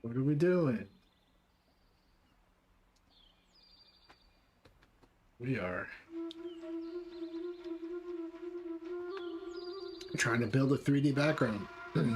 What are we doing? We are trying to build a 3D background. Oops.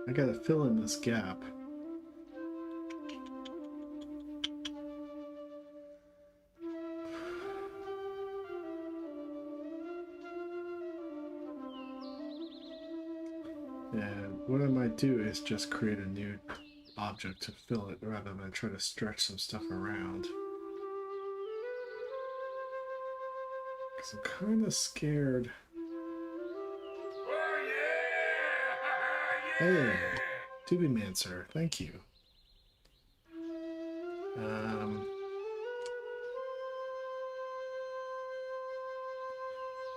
I gotta fill in this gap. And what I might do is just create a new object to fill it rather than try to stretch some stuff around. Because I'm kind of scared. Hey, Tubimancer, thank you.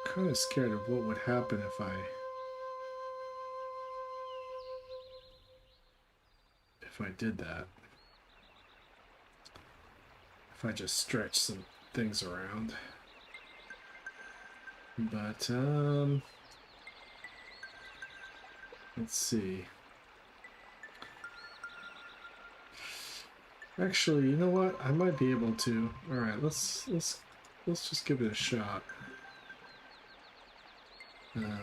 Kind of scared of what would happen if I did that. If I just stretch some things around. But let's see. Actually, you know what? I might be able to. All right, let's just give it a shot. Where am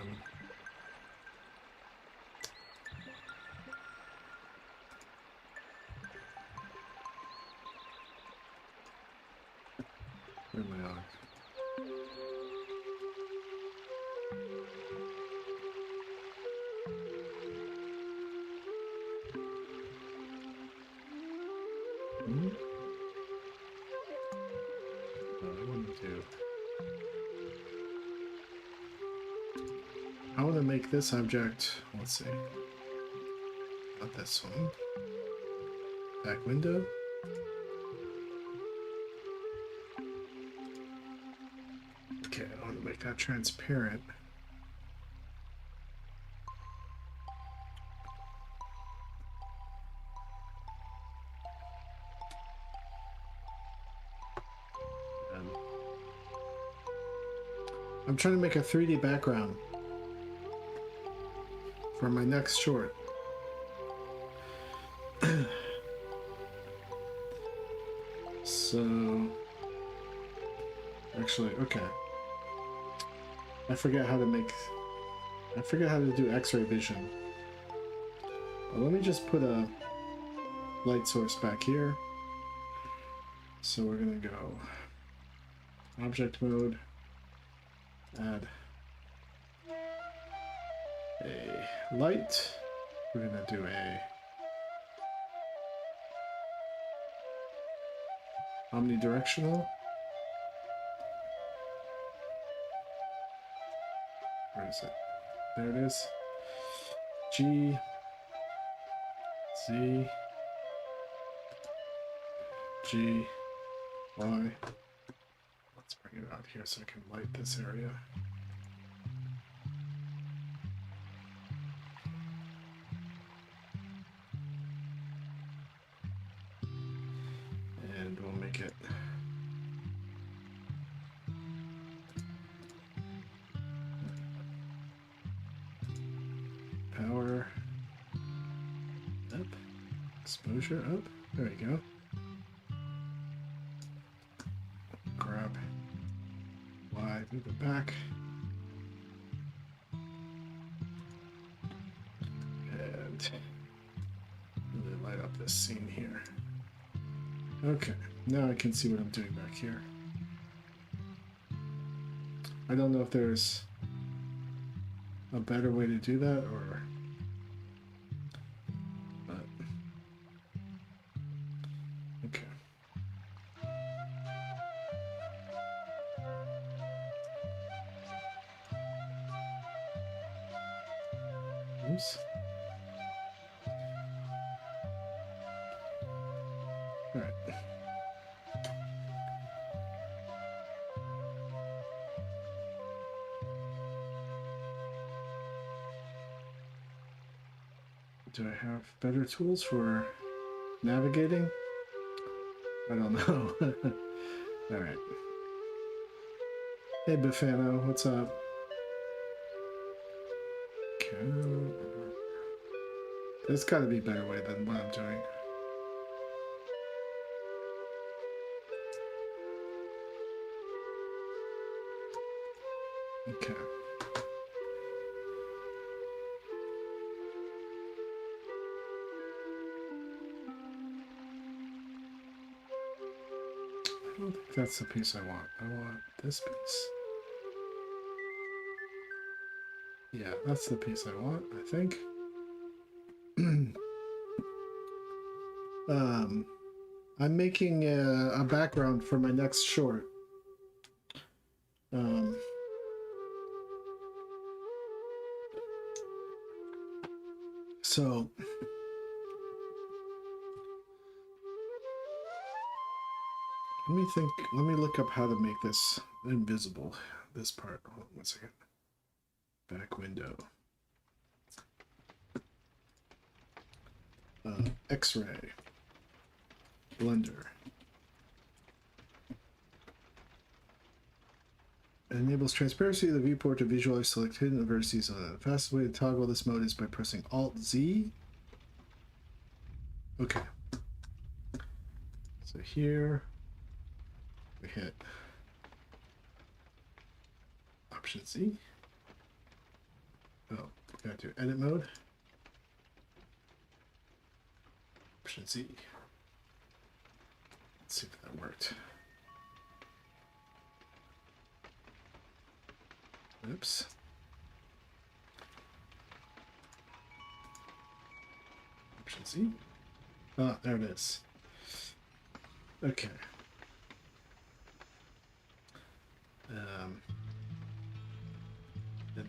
I on? I want to make this object, let's see, not this one, back window. Okay, I want to make that transparent. I'm trying to make a 3D background for my next short. So, actually, okay. I forget how to do X-ray vision. But let me just put a light source back here. So we're gonna go object mode, add a light. We're gonna do a omnidirectional. Where is it? There it is. G, Z, G, Y. Let's bring it out here so I can light this area. And we'll make it power up, exposure up. There you go. Grab Y, move it back. this scene here. Okay, now I can see what I'm doing back here. I don't know if there's a better way to do that, or... but... okay. Oops. Alright. Do I have better tools for navigating? I don't know. Alright. Hey Bifano, what's up? Okay. There's gotta be a better way than what I'm doing. Okay. I don't think that's the piece I want. I want this piece. Yeah, that's the piece I want, I think. I'm making a background for my next short. So let me look up how to make this invisible, this part. Hold on 1 second. Back window. X-ray. Blender. It enables transparency of the viewport to visualize select hidden vertices on it. The fastest way to toggle this mode is by pressing Alt-Z. Okay. So here we hit Option-Z. Oh, we gotta do edit mode. Option-Z. Let's see if that worked. Oops. Option-Z. Ah, there it is. Okay. And then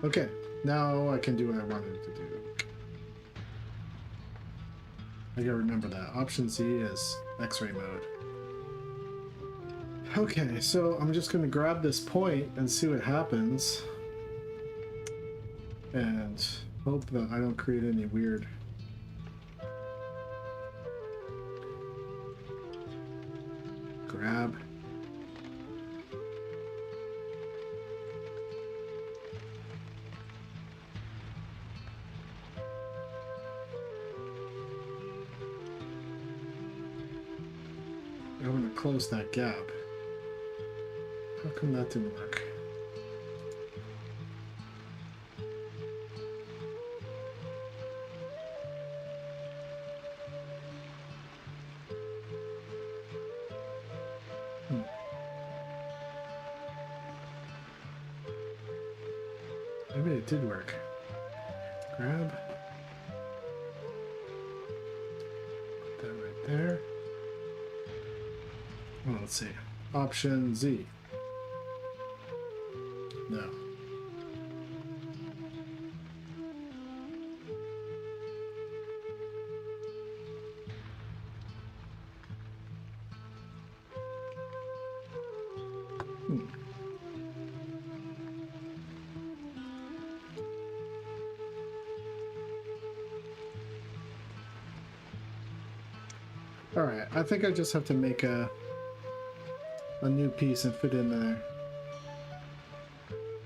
okay, now I can do what I wanted to do. I gotta remember that. Option-Z is X-ray mode. Okay, so I'm just gonna grab this point and see what happens. And hope that I don't create any weird... grab. I'm gonna close that gap. How come that didn't work? Maybe it did work. Grab. Put that right there. Well, let's see. Option-Z. No. Alright, I think I just have to make a new piece and fit in there.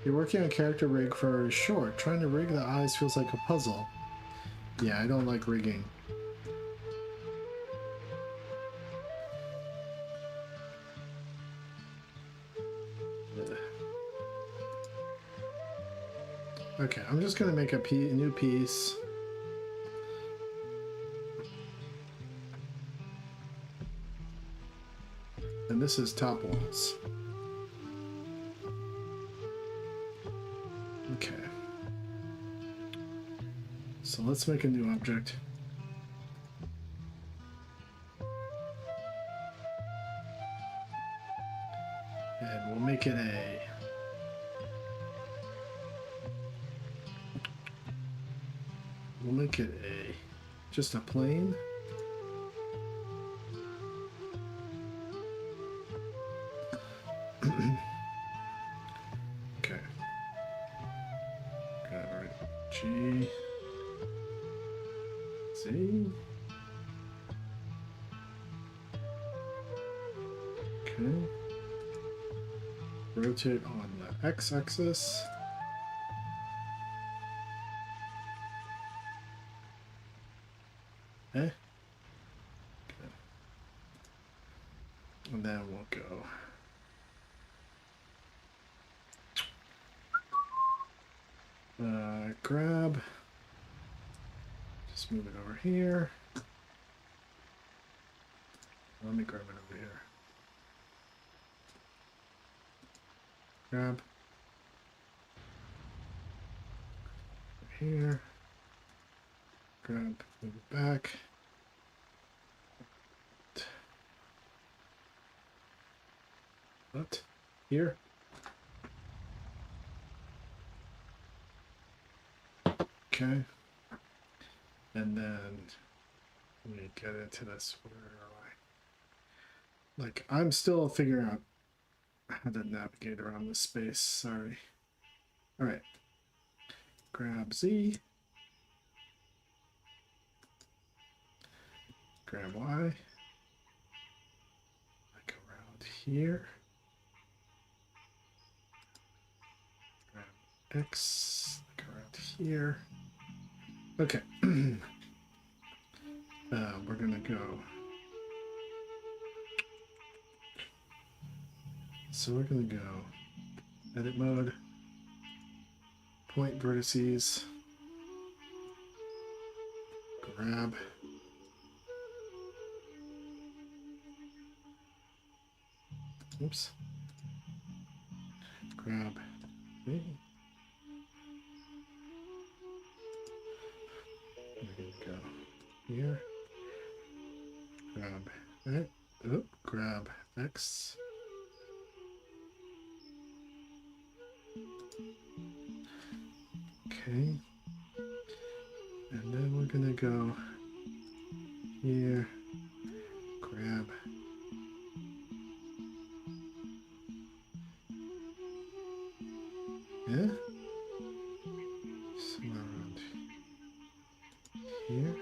You're working on character rig for short. Trying to rig the eyes feels like a puzzle. Yeah, I don't like rigging. Okay, I'm just gonna make a new piece. And this is top walls. Okay. So let's make a new object. And we'll make it just a plane. Okay. Got it right. G. Z. Okay. Rotate on the x-axis. Okay. And then we'll go. Grab. Just move it over here. Let me grab it over here. Grab. Here. Grab, move it back. What? Here? Okay. And then let me get into this. Where am I? Like, I'm still figuring out how to navigate around this space. Sorry. All right. Grab Z. Grab Y. Like around here. Grab X. Like around here. Okay. We're gonna go. So we're gonna go edit mode, point vertices, grab, oops, grab, okay. We're gonna go here, grab X, grab X. Okay, and then we're gonna go here, grab, yeah, somewhere around here,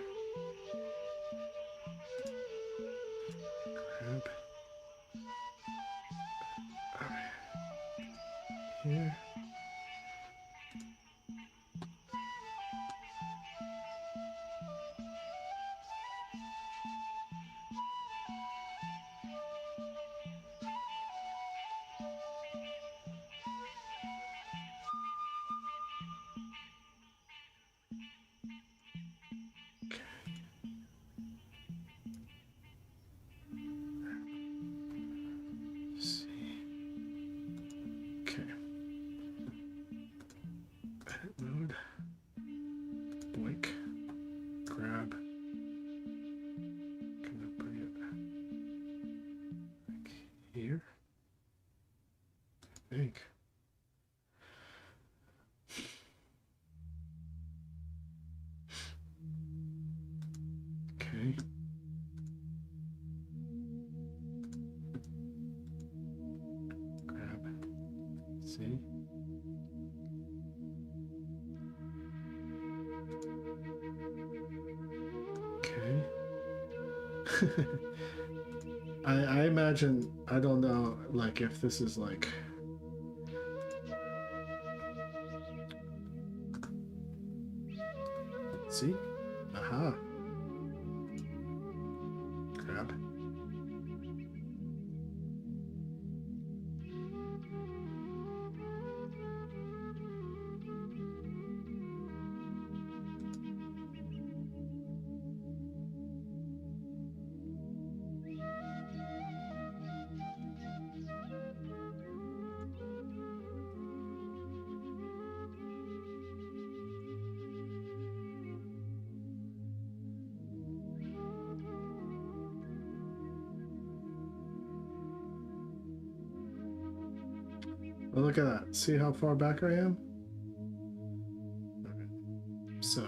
grab, here. Mode, blink, grab, gonna bring it back here, I think. Okay. Grab, see? I imagine, I don't know, like, if this is like, see? Aha. Grab. Oh, look at that. See how far back I am? Okay. So,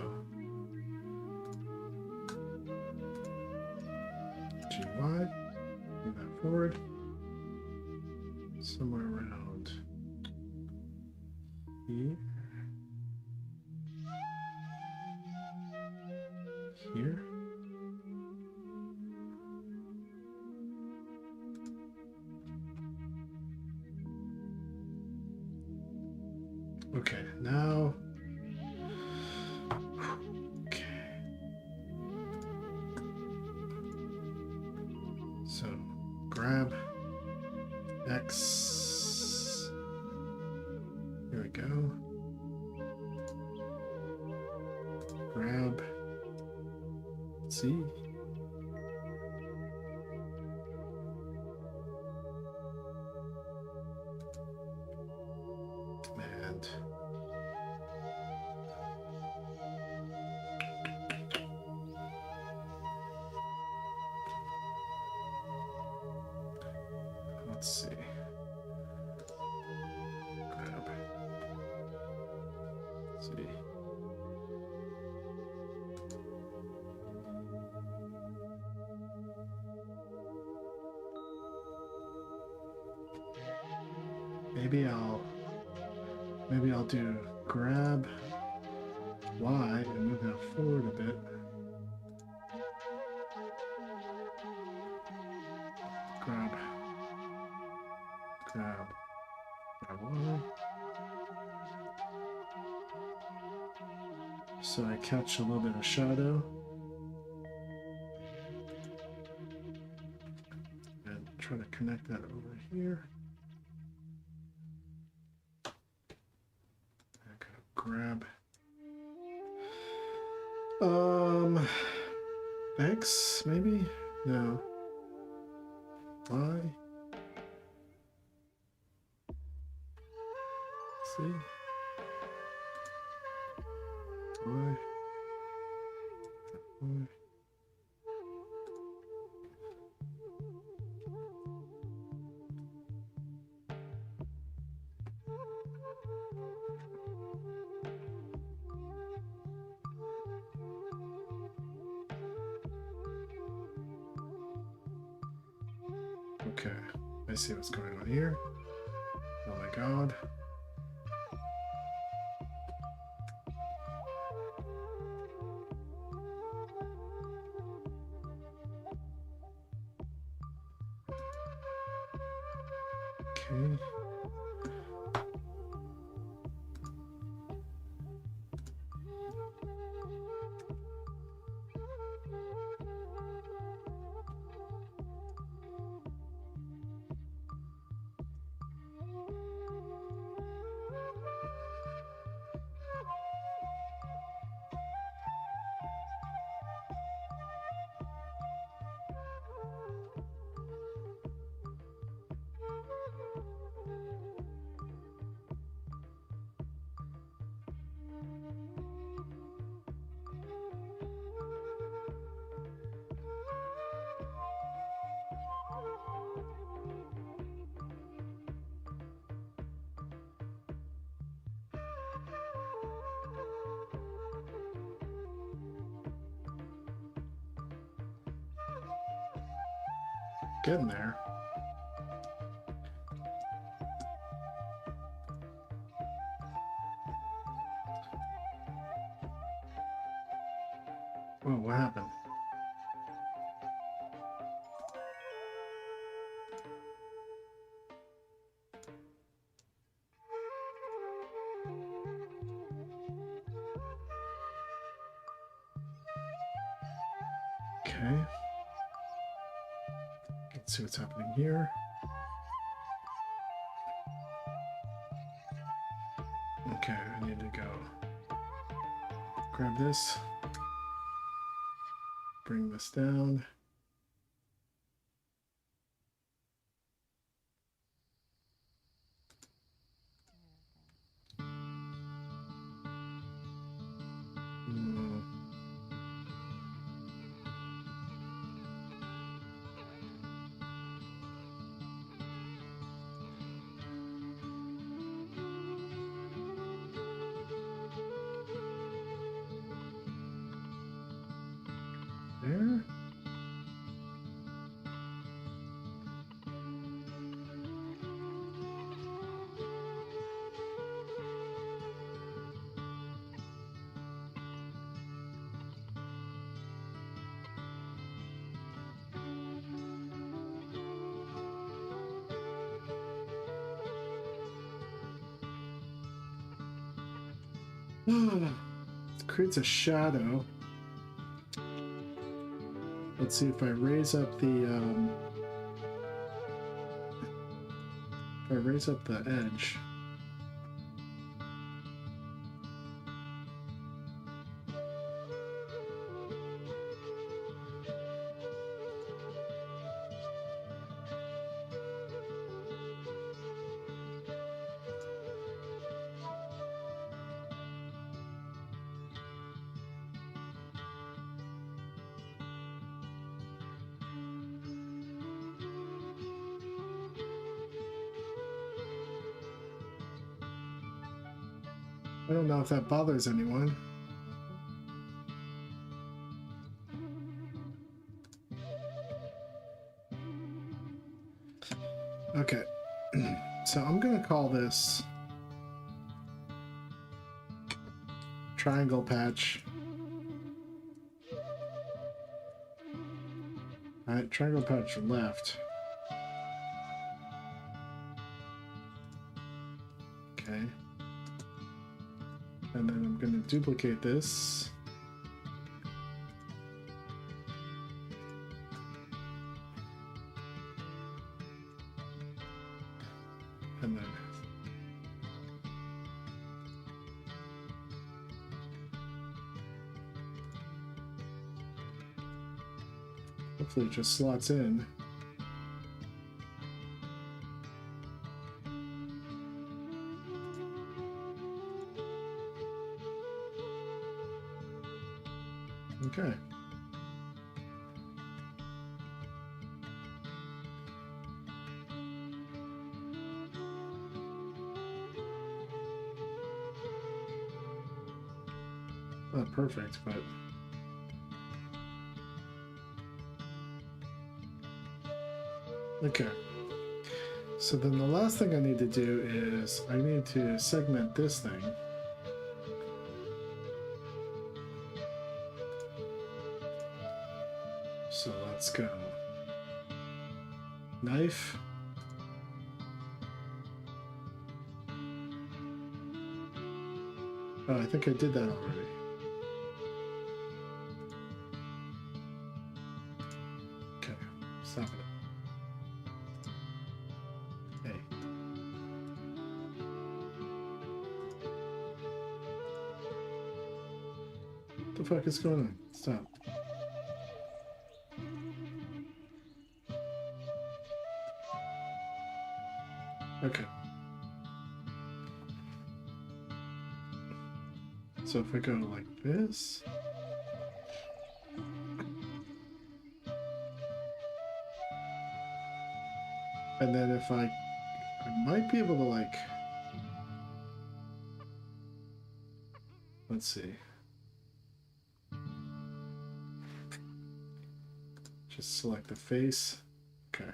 GY, move that forward. Somewhere around here. Here. Okay, now. Okay. So, grab X. Here we go. Grab C. And let's see. Grab C. Maybe I'll do grab Y and move that forward a bit. Grab Y. So I catch a little bit of shadow. And try to connect that over here. Grab X maybe? No. Y. C. Y. Y. Okay, I see what's going on here. Oh my god. Okay. Getting there. Whoa, what happened? Okay. Let's see what's happening here. Okay, I need to go grab this, bring this down. There. It creates a shadow. Let's see if I raise up the edge. I don't know if that bothers anyone. Okay, so I'm gonna call this triangle patch. Alright, triangle patch left. Okay. And then I'm gonna duplicate this. And then hopefully it just slots in. Okay. Not perfect, but okay. So then the last thing I need to do is I need to segment this thing. So let's go. Knife. Oh, I think I did that already. Okay, stop it. Hey. What the fuck is going on? Stop. Okay. So if I go like this, and then if I might be able to like, let's see, just select the face. Okay.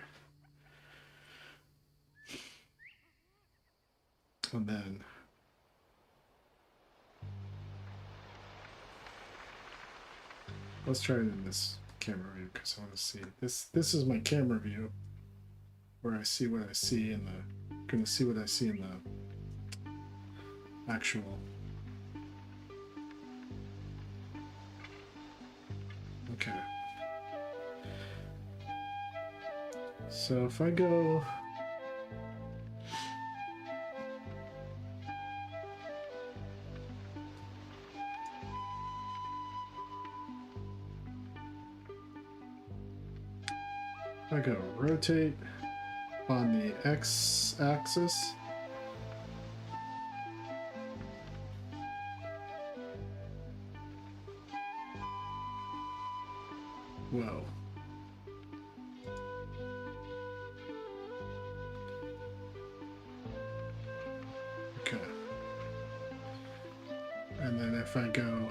And then let's try it in this camera view because I want to see this. This is my camera view where I see what I see in the. Gonna see what I see in the actual. Okay. So if I go... I go rotate on the x-axis. Whoa. Okay. And then if I go,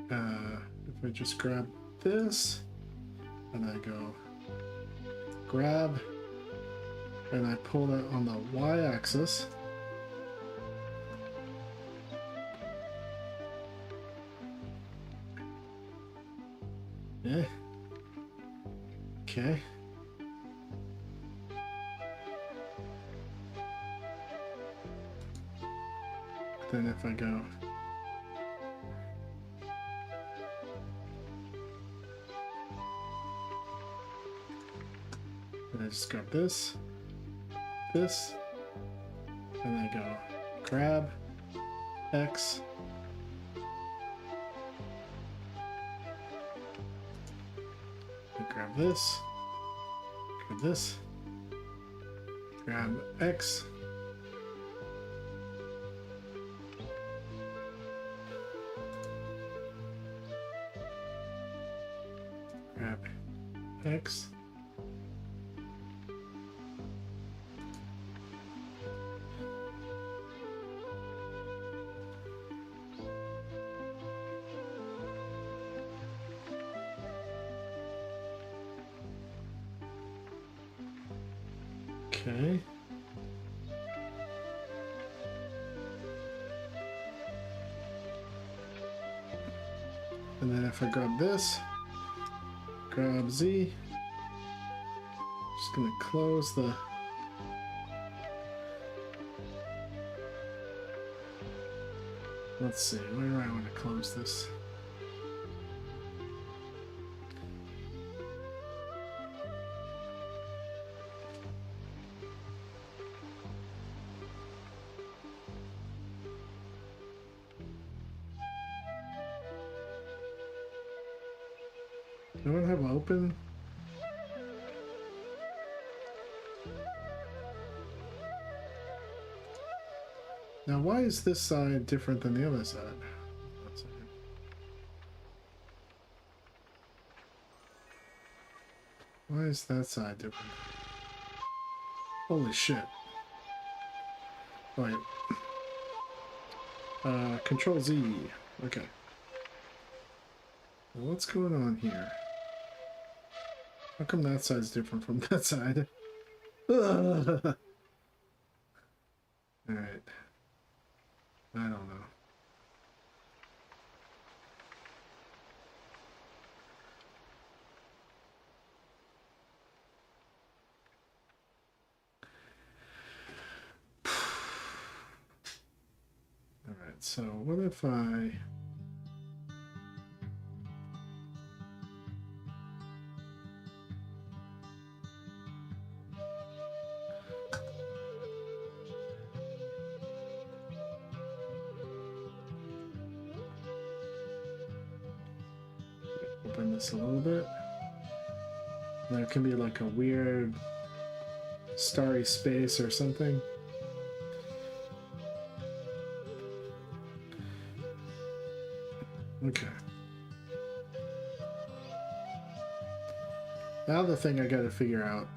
if I just grab this, and I go grab, and I pull that on the y-axis. Yeah. Okay. Then if I go and I just grab this, and I go grab X, and grab this, grab X, grab X, okay. And then if I grab this, grab Z, just gonna close the let's see, where do I want to close this? Do I have open? Now, why is this side different than the other side? One second. Why is that side different? Holy shit. Wait. Control Z. Okay. Well, what's going on here? How come that side's different from that side? Alright. I don't know. Alright, so what if I... open this a little bit. There can be like a weird starry space or something. Okay. Now the thing I gotta figure out.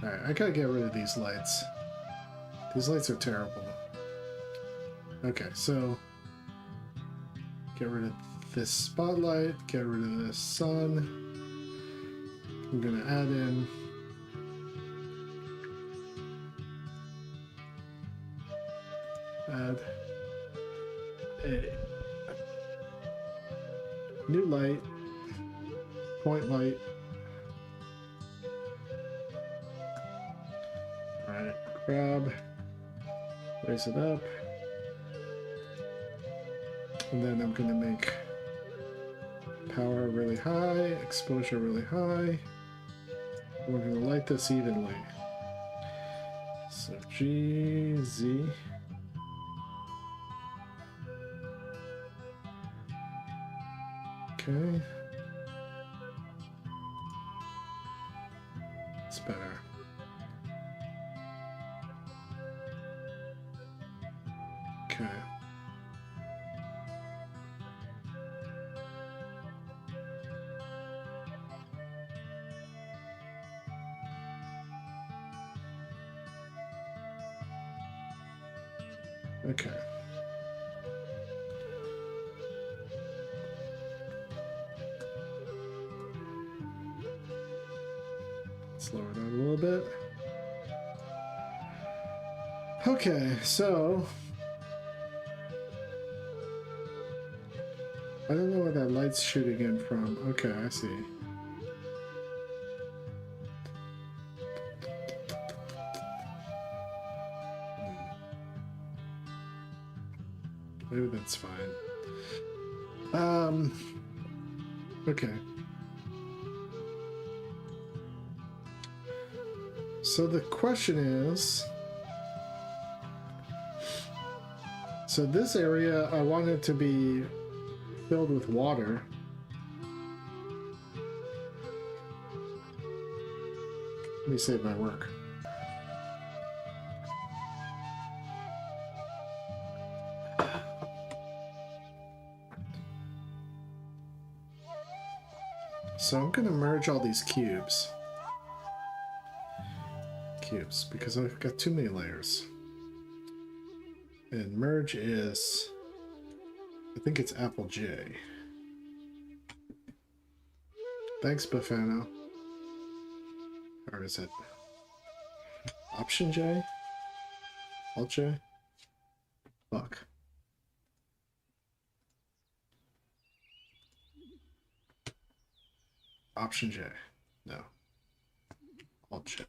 Alright, I gotta get rid of these lights. These lights are terrible. Okay, so get rid of this spotlight, get rid of this sun. I'm gonna add in a new light, point light. grab, raise it up, and then I'm gonna make power really high, exposure really high. We're gonna light this evenly. So G, Z. Okay. It's better. Okay. Okay. Let's lower that a little bit. Okay, so I don't know where that light's shooting in from. Okay, I see. Maybe that's fine. Okay. So the question is, so this area I want it to be filled with water. Let me save my work. So I'm gonna merge all these cubes because I've got too many layers. And merge is, I think it's Apple J. Thanks, Bafano. Or is it Option J? Alt J? Fuck. Option J. No. Alt J.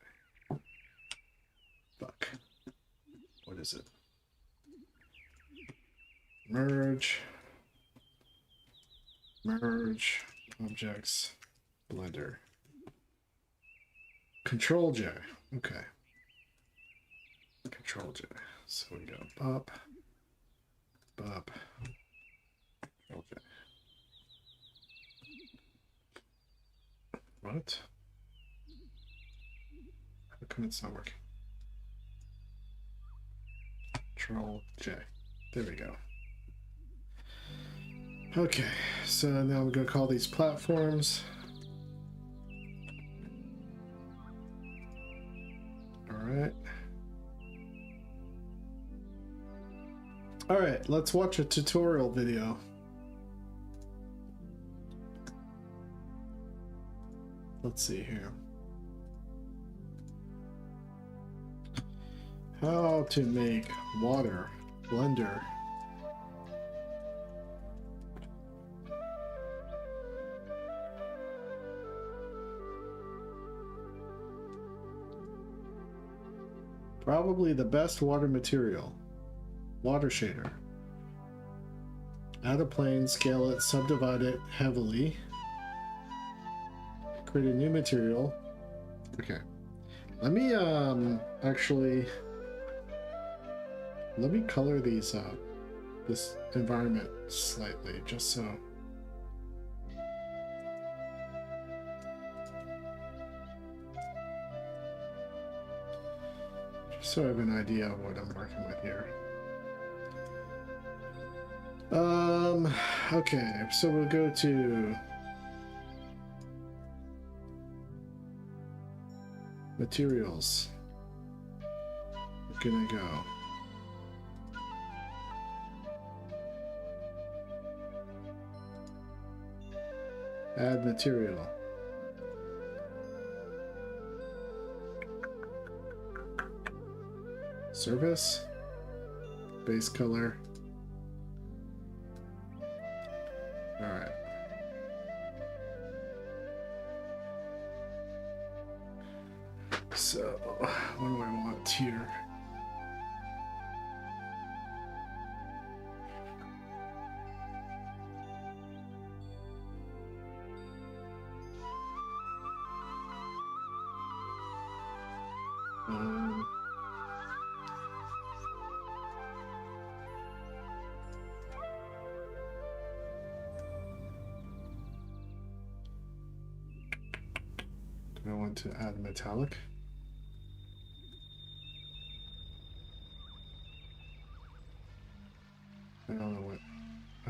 Fuck. What is it? Merge. Merge. Objects. Blender. Control J. Okay. Control J. So we go up. Up. Control J. What? How come it's not working? Control J. There we go. Okay, so now I'm going to call these platforms. Alright. Alright, let's watch a tutorial video. Let's see here. How to make water blender. Probably the best water material. Water shader. Add a plane, scale it, subdivide it heavily. Create a new material. Okay. Let me actually let me color these this environment slightly just so I have an idea of what I'm working with here. Okay, so we'll go to materials. We're gonna go add material. Surface, base color. All right. So, what do I want here? Um, do I want to add metallic? I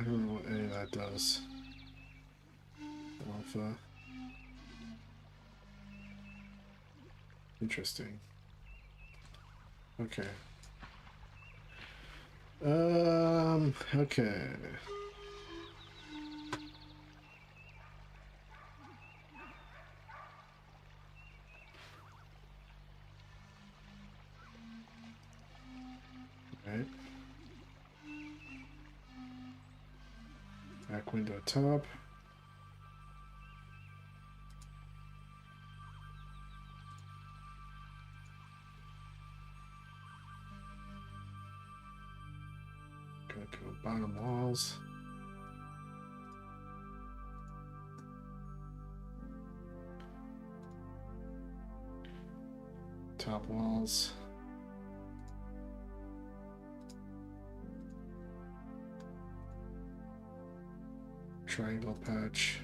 don't know what any of that does. Alpha. Interesting. Okay. Okay. Right. Back window top. Gonna go bottom walls. Top walls. Triangle patch.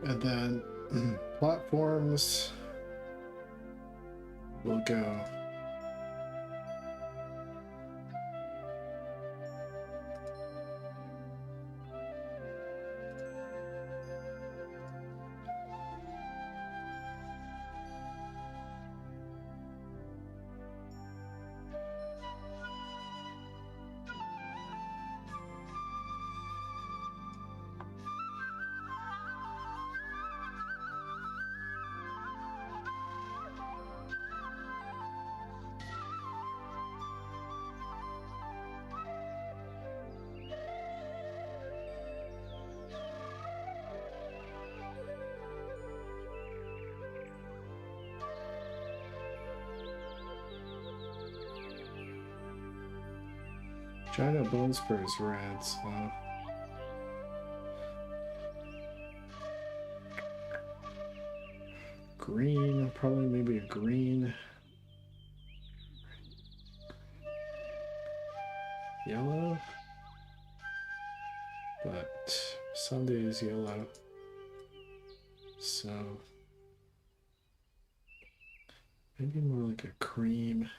And then platforms will go China Bone Spurs red, so green, probably maybe a green. Yellow. But Sunday is yellow. So maybe more like a cream.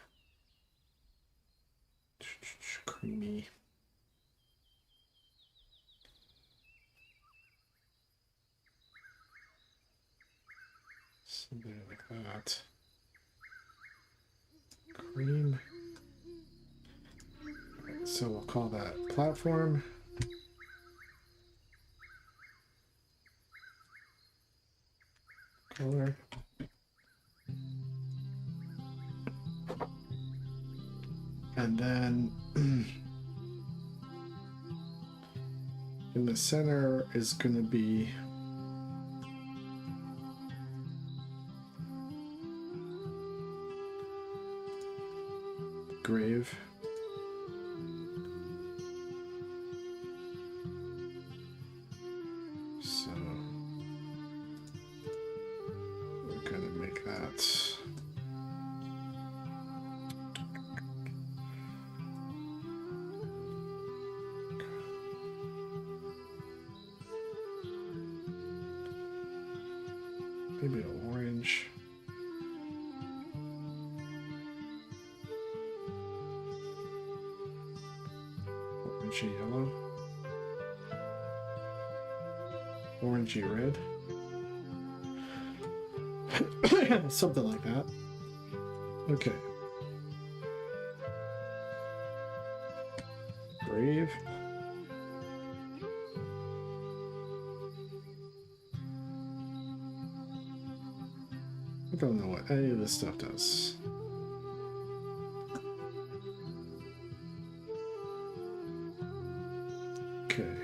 Creamy. Something like that. Cream. Right, so we'll call that platform. Color. And then in the center is going to be grave. So we're going to make that. Maybe an orange. Orangey yellow. Orangey red. Something like that. Okay. Grave. I don't know what any of this stuff does. Okay.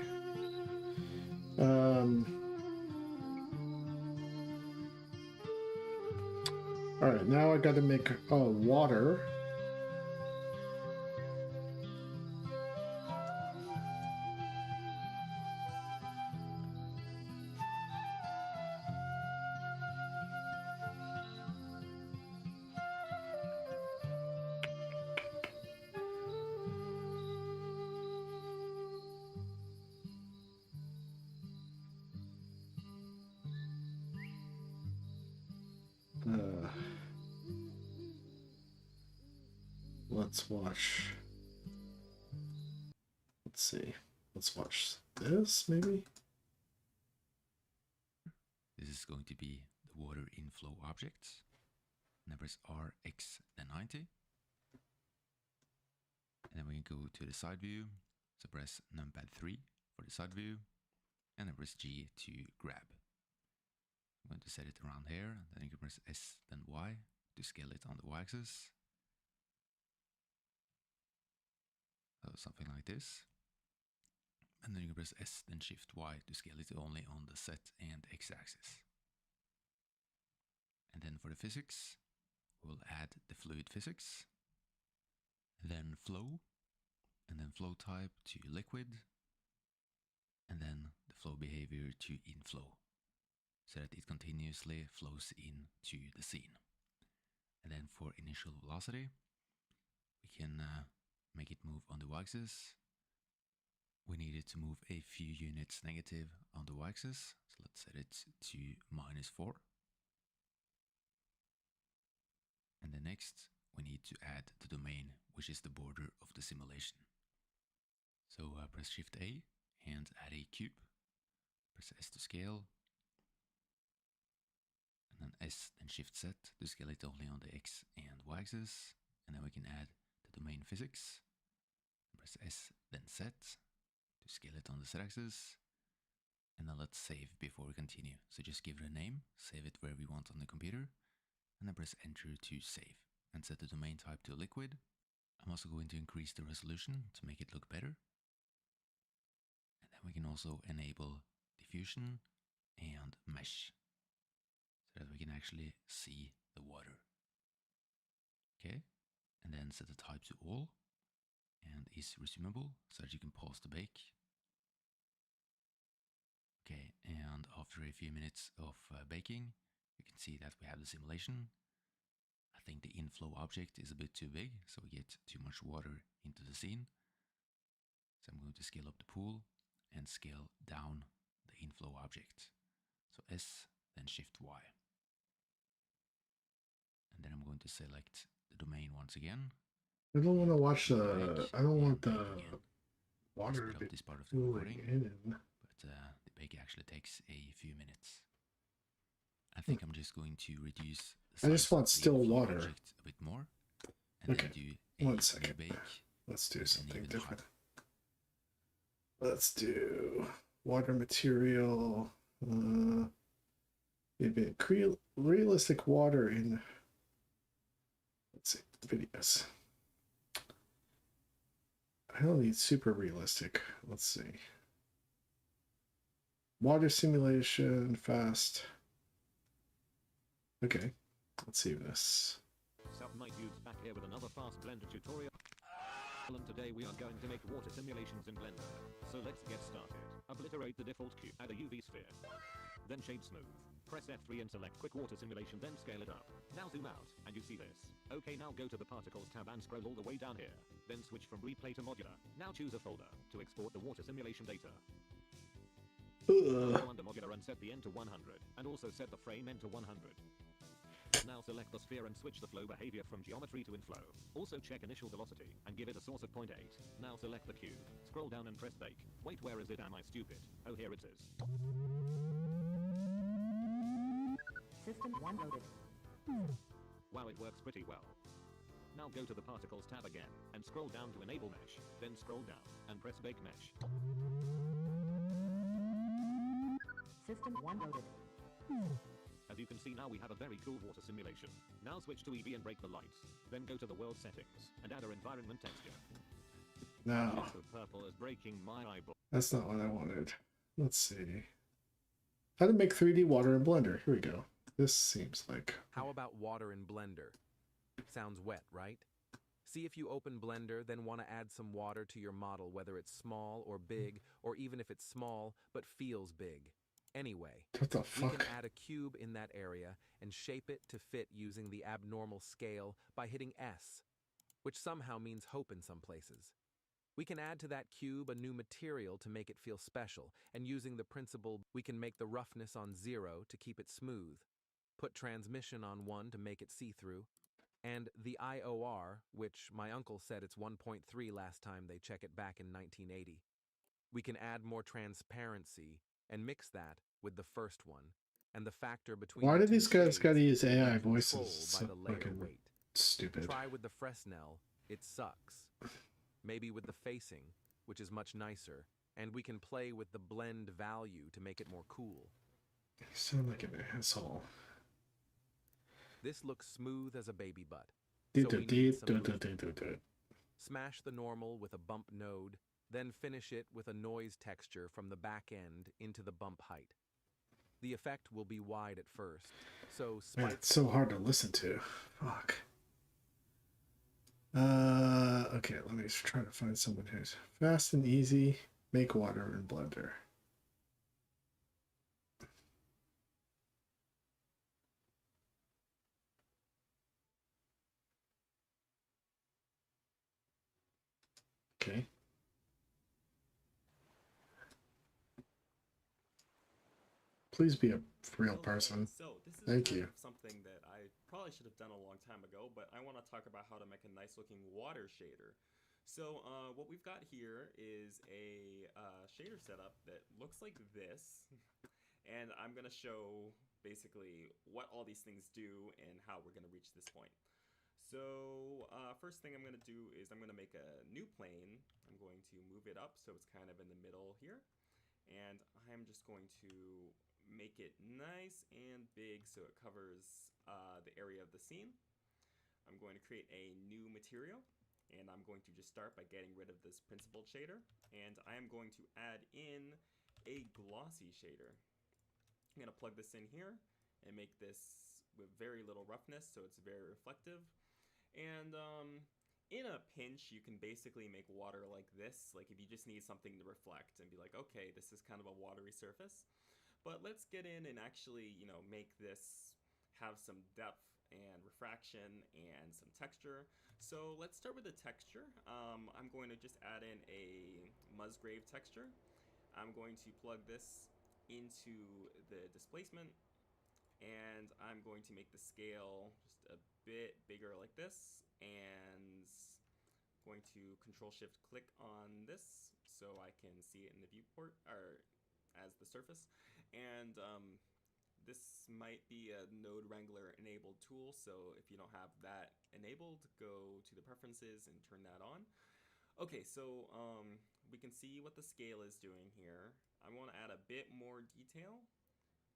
All right, now I got to make water. let's watch. Let's see. Let's watch this, maybe? This is going to be the water inflow objects. And I press RX, then 90. And then we can go to the side view. So press numpad 3 for the side view. And then press G to grab. I'm going to set it around here. Then you can press S, then Y to scale it on the Y-axis. So something like this. And then you can press S, then Shift Y to scale it only on the Z and X-axis. And then for the physics, we'll add the fluid physics, then flow, and then flow type to liquid, and then the flow behavior to inflow, so that it continuously flows into the scene. And then for initial velocity, we can make it move on the y-axis. We need it to move a few units negative on the y-axis, so let's set it to -4. And then next, we need to add the domain, which is the border of the simulation. So press Shift A and add a cube. Press S to scale. And then S, then Shift Z to scale it only on the X and Y axis. And then we can add the domain physics. Press S, then Z to scale it on the Z axis. And then let's save before we continue. So just give it a name, save it wherever you want on the computer. And then press Enter to save and set the domain type to liquid. I'm also going to increase the resolution to make it look better. And then we can also enable diffusion and mesh so that we can actually see the water. Okay, and then set the type to all and is resumable so that you can pause the bake. Okay, and after a few minutes of baking, you can see that we have the simulation. I think the inflow object is a bit too big, so we get too much water into the scene. So I'm going to scale up the pool and scale down the inflow object. So S, then Shift Y. And then I'm going to select the domain once again. I don't want to watch the. I don't want the water to be this part of the recording, in. but the bake actually takes a few minutes. I think I'm just going to reduce the size I just want still water a bit more, and okay. Then do a 1 second. bake. Let's do something different. Let's do water material. Maybe realistic water in. Let's see videos. I don't need super realistic. Let's see. Water simulation, fast. Okay, let's see this. Self-made dudes back here with another fast Blender tutorial. And today we are going to make water simulations in Blender. So let's get started. Obliterate the default cube, add a UV sphere. Then shade smooth. Press F3 and select quick water simulation, then scale it up. Now zoom out, and you see this. Okay, now go to the particles tab and scroll all the way down here. Then switch from replay to modular. Now choose a folder to export the water simulation data. Go under modular and set the end to 100, and also set the frame end to 100. Now select the sphere and switch the flow behavior from geometry to inflow. Also check initial velocity and give it a source of 0.8. Now select the cube. Scroll down and press bake. Wait, where is it? Am I stupid? Oh, here it is. System 1 loaded. Wow, it works pretty well. Now go to the particles tab again and scroll down to enable mesh. Then scroll down and press bake mesh. System 1 loaded. As you can see, now we have a very cool water simulation. Now switch to EV and break the lights. Then go to the world settings and add our environment texture. No. The purple is breaking my eyeball. That's not what I wanted. Let's see. How to make 3D water in Blender. Here we go. This seems like... How about water in Blender? Sounds wet, right? See if you open Blender, then want to add some water to your model, whether it's small or big, or even if it's small but feels big. Anyway, what the we fuck? can add a cube in that area and shape it to fit using the abnormal scale by hitting S, which somehow means hope in some places. We can add to that cube a new material to make it feel special, and using the principle, we can make the roughness on 0 to keep it smooth, put transmission on 1 to make it see-through, And the IOR, which my uncle said it's 1.3 last time they check it back in 1980. We can add more transparency and mix that with the first one, and the factor between Why the do two these guys gotta shades use will be AI controlled voices? by So the layer fucking weight. stupid. Try with the Fresnel, it sucks. Maybe with the facing, which is much nicer, and we can play with the blend value to make it more cool. You sound like an asshole. This looks smooth as a baby butt. Do So do we do need some do do movement. do do. Smash the normal with a bump node, then finish it with a noise texture from the back end into the bump height. The effect will be wide at first, so Man, spike. it's so hard to listen to. Fuck. Okay, let me try to find someone who's fast and easy. Make water in Blender. Okay. Please be a real person. So this is Thank kind you. of something that I probably should have done a long time ago, but I want to talk about how to make a nice looking water shader. So what we've got here is a shader setup that looks like this, and I'm going to show basically what all these things do and how we're going to reach this point. So first thing I'm going to do is I'm going to make a new plane. I'm going to move it up so it's kind of in the middle here, and I'm just going to make it nice and big so it covers the area of the scene. I'm going to create a new material, and I'm going to just start by getting rid of this principled shader, and I am going to add in a glossy shader. I'm going to plug this in here and make this with very little roughness so it's very reflective. And in a pinch, you can basically make water like this, like if you just need something to reflect and be like, okay, this is kind of a watery surface. But let's get in and actually, you know, make this have some depth and refraction and some texture. So let's start with the texture. I'm going to just add in a Musgrave texture. I'm going to plug this into the displacement, and I'm going to make the scale just a bit bigger like this, and going to Control-Shift-Click on this so I can see it in the viewport, or as the surface. And this might be a Node Wrangler enabled tool, so if you don't have that enabled, go to the preferences and turn that on. Okay, so we can see what the scale is doing here. I want to add a bit more detail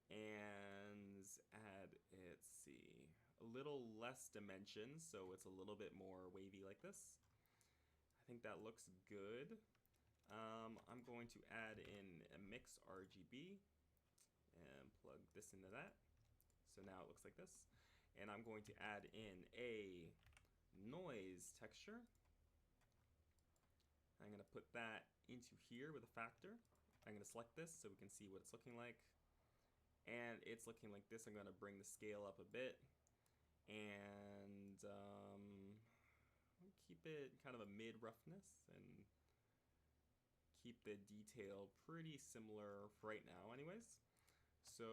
and add, let's see, a little less dimensions, so it's a little bit more wavy like this. I think that looks good. I'm going to add in a mix RGB and plug this into that. So now it looks like this. And I'm going to add in a noise texture. I'm going to put that into here with a factor. I'm going to select this so we can see what it's looking like. And it's looking like this. I'm going to bring the scale up a bit. And keep it kind of a mid-roughness and keep the detail pretty similar for right now anyways. So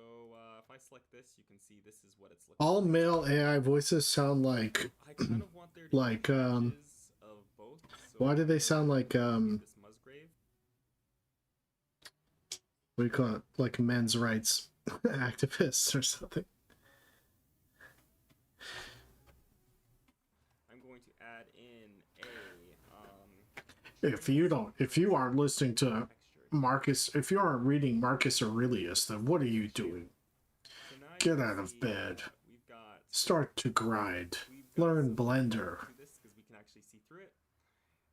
if I select this, you can see this is what it's looking All like. male AI voices sound like I kind of want there to like be patches of both. So why do I'm they going sound to like use this Musgrave. what do you call it? Like men's rights activists or something. I'm going to add in If you aren't listening to texture. Marcus, if you aren't reading Marcus Aurelius, then what are you doing? So now you Get can out of see, bed. We've got Start to grind. we've got Learn some Blender. to this because we can actually see through it,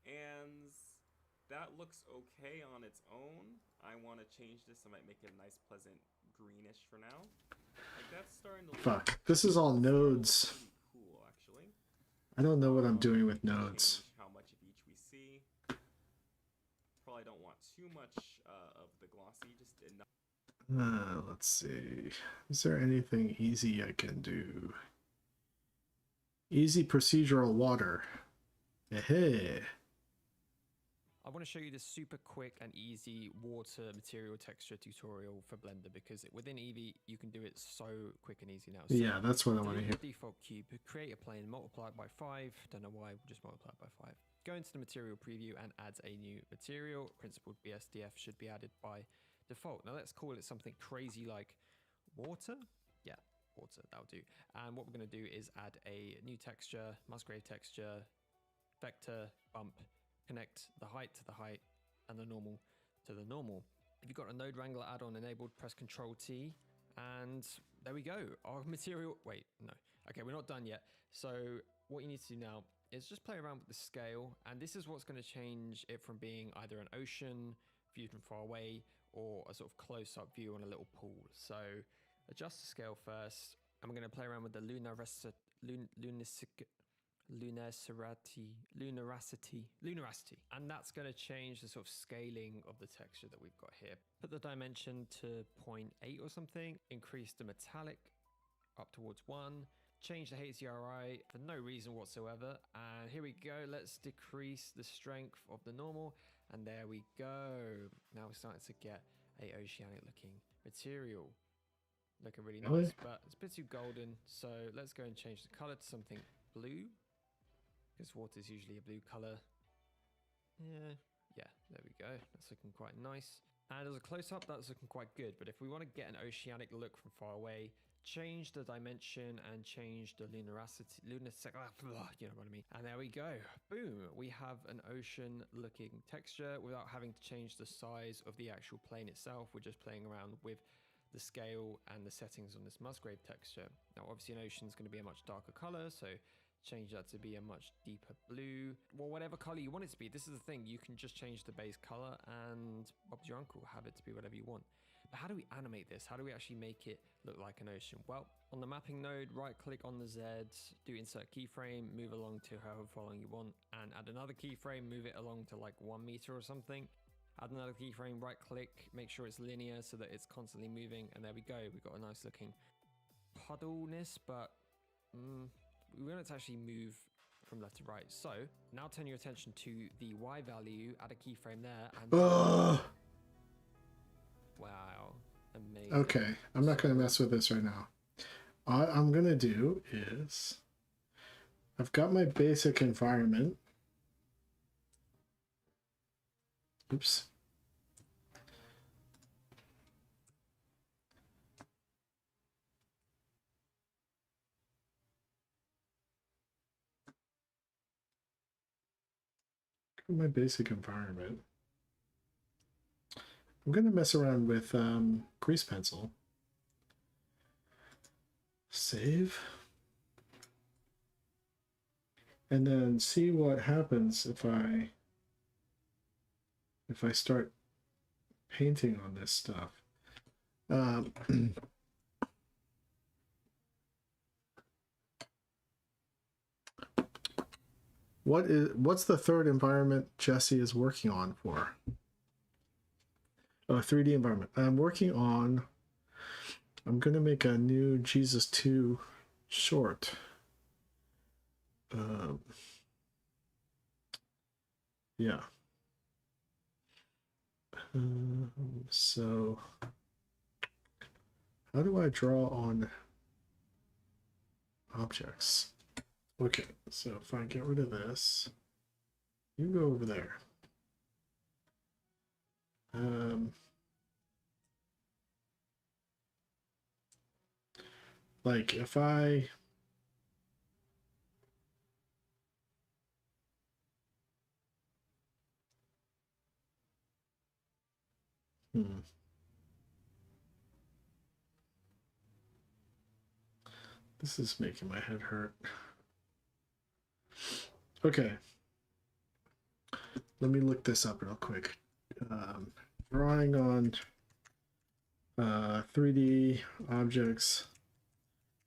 and that looks okay on its own. I want to change this. I might make it a nice, pleasant greenish for now. Like that's starting to look Fuck. This is all nodes. pretty cool, actually. I don't know what I'm doing We with can nodes. change how much of each we see. Probably don't want too much of the glossy, just enough. Let's see. Is there anything easy I can do? Easy procedural water. Hey. I want to show you this super quick and easy water material texture tutorial for Blender because within Eevee you can do it so quick and easy now. So Yeah, that's what I want to delete hear. the default cube, create a plane, multiply it by 5. Don't know why, we'll just multiply it by 5. Go into the material preview and add a new material. Principled BSDF should be added by default. Now let's call it something crazy like water. Yeah, water, that'll do. And what we're going to do is add a new texture, Musgrave texture, vector, bump, connect the height to the height and the normal to the normal. If you've got a Node Wrangler add-on enabled, press Ctrl T and there we go. Our material, wait, no. Okay, we're not done yet. So what you need to do now is just play around with the scale, and this is what's going to change it from being either an ocean viewed from far away or a sort of close-up view on a little pool. So adjust the scale first, and we're going to play around with the lunaricity, and that's going to change the sort of scaling of the texture that we've got here. Put the dimension to 0.8 or something, increase the metallic up towards 1, change the HDRI for no reason whatsoever, and here we go. Let's decrease the strength of the normal, and there we go. Now we're starting to get a oceanic looking material. Looking really nice, Really? but it's a bit too golden, so let's go and change the color to something blue, because water is usually a blue color. Yeah, there we go. That's looking quite nice. And as a close-up, that's looking quite good. But if we want to get an oceanic look from far away, change the dimension and change the lunaricity, you know what I mean. And there we go. Boom. We have an ocean-looking texture without having to change the size of the actual plane itself. We're just playing around with the scale and the settings on this Musgrave texture. Now, obviously, an ocean is going to be a much darker color, so change that to be a much deeper blue. Well, whatever color you want it to be. This is the thing. You can just change the base color and Bob's your uncle. Have it to be whatever you want. But how do we animate this? How do we actually make it look like an ocean? Well, on the mapping node, right click on the Z, do insert keyframe, move along to however far you want, and add another keyframe, move it along to like 1 meter or something. Add another keyframe, right click, make sure it's linear so that it's constantly moving, and there we go. We've got a nice looking puddleness, but we want it to actually move from left to right. So now turn your attention to the Y value, add a keyframe there, and Ugh. wow, amazing. Okay, I'm not going to mess with this right now. What I'm going to do is I've got my basic environment. Oops. My basic environment. I'm going to mess around with grease pencil. Save. And then see what happens if I start painting on this stuff. What's the third environment Jesse is working on for? Oh, 3D environment. I'm going to make a new Jesus 2 short. Yeah. So how do I draw on objects? Okay, so if I get rid of this, you go over there. Like if I This is making my head hurt. Okay. Let me look this up real quick. Drawing on 3D objects,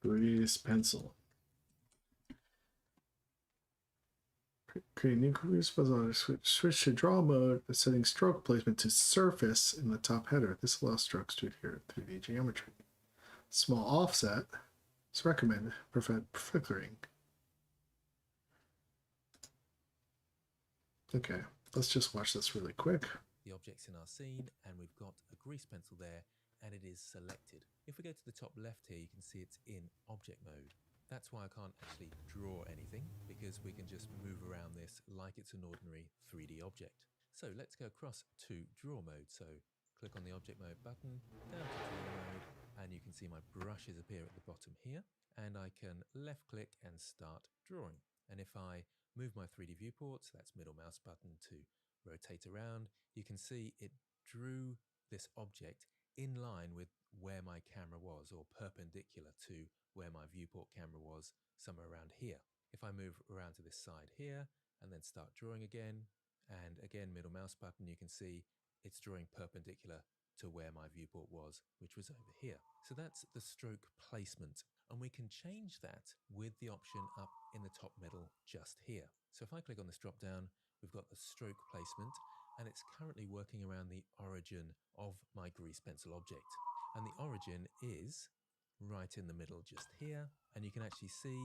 grease pencil. Create new grease pencil. Switch to draw mode, setting stroke placement to surface in the top header. This allows strokes to adhere to 3D geometry. Small offset is recommended to prevent flickering. Okay, let's just watch this really quick. The object's in our scene, and we've got a grease pencil there, and it is selected. If we go to the top left here, you can see it's in object mode. That's why I can't actually draw anything, because we can just move around this like it's an ordinary 3D object. So let's go across to draw mode. So click on the object mode button, down to draw mode, and you can see my brushes appear at the bottom here, and I can left click and start drawing. And if I move my 3D viewport, so that's middle mouse button to rotate around, you can see it drew this object in line with where my camera was, or perpendicular to where my viewport camera was, somewhere around here. If I move around to this side here and then start drawing again, and again middle mouse button, you can see it's drawing perpendicular to where my viewport was, which was over here. So that's the stroke placement, and we can change that with the option up in the top middle just here. So if I click on this drop down, we've got the stroke placement, and it's currently working around the origin of my grease pencil object. And the origin is right in the middle just here, and you can actually see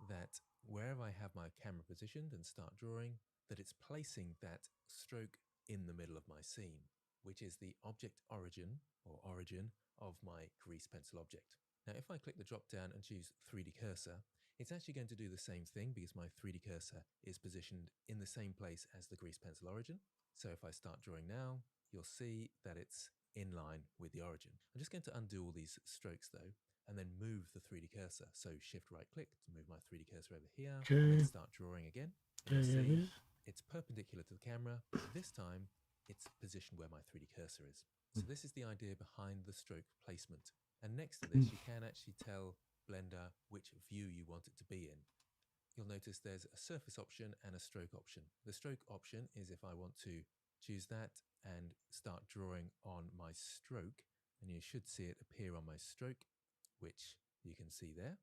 that wherever I have my camera positioned and start drawing, that it's placing that stroke in the middle of my scene, which is the object origin or origin of my grease pencil object. Now if I click the drop down and choose 3D cursor, it's actually going to do the same thing because my 3D cursor is positioned in the same place as the grease pencil origin. So if I start drawing now, you'll see that it's in line with the origin. I'm just going to undo all these strokes though, and then move the 3D cursor. So shift right click to move my 3D cursor over here, and then start drawing again. And you'll see it's perpendicular to the camera, but this time it's positioned where my 3D cursor is. So this is the idea behind the stroke placement. And next to this, you can actually tell Blender which view you want it to be in. You'll notice there's a surface option and a stroke option. The stroke option is if I want to choose that and start drawing on my stroke, and you should see it appear on my stroke, which you can see there.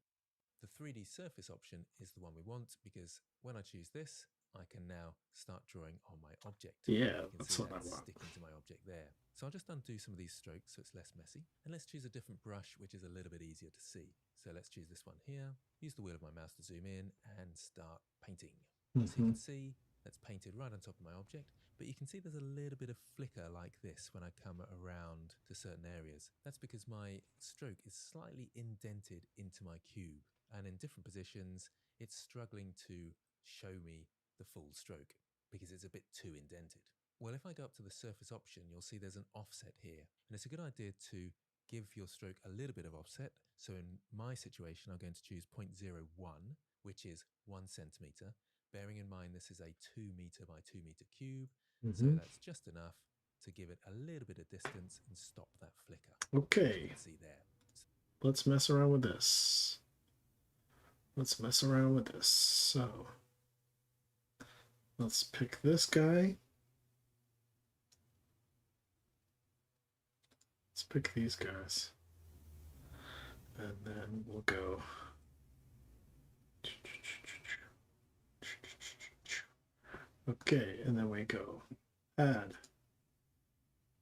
The 3D surface option is the one we want, because when I choose this, I can now start drawing on my object. Yeah, you can that's see what I that want. sticking to my object there. So I'll just undo some of these strokes so it's less messy. And let's choose a different brush, which is a little bit easier to see. So let's choose this one here. Use the wheel of my mouse to zoom in and start painting. So you can see that's painted right on top of my object, but you can see there's a little bit of flicker like this when I come around to certain areas. That's because my stroke is slightly indented into my cube, and in different positions, it's struggling to show me the full stroke because it's a bit too indented. Well, if I go up to the surface option, you'll see there's an offset here, and it's a good idea to give your stroke a little bit of offset. So in my situation, I'm going to choose 0.01, which is 1 centimeter, bearing in mind this is a 2 meter by 2 meter cube. So that's just enough to give it a little bit of distance and stop that flicker. Okay, You can see there. let's mess around with this. Let's mess around with this. So let's pick this guy. Let's pick these guys. And then we'll go. Okay, and then we go add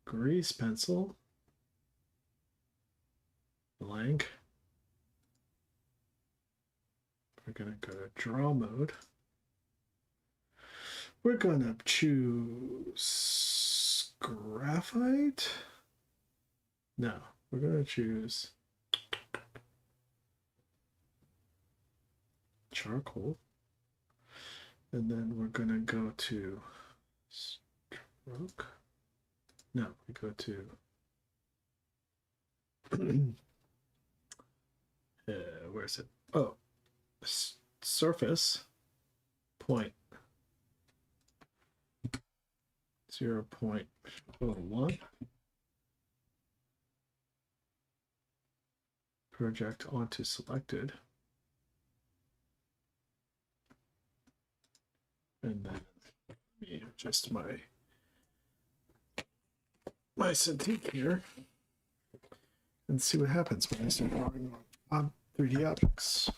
grease pencil, blank. We're gonna go to draw mode. We're gonna choose graphite. No, we're gonna choose charcoal. And then we're gonna go to stroke. No, we go to where is it? Oh, surface point 0.01. Project onto selected. And then let me adjust my Cintiq here and see what happens when I start drawing on 3D objects.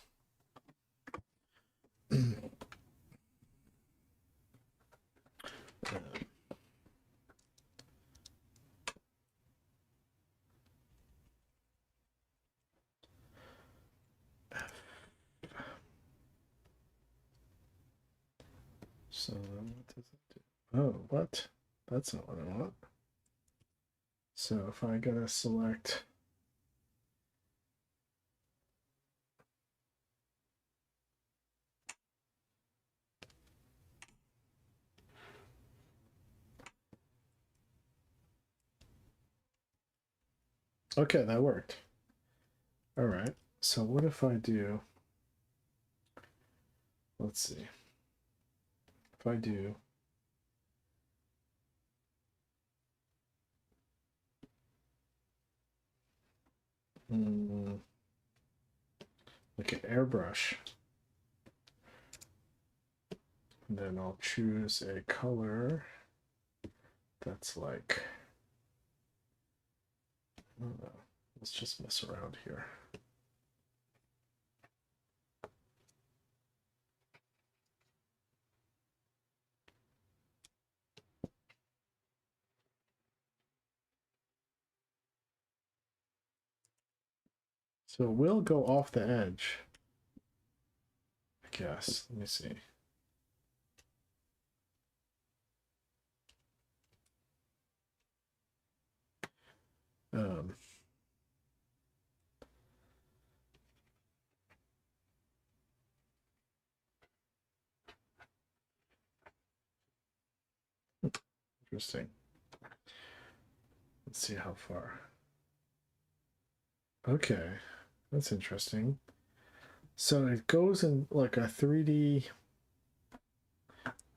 So I want to does that do? Oh, what? That's not what I want. So if I gotta select okay, that worked. All right. So what if I do, let's see. If I do like an airbrush, and then I'll choose a color that's like, I don't know, let's just mess around here. So it will go off the edge, I guess. Let me see. Interesting. Let's see how far. Okay, that's interesting. So it goes in like a 3D.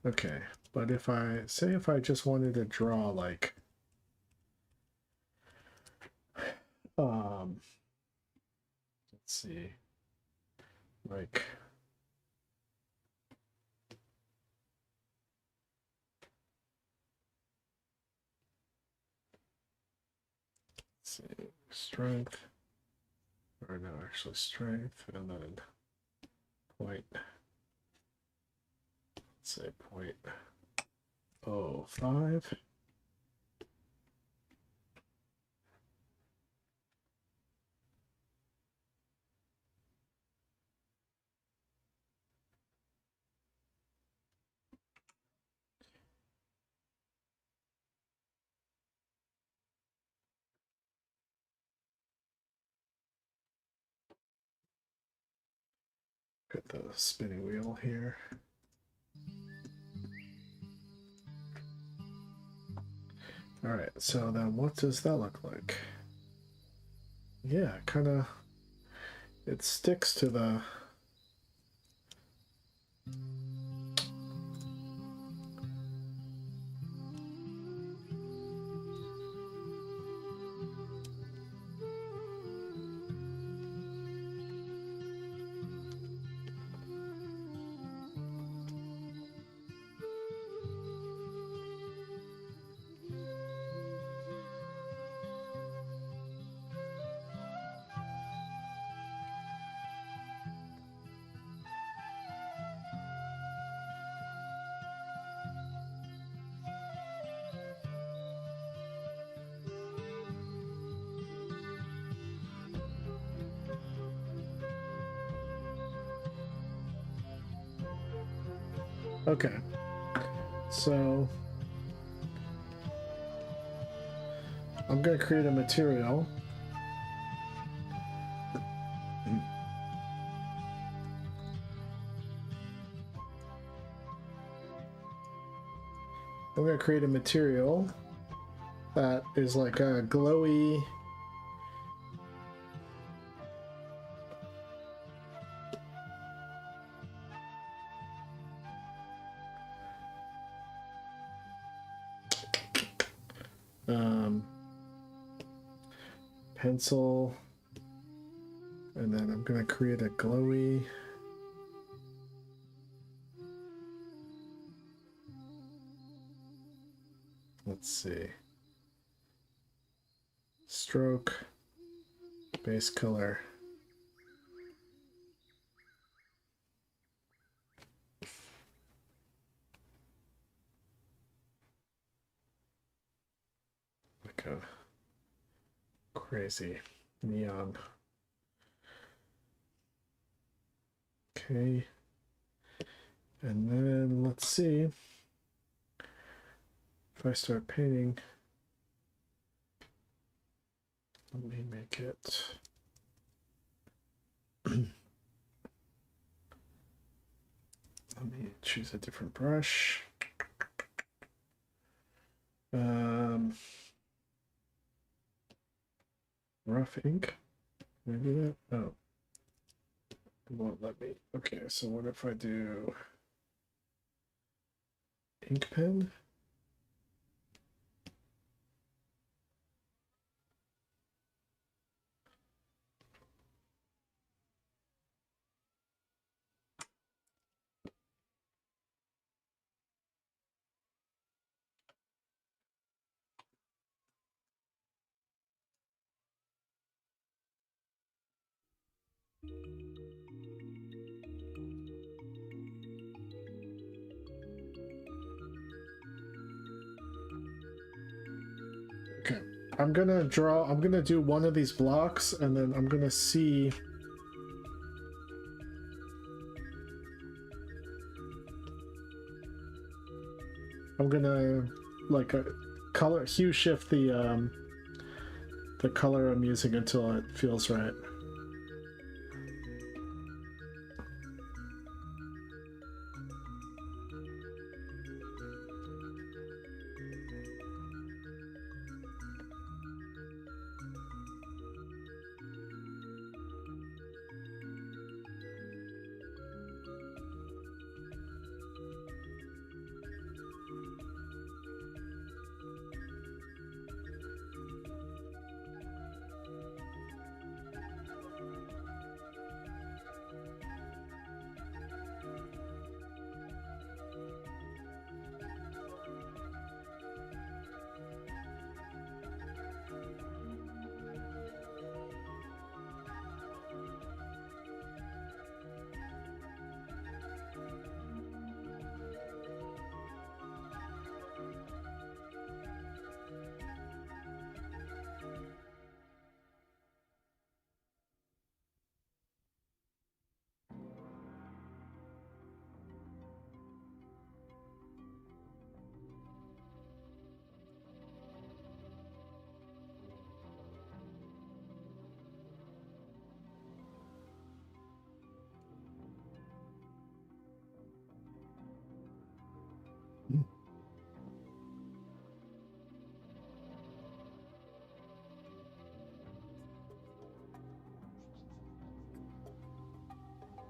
Okay, but if I say if I just wanted to draw like let's see, like let's see, strength, or no, actually strength, and then point, let's say 0.05. Got the spinning wheel here. All right, so then what does that look like? Yeah, kind of, it sticks to the, okay. So I'm going to create a material. I'm going to create a material that is like a glowy pencil, and then I'm going to create a glowy let's see, stroke, base color, like a crazy neon. Okay, and then let's see. if I start painting, let me make it. Let me choose a different brush. Rough ink. Can I do that? Oh. It won't let me. Okay, so what if I do ink pen? Okay, I'm gonna do one of these blocks and then I'm gonna see. I'm gonna like hue shift the color I'm using until it feels right.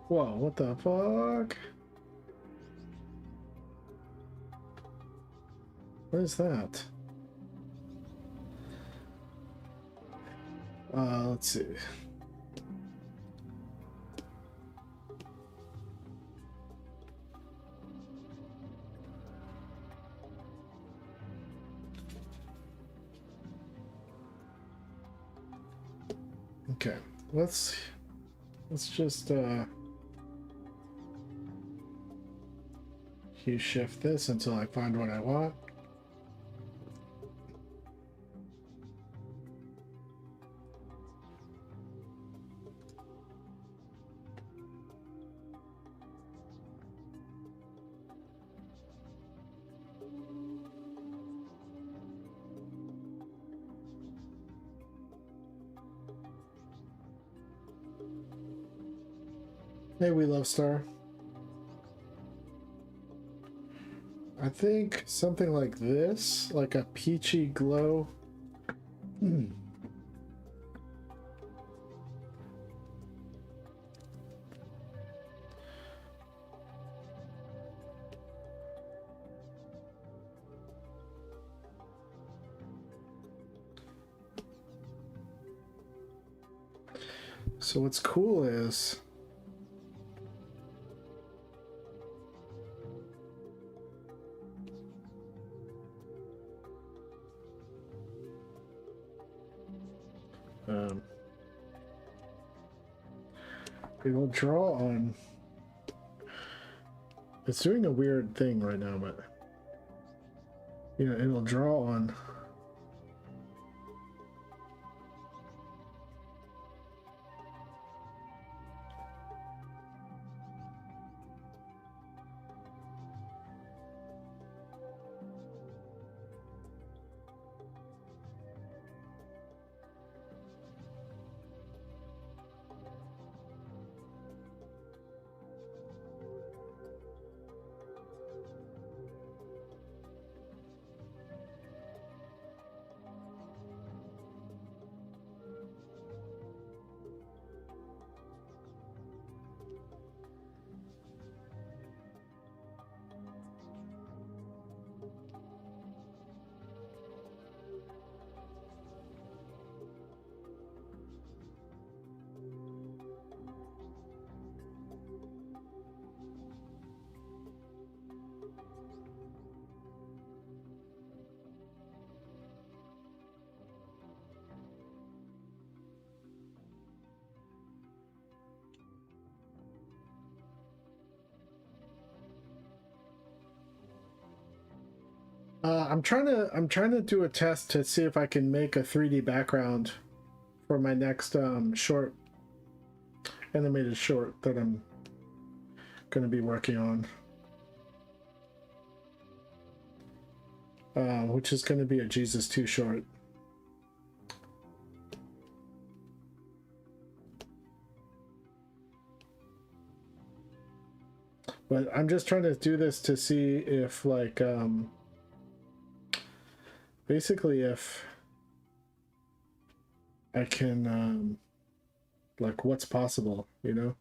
Whoa, what the fuck? What is that? Let's see. Okay, let's just hue shift this until I find what I want. Hey, We Love Star. I think something like this, like a peachy glow. So what's cool is it will draw on. It's doing a weird thing right now, but you know, it'll draw on. I'm trying to do a test to see if I can make a 3D background for my next short, animated short that I'm going to be working on, which is going to be a Jesus 2 short. But I'm just trying to do this to see if, like, basically if I can, like, what's possible, you know?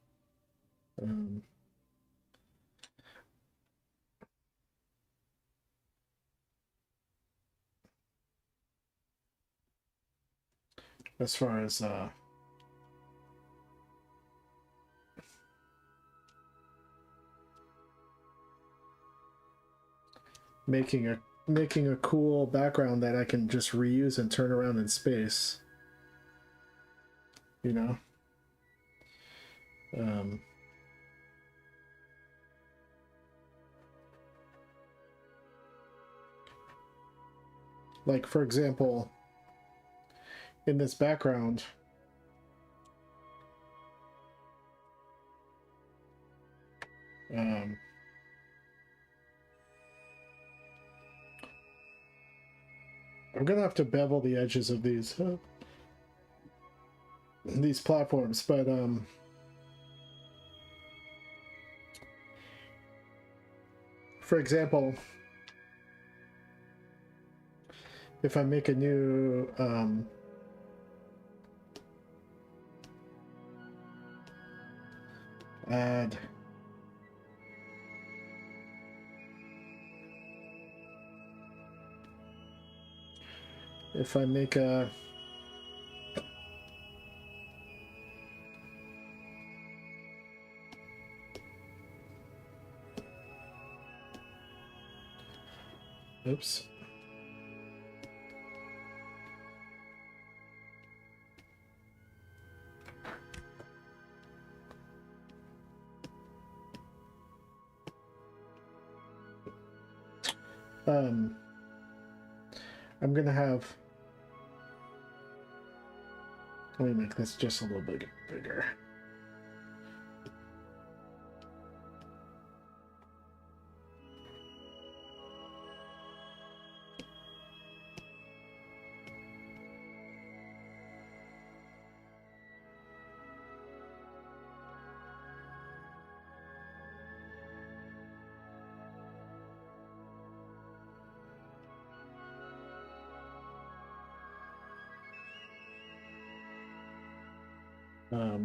As far as, making a cool background that I can just reuse and turn around in space, you know. Like, for example, in this background, I'm gonna have to bevel the edges of these platforms, but for example, if I make a new add if I make a oops. I'm gonna have, let me make this just a little bit bigger.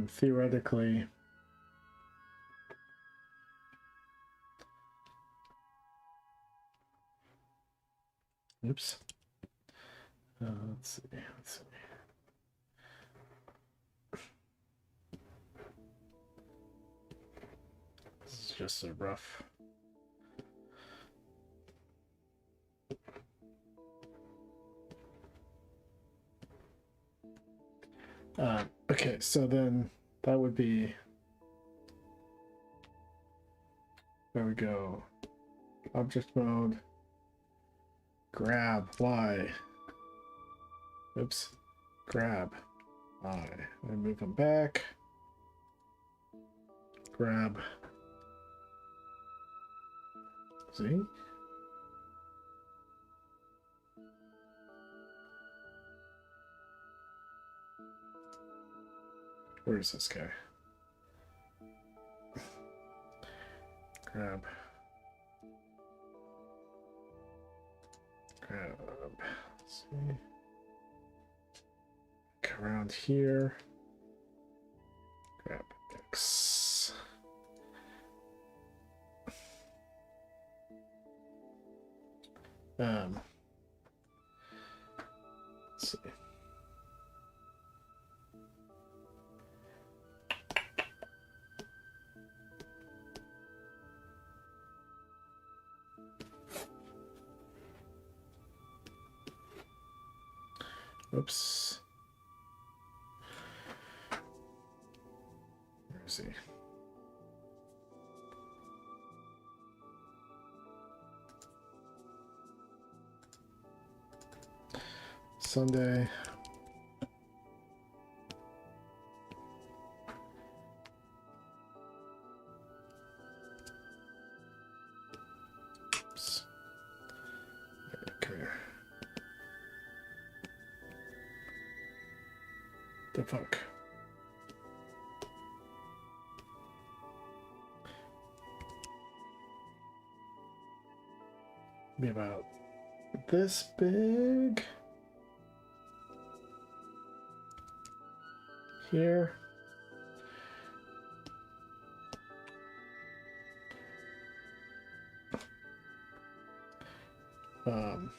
Theoretically, oops. Let's see. This is just a rough. Okay, so then that would be, there we go. Object mode, grab Y. Oops, grab Y. And move them back. Grab Z. Where is this guy? Grab. Let's see. Go around here. Grab X. Let's see. Oops. Where is he? Sunday. Oops. Come here. The fuck? Be about this big. Here. Um,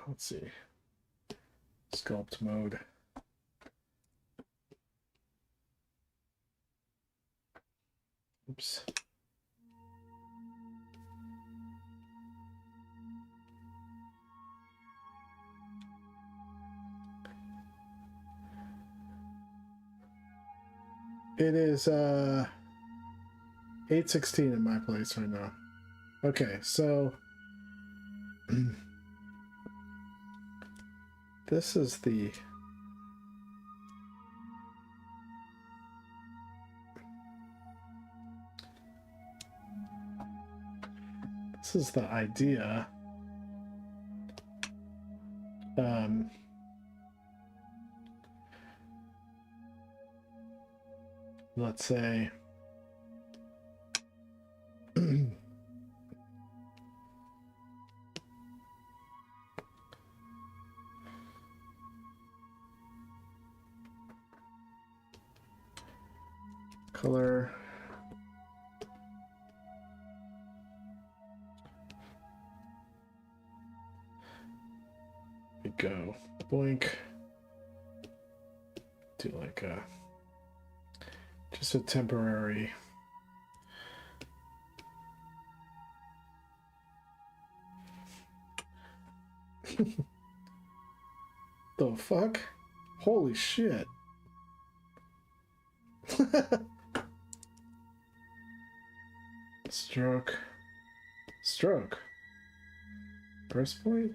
let's see. Sculpt mode. Oops. It is 8:16 in my place right now. Okay, so this is the idea. Let's say color we go blink, do like a just a temporary the fuck? Holy shit. Stroke. Burst point?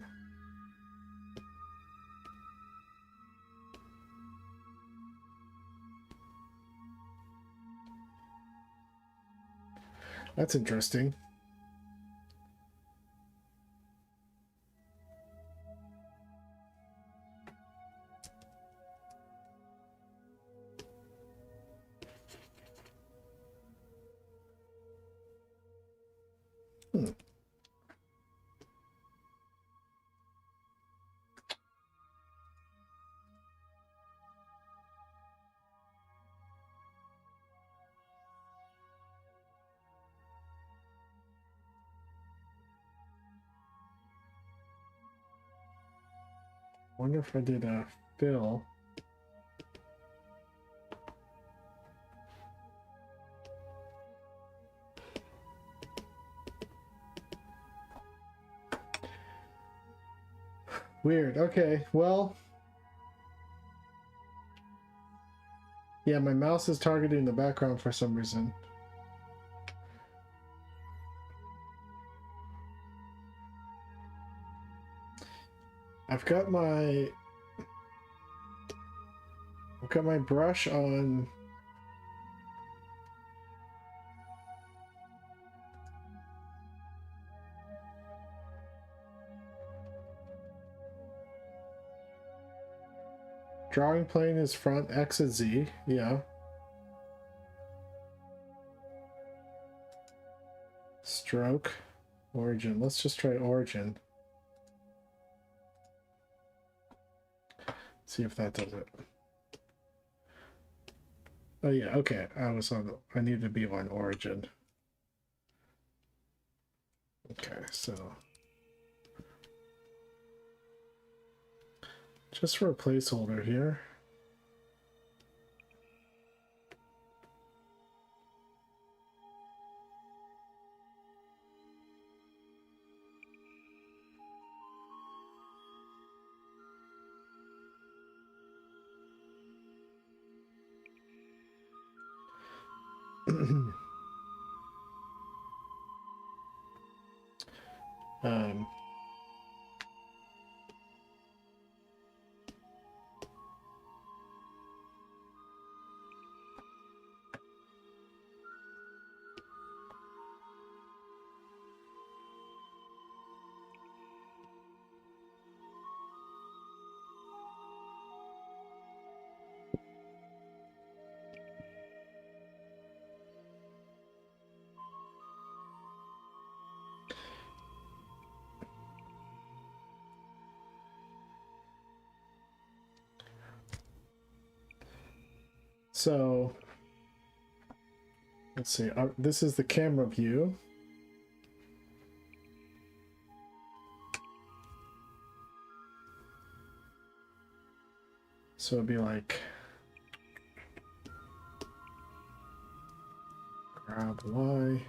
That's interesting. Wonder if I did a fill. Weird. Okay, well. Yeah, my mouse is targeting the background for some reason. I've got my brush on drawing plane is front, X is Z, yeah. Stroke, origin. Let's just try origin. See if that does it. Oh yeah, okay. I need to be on origin. Okay, so just for a placeholder here. um, so let's see. This is the camera view. So it'd be like grab Y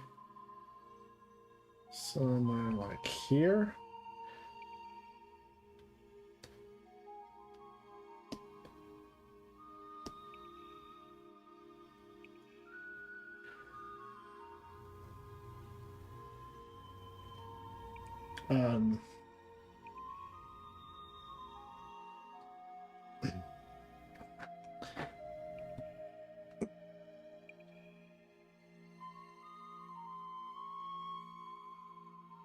somewhere like here. Um,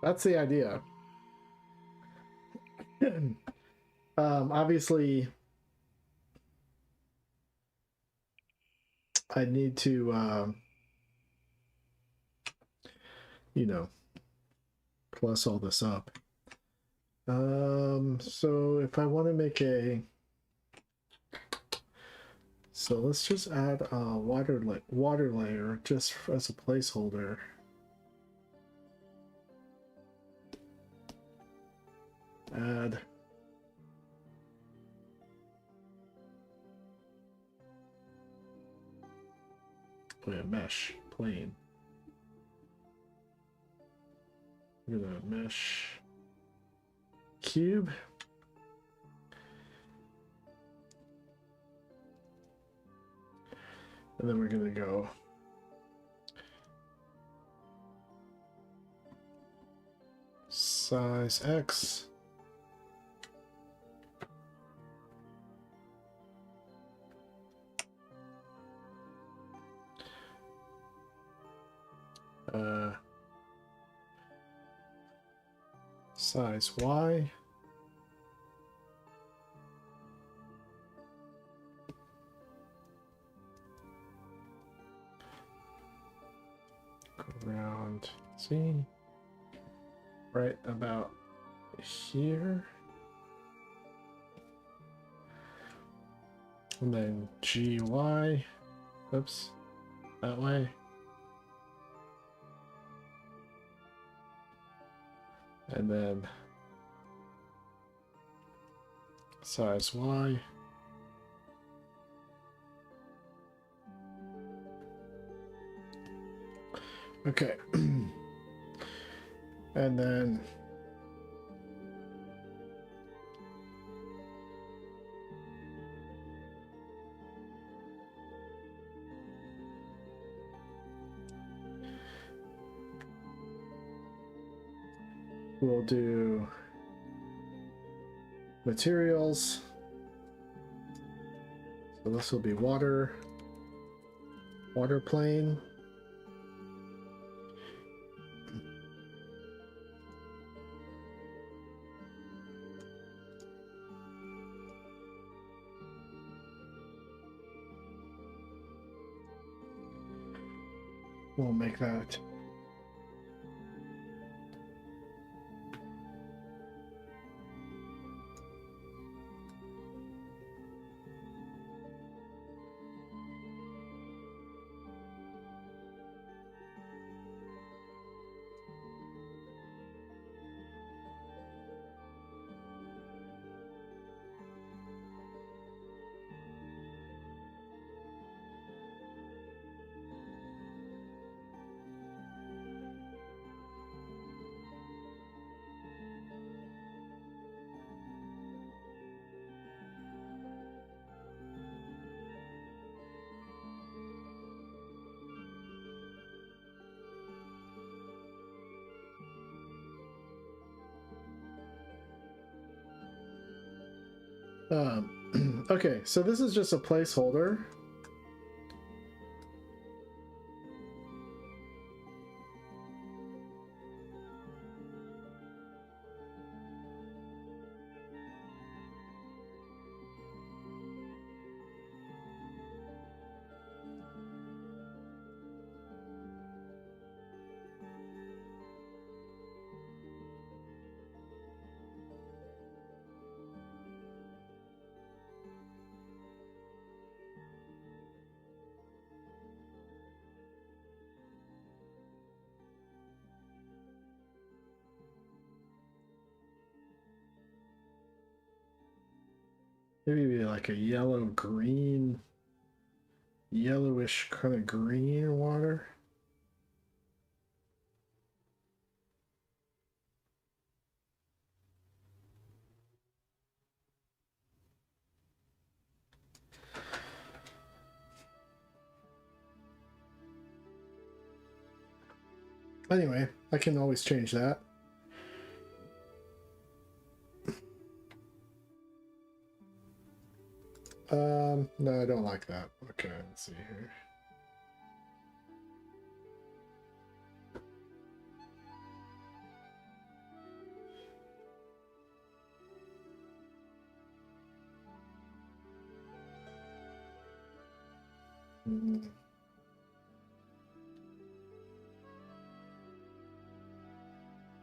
that's the idea. Obviously, I need to, you know, plus all this up. So if I want to make a, so let's just add a water layer just as a placeholder. Add mesh plane. We're gonna mesh cube. And then we're gonna go size X. Size Y. Go around Z. Right about here. And then GY. Oops. That way. And then size Y. Okay. And then we'll do materials. So this will be water plane. We'll make that Okay, so this is just a placeholder. Maybe like a yellow-green, yellowish kind of green water. Anyway, I can always change that. No, I don't like that. Okay, let's see here.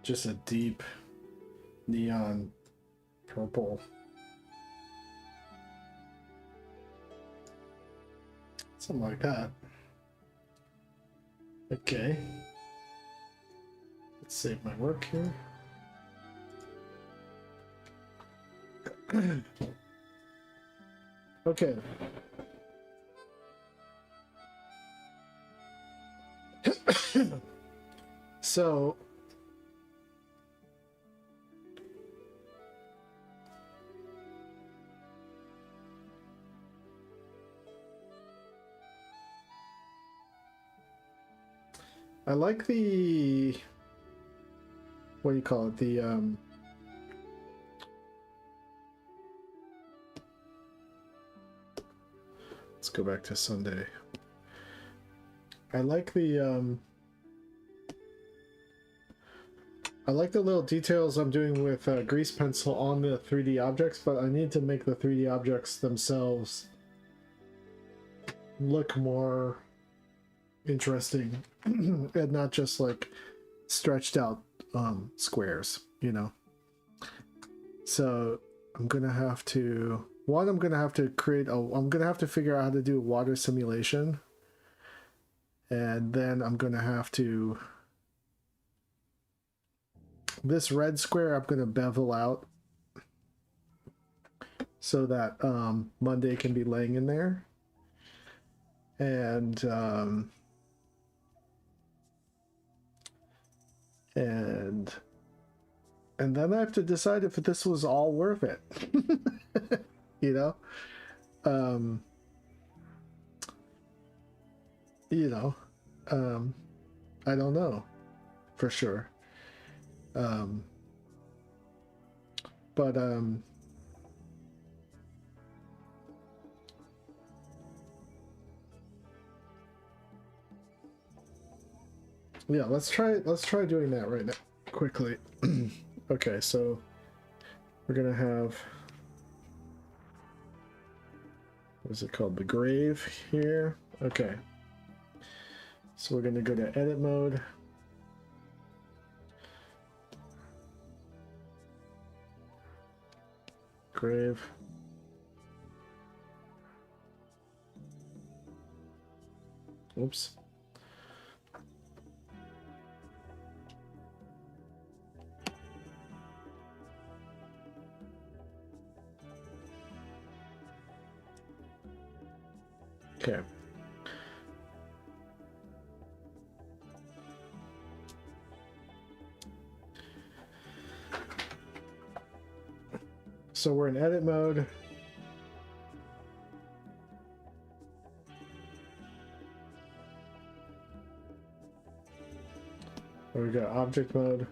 Just a deep neon purple. Something like that. Okay. Let's save my work here. Okay. So I like the, what do you call it? The let's go back to Sunday. I like the little details I'm doing with grease pencil on the 3D objects, but I need to make the 3D objects themselves look more interesting and not just like stretched out squares, you know. So I'm gonna have to create I'm gonna have to figure out how to do a water simulation, and then I'm gonna have to, this red square I'm gonna bevel out so that Monday can be laying in there, and then I have to decide if this was all worth it. You know? I don't know for sure. But yeah, let's try doing that right now quickly. Okay, so we're gonna have, what is it called, the grave here. Okay, so we're gonna go to edit mode, grave, oops. Okay. So we're in edit mode. We got object mode,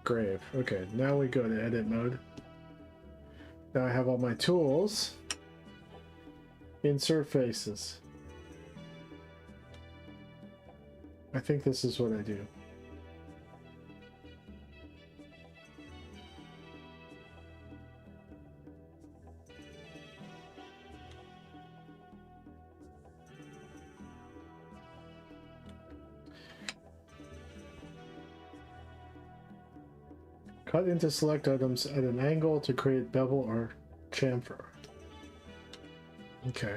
grave. Okay, now we go to edit mode. Now I have all my tools. Insert faces. I think this is what I do. Cut into select items at an angle to create bevel or chamfer. Okay.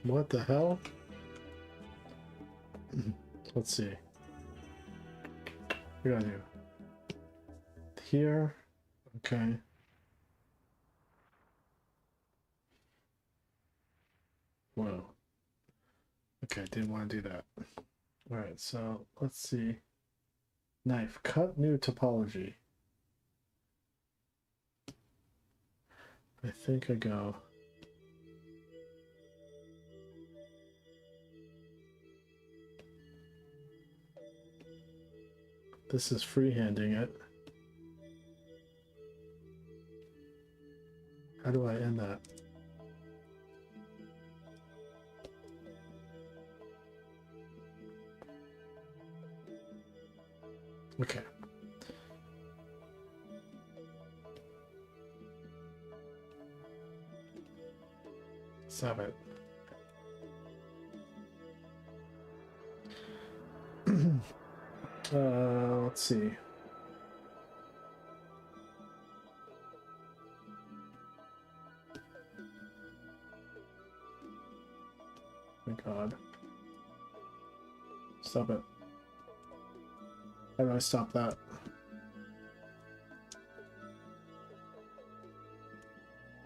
What the hell? Let's see. We gotta do here. Okay. Whoa. Okay, didn't want to do that. Alright, so let's see. Knife. Cut new topology. I think I go. This is freehanding it. How do I end that? Okay. Stop it. Let's see. My God. Stop it. How do I stop that?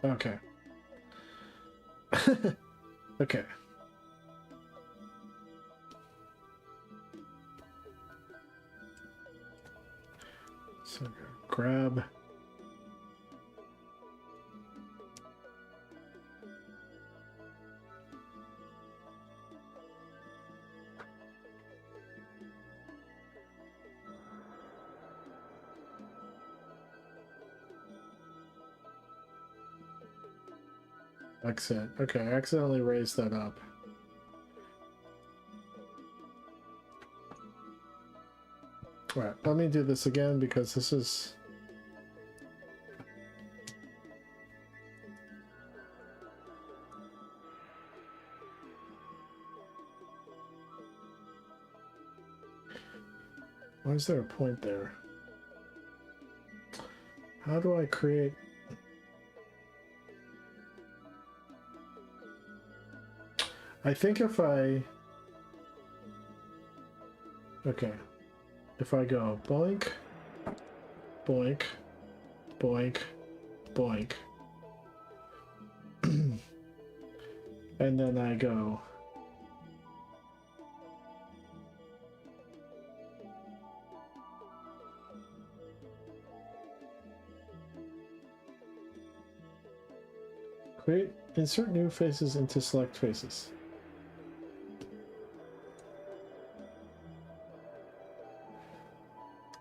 Okay. Okay. So grab. Exit. Okay, I accidentally raised that up. Alright, let me do this again because this is... Why is there a point there? How do I create... I think if I... Okay. If I go boink, boink, boink, boink, and then I go create, insert new faces into select faces.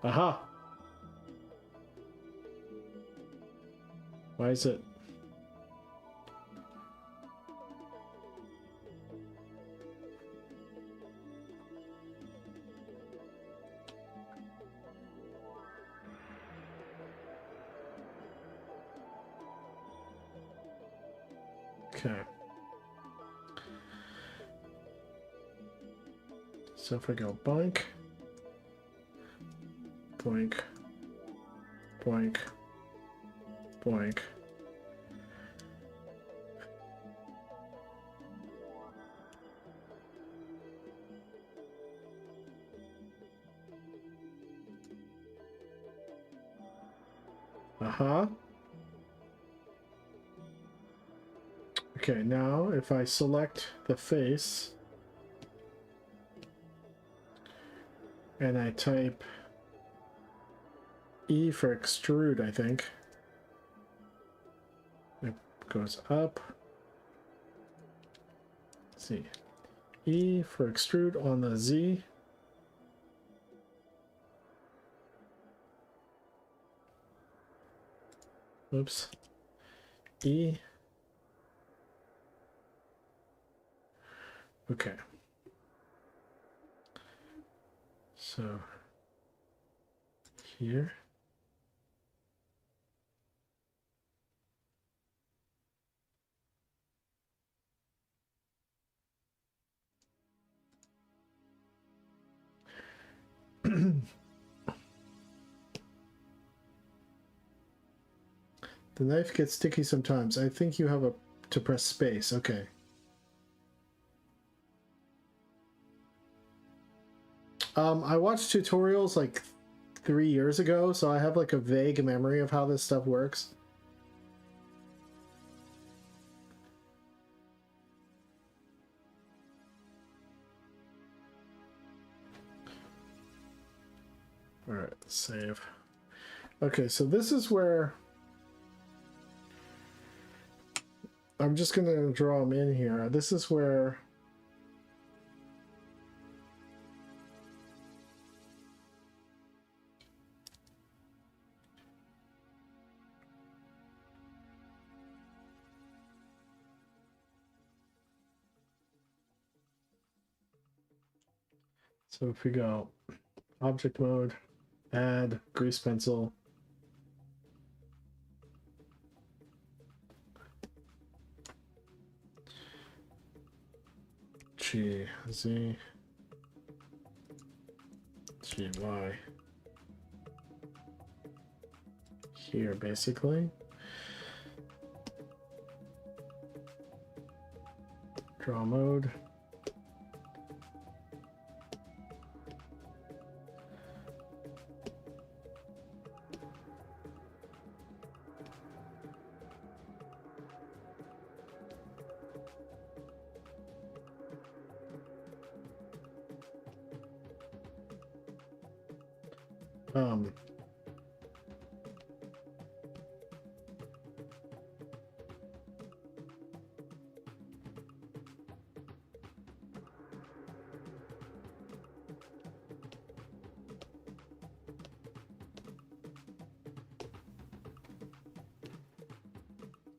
Aha! Why is it? Okay. So if I go boink, boink, boink, boink. Uh-huh. Okay, now if I select the face and I type E for extrude, I think. It goes up. Let's see. E for extrude on the Z. Oops. E. Okay. So here. The knife gets sticky sometimes. I think you have to press space. Okay. I watched tutorials like 3 years ago, so I have like a vague memory of how this stuff works. All right, save. Okay, so this is where I'm just gonna draw them in here. This is where so if we go object mode, add grease pencil, G, Z, G, Y. Here, basically. Draw mode.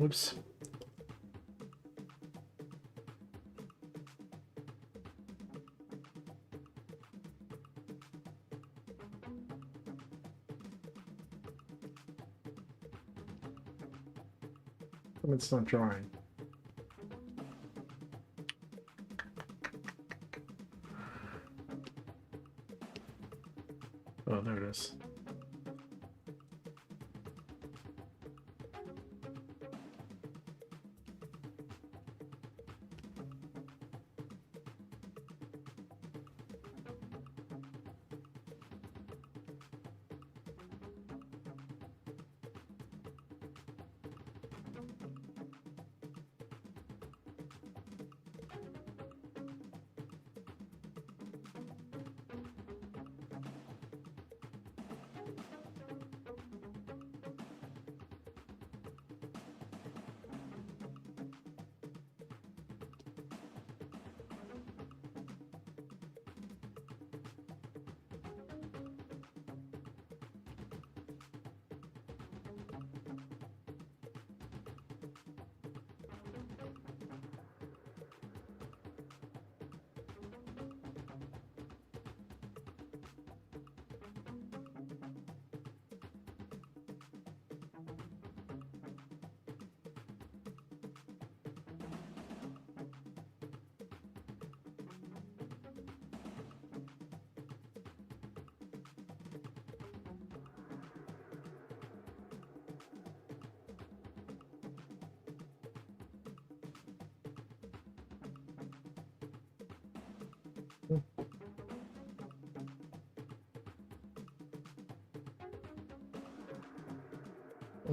Oops. It's not drawing. Oh, there it is.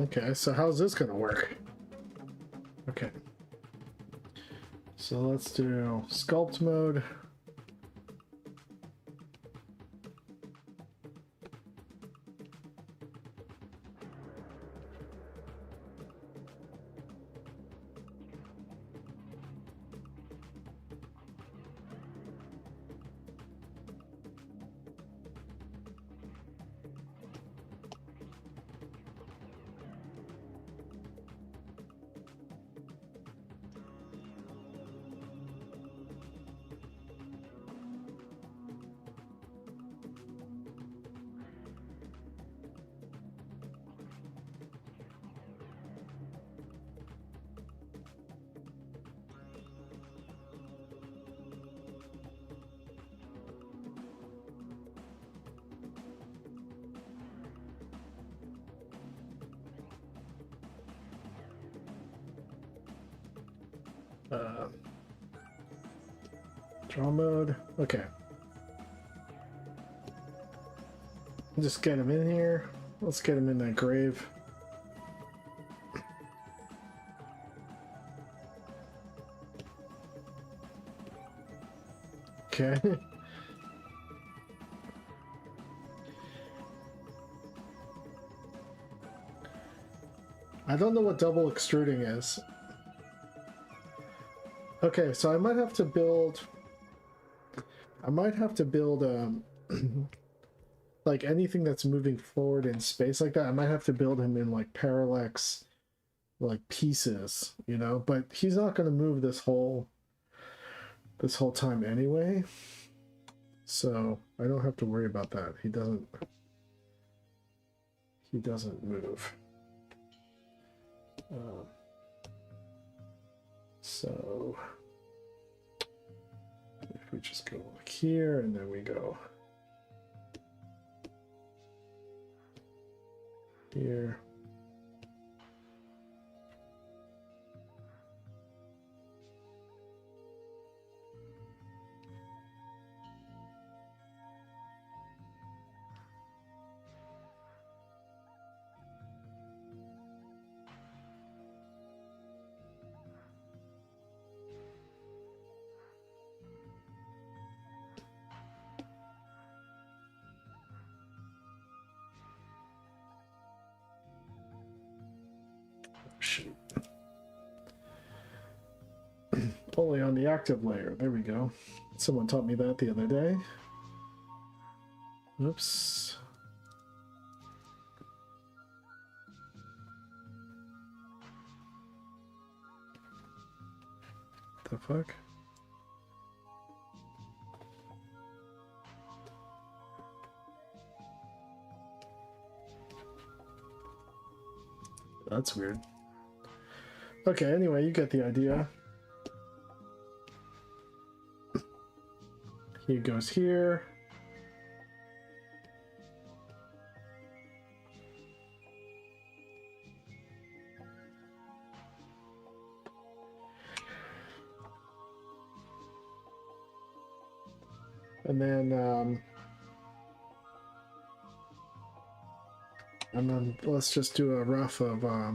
Okay, so how's this gonna work? Okay. So let's do sculpt mode. Draw mode. Okay. Just get him in here. Let's get him in that grave. Okay. I don't know what double extruding is. Okay, so I might have to build like anything that's moving forward in space like that. I might have to build him in like parallax like pieces, you know, but he's not going to move this whole time anyway. So, I don't have to worry about that. He doesn't move. So if we just go like here and then we go here. Shoot. Only on the active layer. There we go. Someone taught me that the other day. Oops. The fuck? That's weird. Okay, anyway, you get the idea. He goes here. And then let's just do a rough of our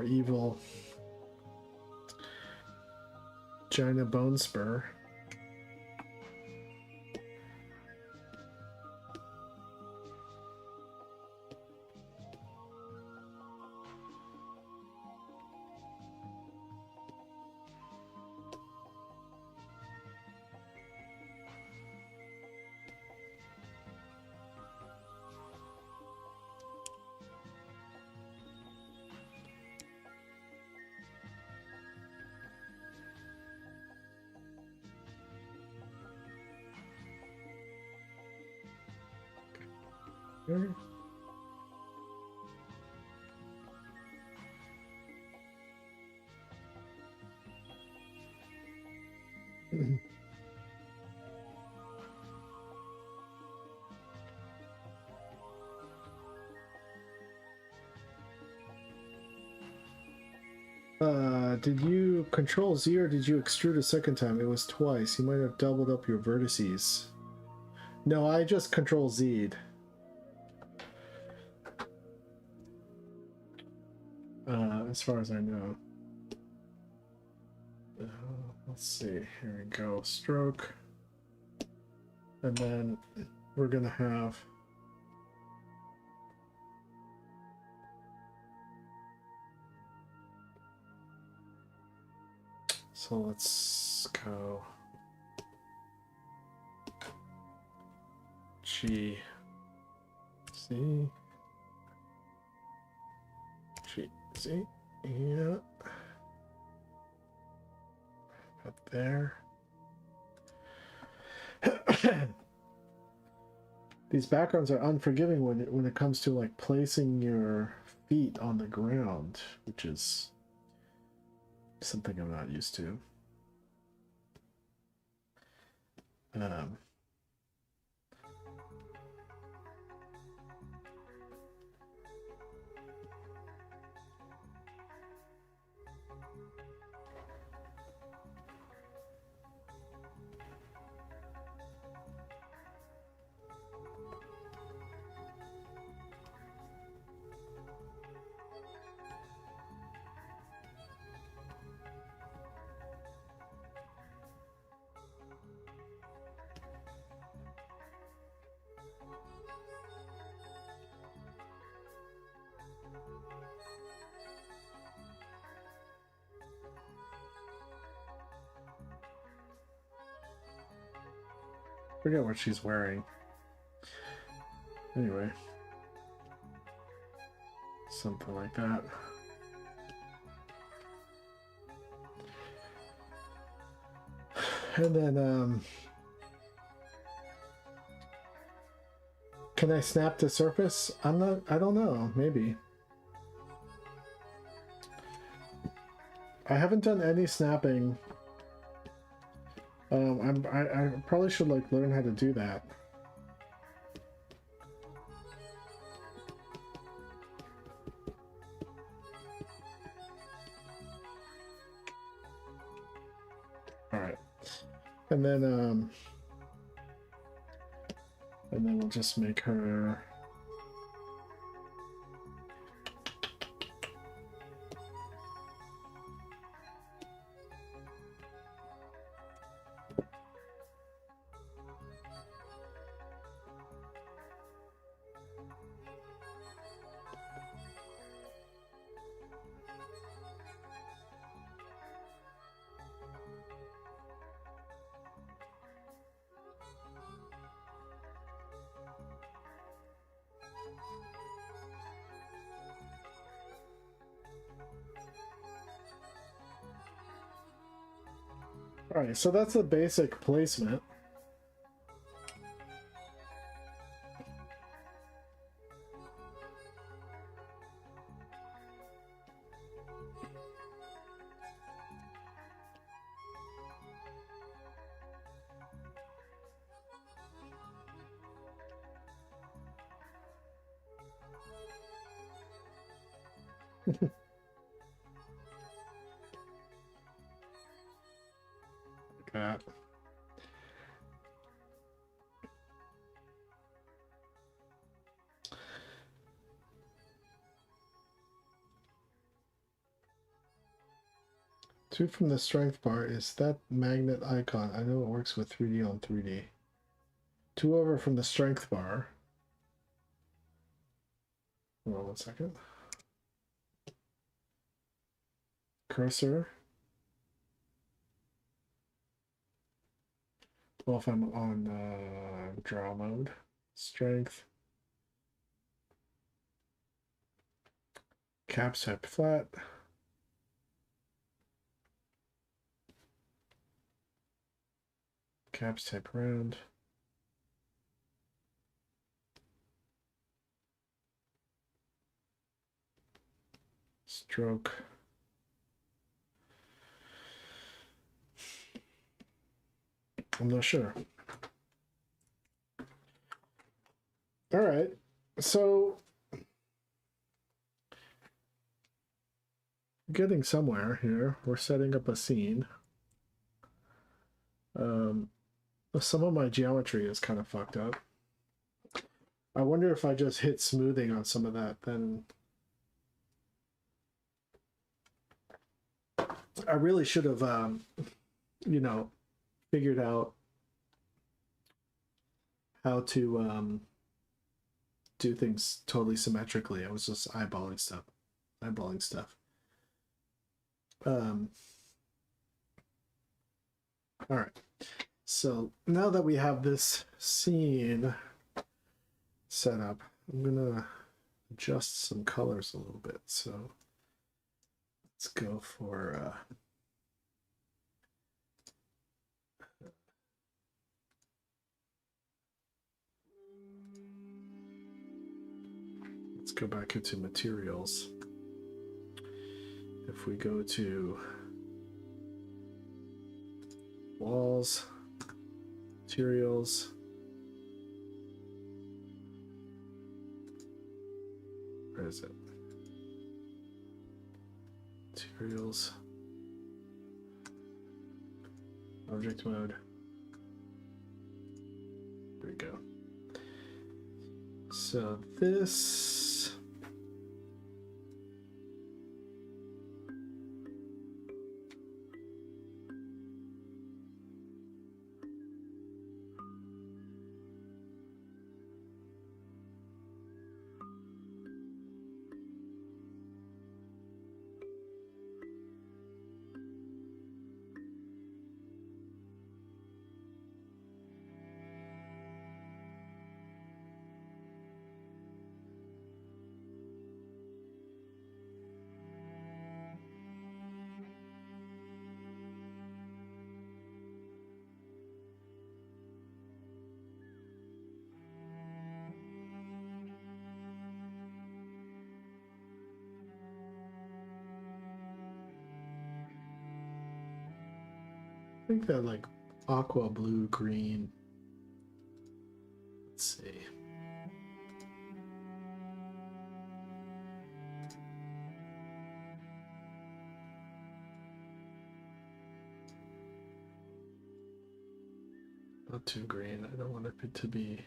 evil China Bone Spur. Here. Did you control Z or did you extrude a second time? It was twice. You might have doubled up your vertices. No, I just control Z'd. As far as I know. Let's see. Here we go. Stroke. And then we're going to have... So let's go G, C, G, C, yeah, up there. These backgrounds are unforgiving when it comes to like placing your feet on the ground, which is something I'm not used to. forget what she's wearing. Anyway. Something like that. And then, can I snap the surface? I don't know, maybe. I haven't done any snapping. I probably should like learn how to do that. All right, and then we'll just make her. All right, so that's the basic placement. That. Two from the strength bar is that magnet icon. I know it works with 3D on 3D. Two over from the strength bar. Hold on 1 second. Cursor. Well, if I'm on draw mode, strength, caps type flat, caps type round, stroke, I'm not sure. All right, so getting somewhere here. We're setting up a scene. Some of my geometry is kind of fucked up. I wonder if I just hit smoothing on some of that, then I really should have, you know, figured out how to do things totally symmetrically. I was just eyeballing stuff. All right. So now that we have this scene set up, I'm gonna adjust some colors a little bit. So let's go for let's go back into materials. If we go to walls, materials, where is it? Materials, object mode. There we go. So this think that like aqua, blue, green. Let's see. Not too green. I don't want it to be.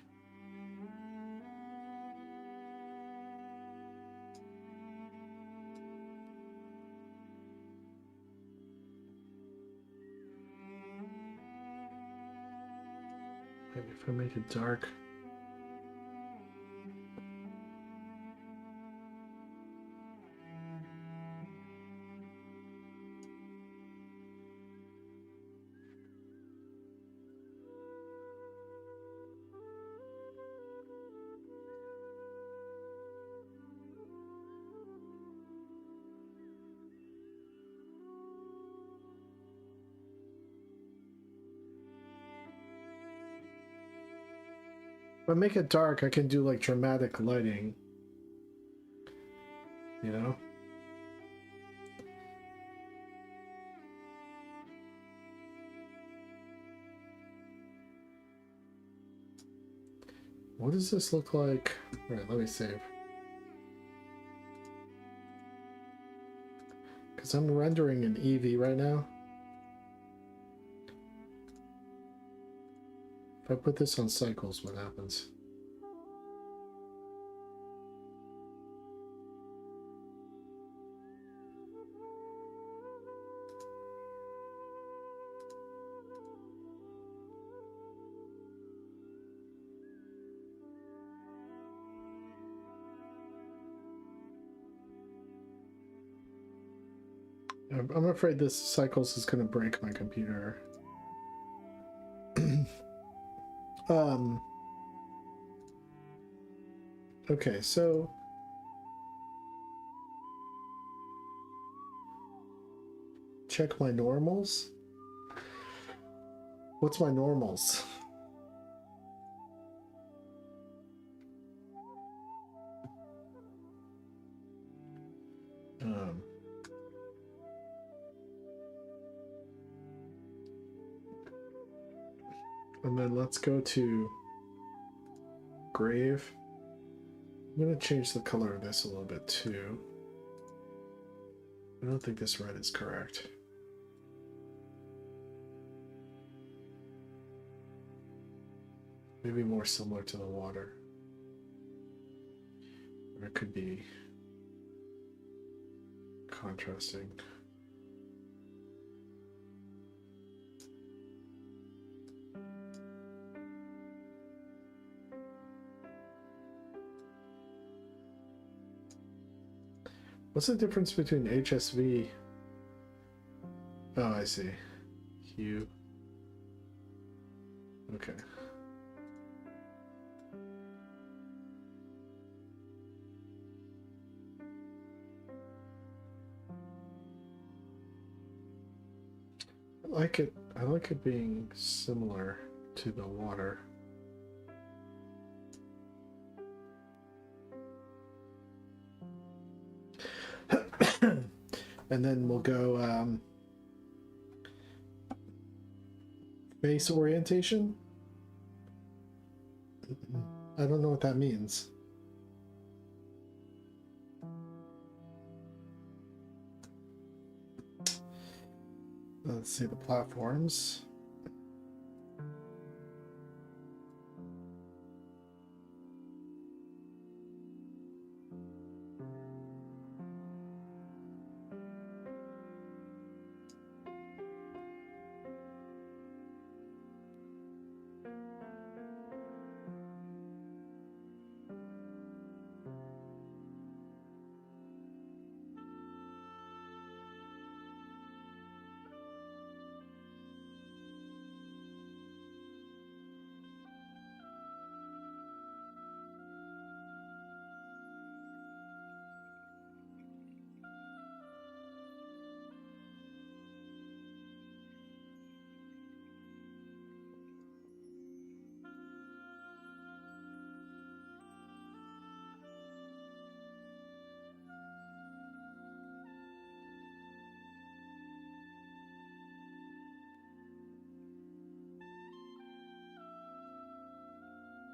Maybe if I make it dark. If I make it dark, I can do like dramatic lighting. You know? What does this look like? All right, let me save. Because I'm rendering an Eevee right now. If I put this on cycles, what happens? I'm afraid this cycles is going to break my computer. Okay, so check my normals. What's my normals? And then let's go to Grave. I'm going to change the color of this a little bit too. I don't think this red is correct. Maybe more similar to the water. Or it could be contrasting. What's the difference between HSV? Oh, I see. Hue. Okay. I like it being similar to the water. And then we'll go face orientation. I don't know what that means. Let's see the platforms.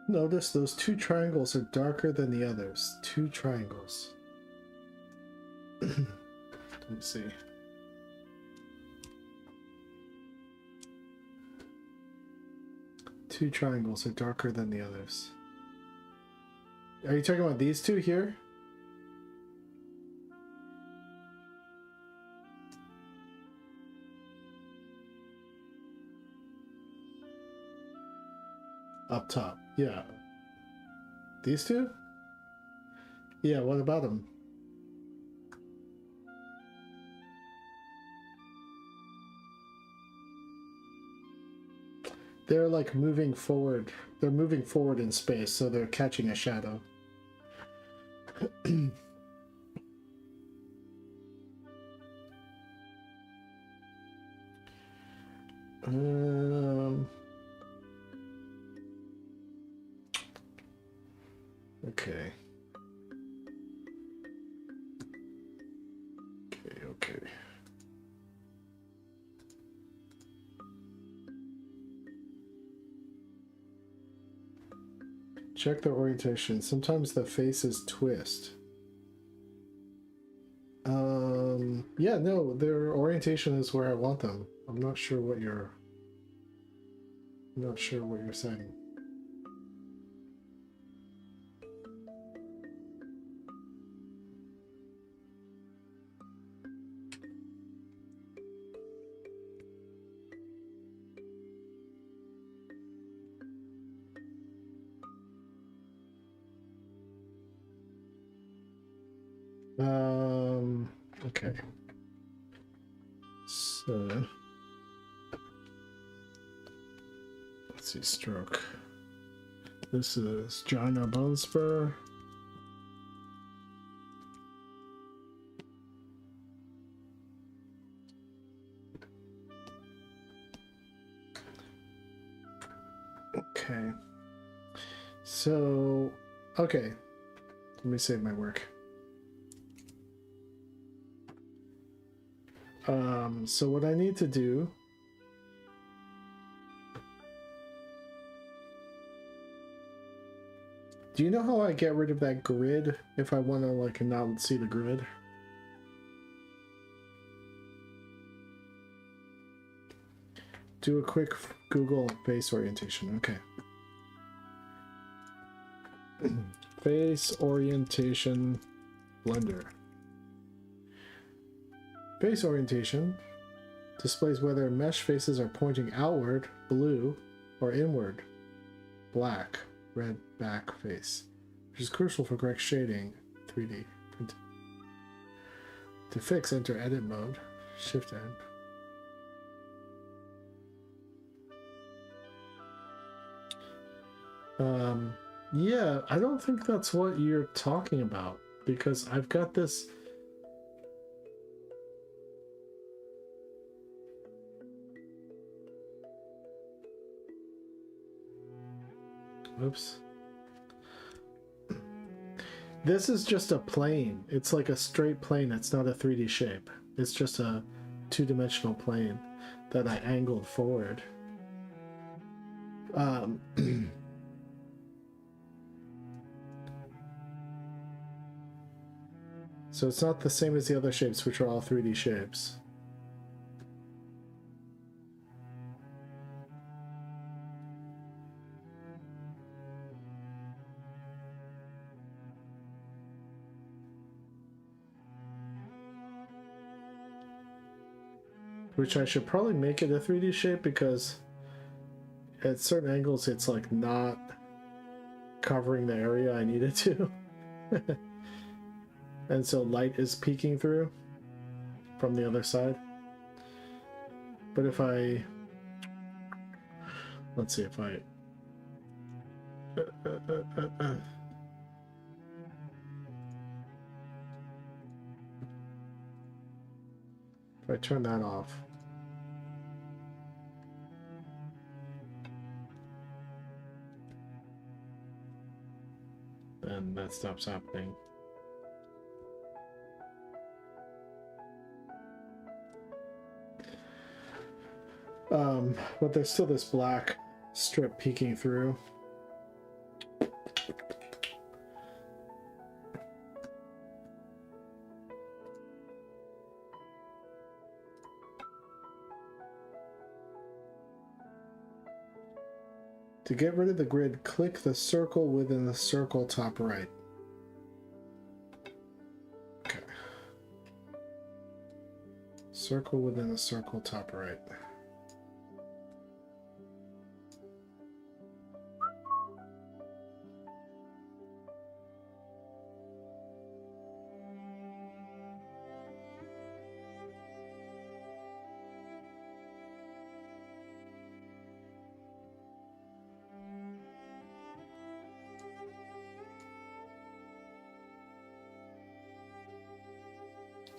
Notice those two triangles are darker than the others. Two triangles. Let me see. Two triangles are darker than the others. Are you talking about these two here? Up top, yeah. These two? Yeah, what about them? They're like moving forward. They're moving forward in space, so they're catching a shadow. Okay. Okay. Check their orientation. Sometimes the faces twist. Yeah, no, their orientation is where I want them. I'm not sure what you're saying. Okay. So let's see, stroke. This is John Ballspur. Okay. So, okay. Let me save my work. So what I need to do you know how I get rid of that grid if I want to like not see the grid? Do a quick Google face orientation. Okay. Face orientation Blender. Face orientation displays whether mesh faces are pointing outward, blue, or inward, black, red back face, which is crucial for correct shading, 3D. To fix, enter edit mode, shift N. Yeah, I don't think that's what you're talking about, because I've got this. Oops. This is just a plane. It's like a straight plane. It's not a 3D shape. It's just a two-dimensional plane that I angled forward. So it's not the same as the other shapes, which are all 3D shapes. Which I should probably make it a 3D shape, because at certain angles it's like not covering the area I need it to. And so light is peeking through from the other side. But if I... Let's see if I... If I turn that off... then that stops happening. But there's still this black strip peeking through. To get rid of the grid, click the circle within the circle top right. Okay. Circle within the circle top right.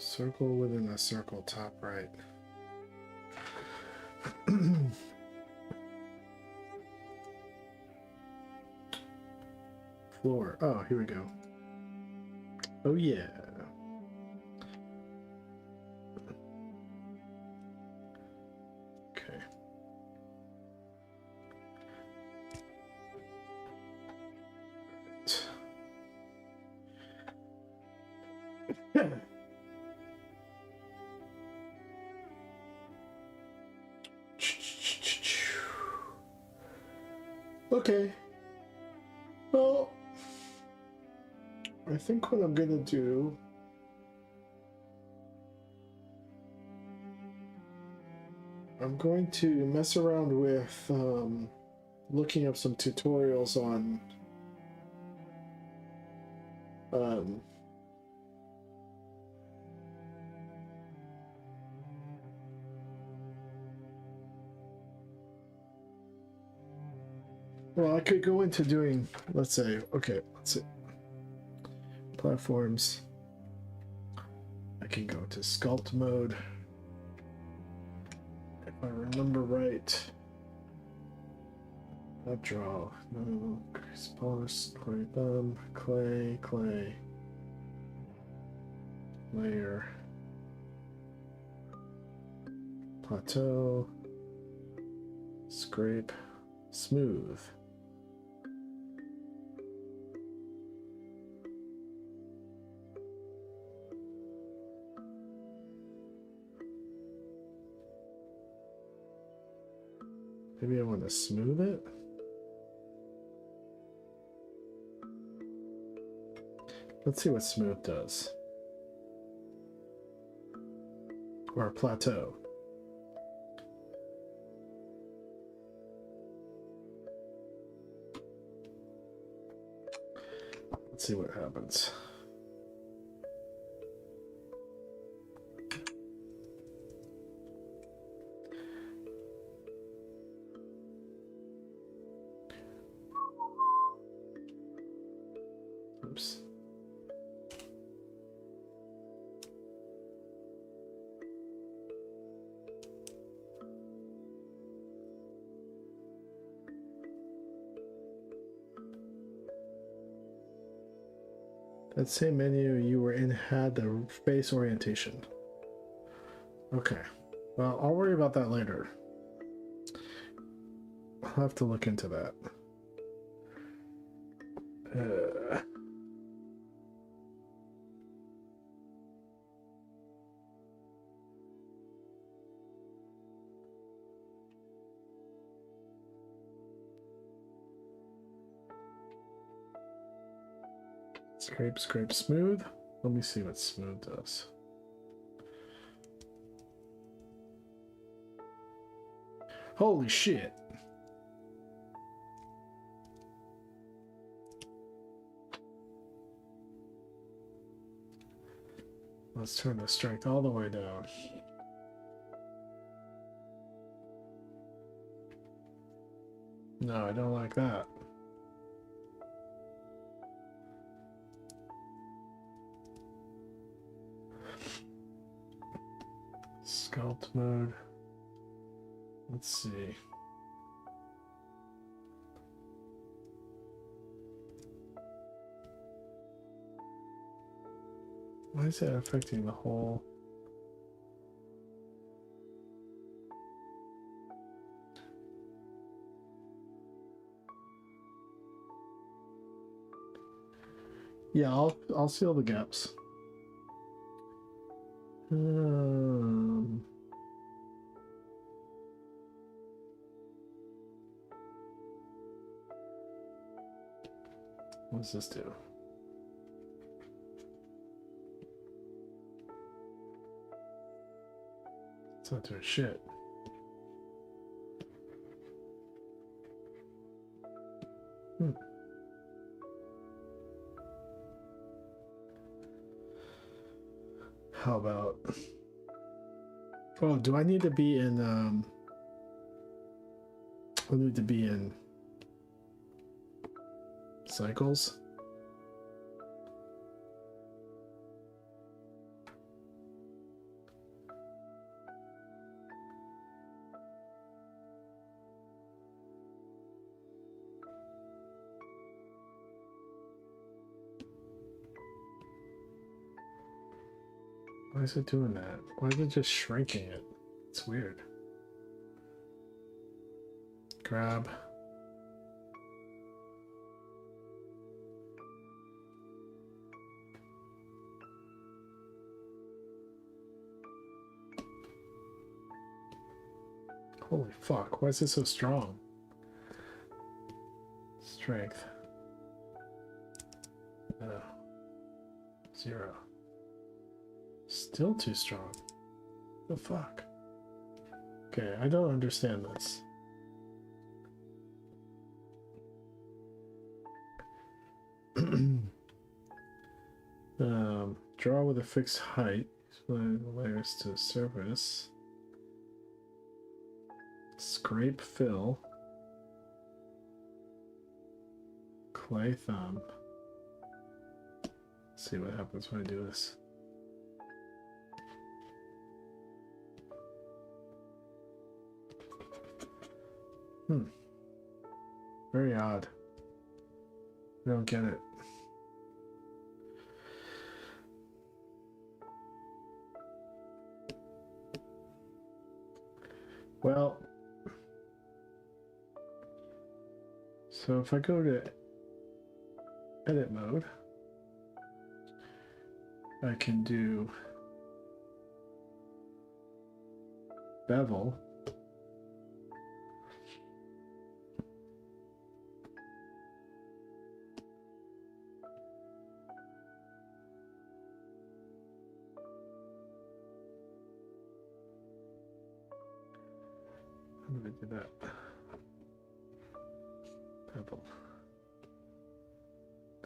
Circle within the circle top right. Floor. Oh, here we go. Oh yeah. Okay. Okay. Well, I think what I'm gonna do I'm going to mess around with looking up some tutorials on well, I could go into doing, let's say, okay, let's see. Platforms. I can go to sculpt mode. If I remember right. Not draw. No. Post, clay thumb, clay, clay. Layer. Plateau. Scrape. Smooth. Maybe I want to smooth it. Let's see what smooth does. Or plateau. Let's see what happens. Oops. That same menu you were in had the face orientation. Okay. Well, I'll worry about that later. I'll have to look into that. Scrape, scrape, smooth. Let me see what smooth does. Holy shit. Let's turn the strength all the way down. No, I don't like that. Sculpt mode. Let's see. Why is that affecting the whole? Yeah, I'll seal the gaps. What does this do? It's not doing shit. How about... Oh, do I need to be in, I need to be in cycles? Why is it doing that? Why is it just shrinking it? It's weird. Grab. Holy fuck, why is it so strong? Strength. 0. Still too strong. The fuck? Okay, I don't understand this. Draw with a fixed height. Layers to surface. Scrape fill. Clay thumb. Let's see what happens when I do this. Very odd. I don't get it. Well, so if I go to edit mode, I can do bevel. How do I do that? Bevel.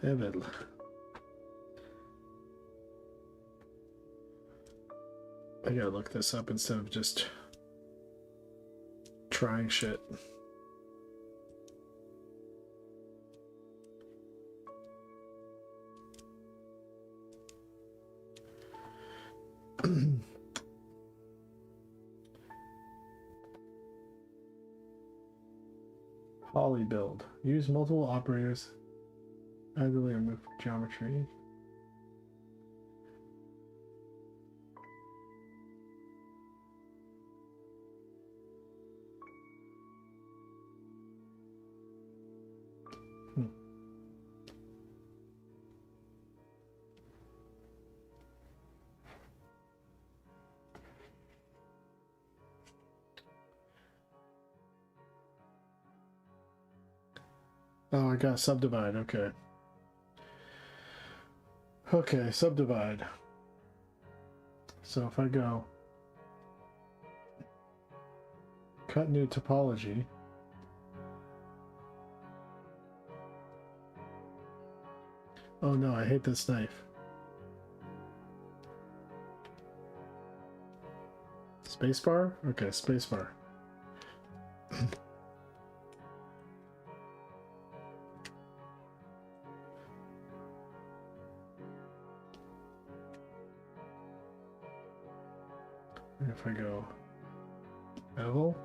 Bevel. I gotta look this up instead of just trying shit. Poly build. Use multiple operators. Manually remove geometry. Oh, I got subdivide. Okay. Okay, subdivide. So if I go cut new topology, oh no, I hate this knife. Spacebar? Okay, spacebar. If I go bevel,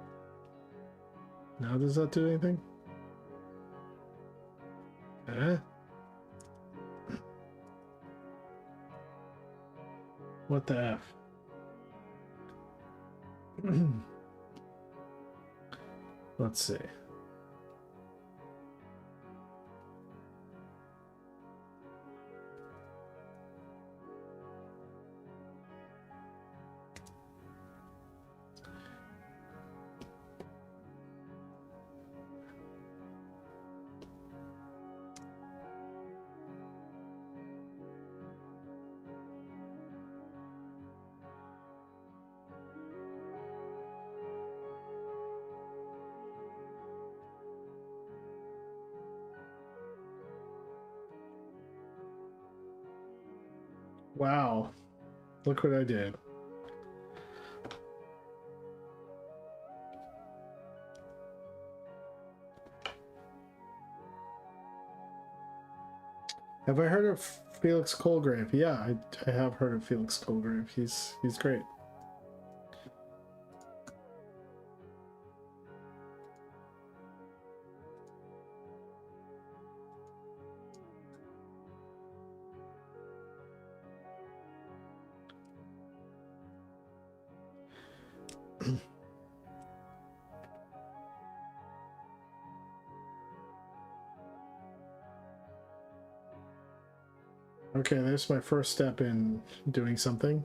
now does that do anything? What the F? Let's see. Wow. Look what I did. Have I heard of Felix Colgrave? Yeah, I have heard of Felix Colgrave. He's great. Okay, there's my first step in doing something.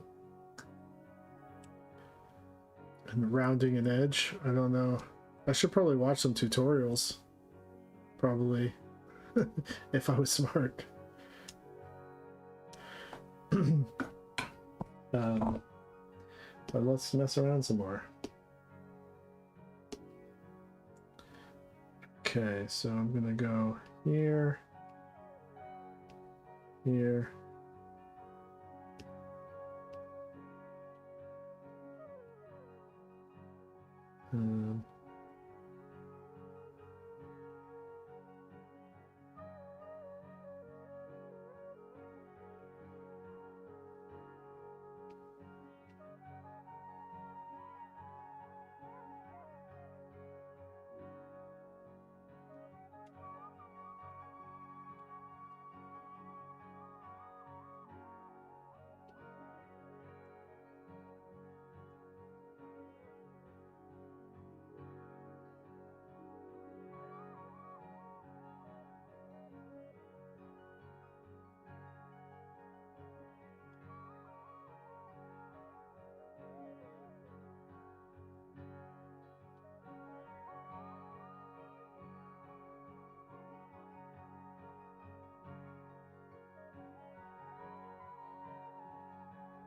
And rounding an edge. I don't know. I should probably watch some tutorials. Probably. If I was smart. But let's mess around some more. Okay, so I'm gonna go here. Here. Um,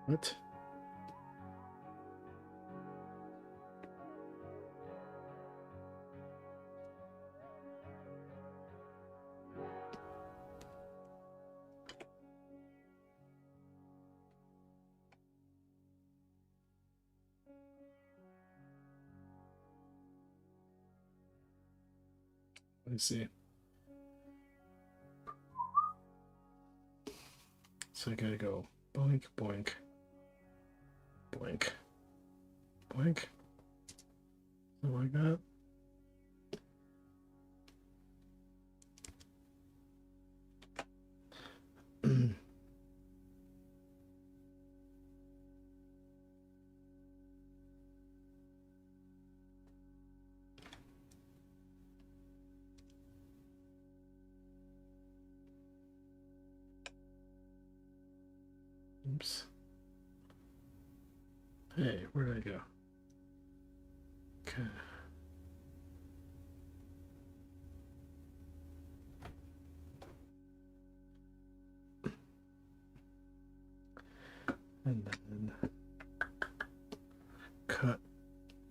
what? Let's see. So I gotta go boink, boink, boink, boink. Something like that. Oops. Hey, where did I go? Okay. And then cut,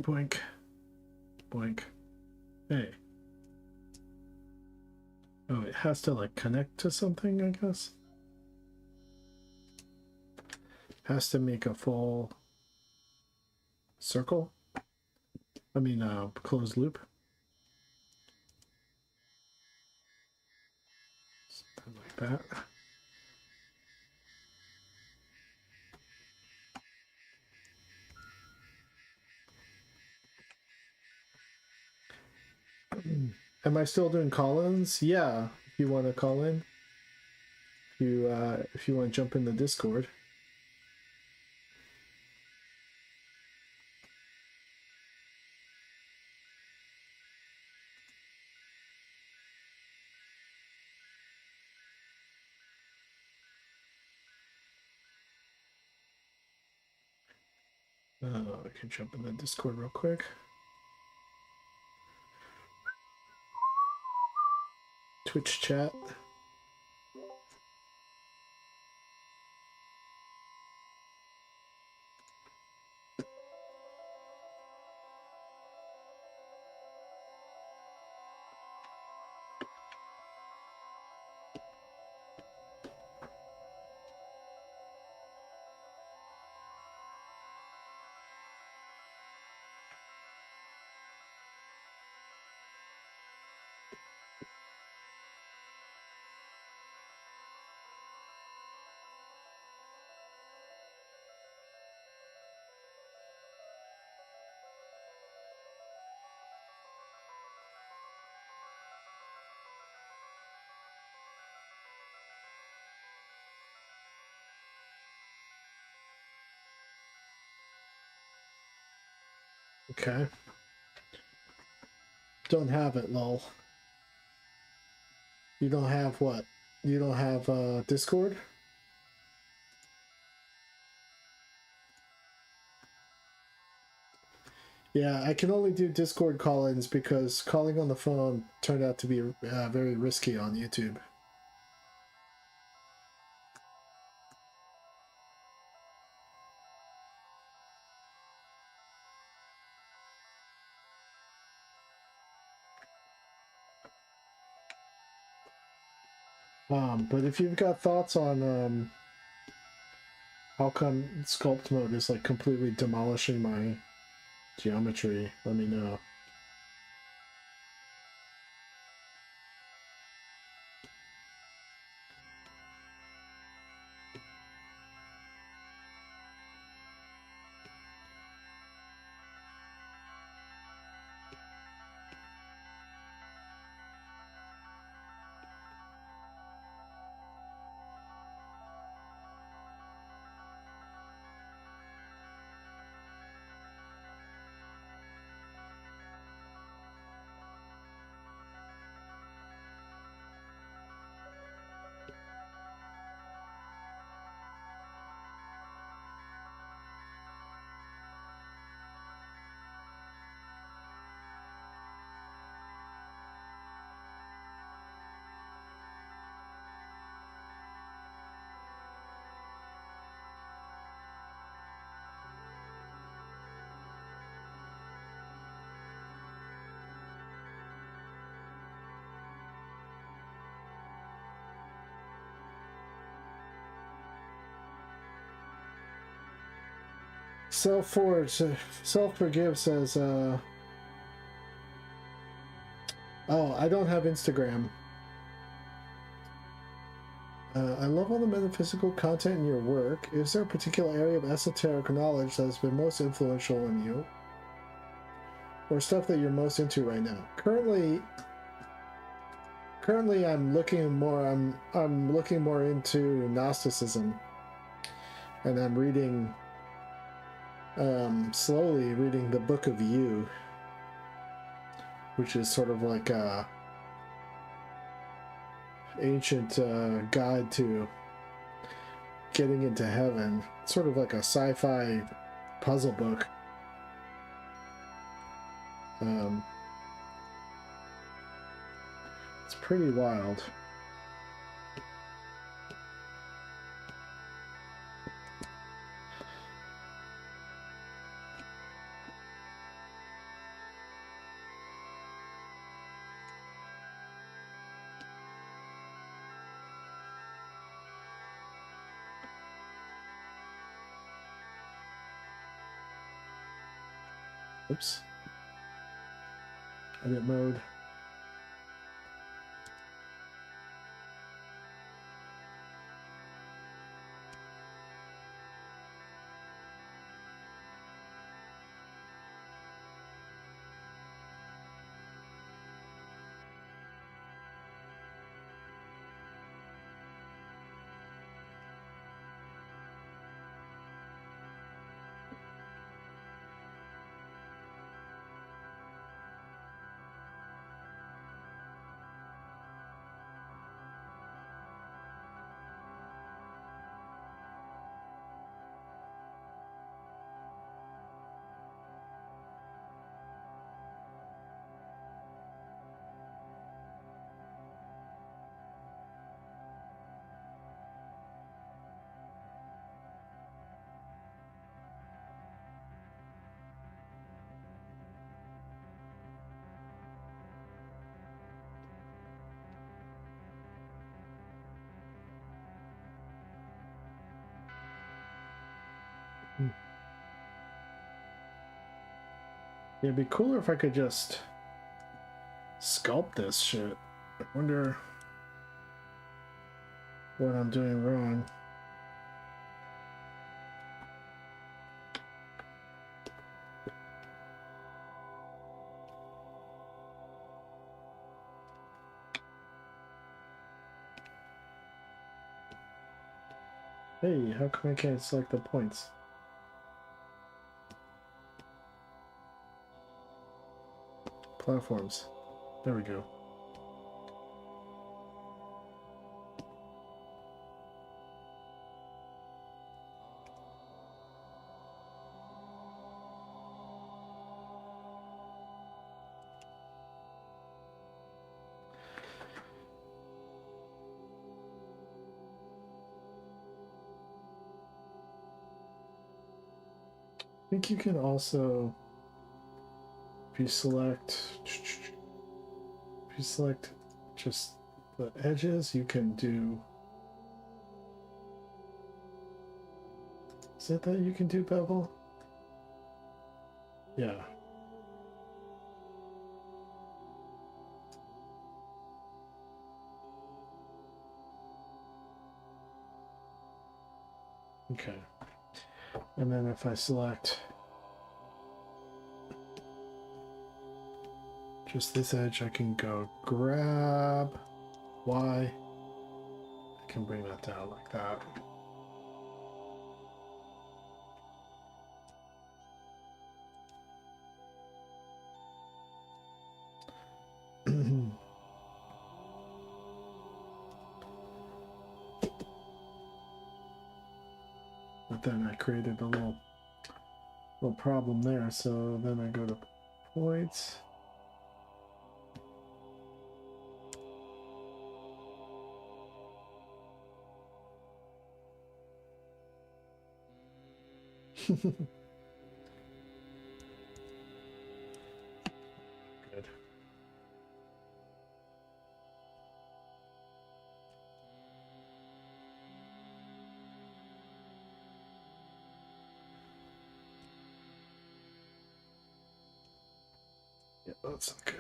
boink, boink. Hey. Oh, it has to like connect to something, I guess. Has to make a full circle. I mean, closed loop. Something like that. Am I still doing call-ins? Yeah, if you want to call in. If you want to jump in the Discord. I can jump in the Discord real quick. Twitch chat. Okay. Don't have it, lol. You don't have what? You don't have Discord? Yeah, I can only do Discord call-ins because calling on the phone turned out to be very risky on YouTube. But if you've got thoughts on how come sculpt mode is like completely demolishing my geometry, let me know. Self-forgive says, oh, I don't have Instagram. I love all the metaphysical content in your work. Is there a particular area of esoteric knowledge that has been most influential on you? Or stuff that you're most into right now? Currently I'm looking more into Gnosticism. And I'm reading slowly reading the Book of You, which is sort of like a ancient guide to getting into heaven. It's sort of like a sci-fi puzzle book. It's pretty wild. Oops. Edit mode. It'd be cooler if I could just sculpt this shit. I wonder what I'm doing wrong. Hey, how come I can't select the points? platforms. There we go. I think you can also, if you select just the edges, you can do. Is it that you can do bevel? Yeah. Okay. And then if I select just this edge, I can go grab Y. I can bring that down like that. But then I created a little problem there, so then I go to points. Good. Yeah, that's not good.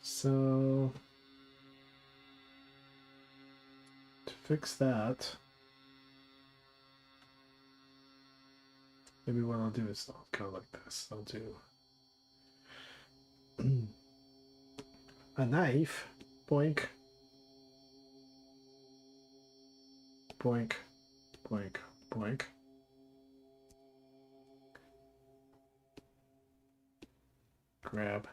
So to fix that, maybe what I'll do is I'll go like this. I'll do a knife, boink, boink, boink, boink. Grab.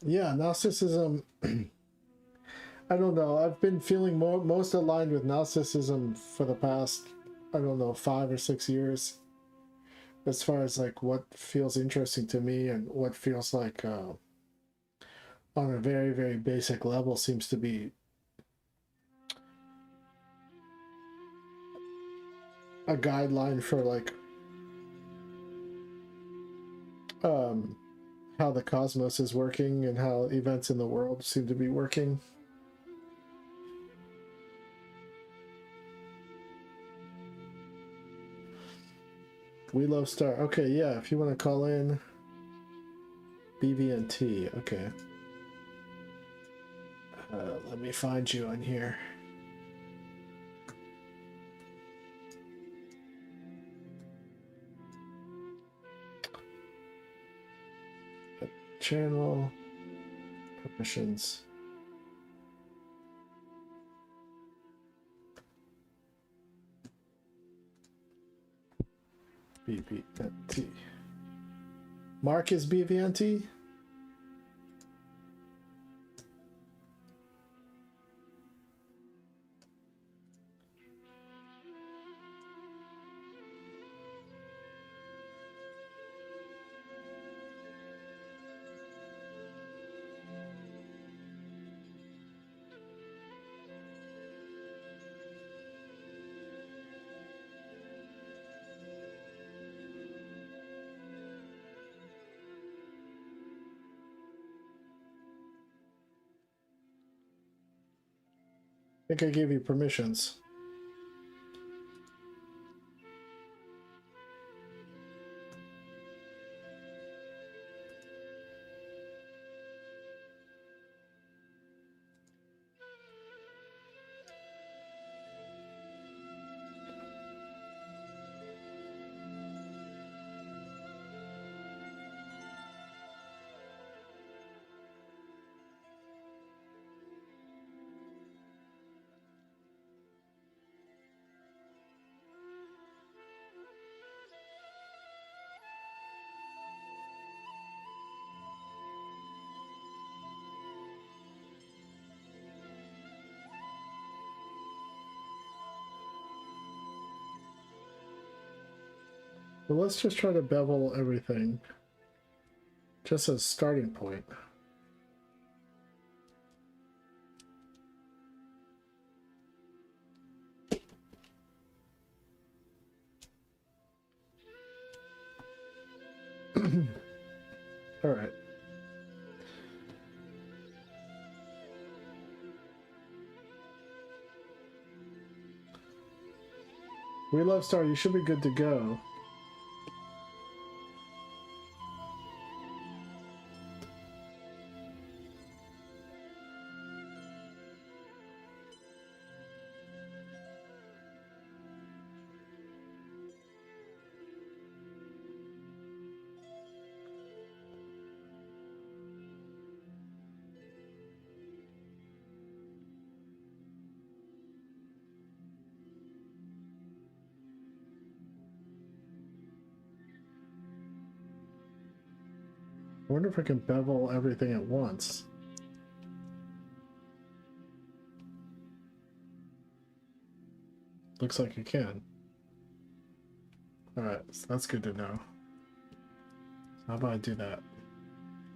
Yeah, narcissism. I don't know. I've been feeling most aligned with narcissism for the past, I don't know, 5 or 6 years. As far as like what feels interesting to me and what feels like on a very, very basic level seems to be a guideline for like how the cosmos is working and how events in the world seem to be working. We love Star. Okay, yeah, if you want to call in BVNT, okay. Let me find you on here. Channel permissions. BVNT. Mark is BVNT? think I gave you permissions. But let's just try to bevel everything. Just as a starting point. All right. We love Star. You should be good to go. I wonder if I can bevel everything at once. Looks like you can. Alright, so that's good to know. How about I do that?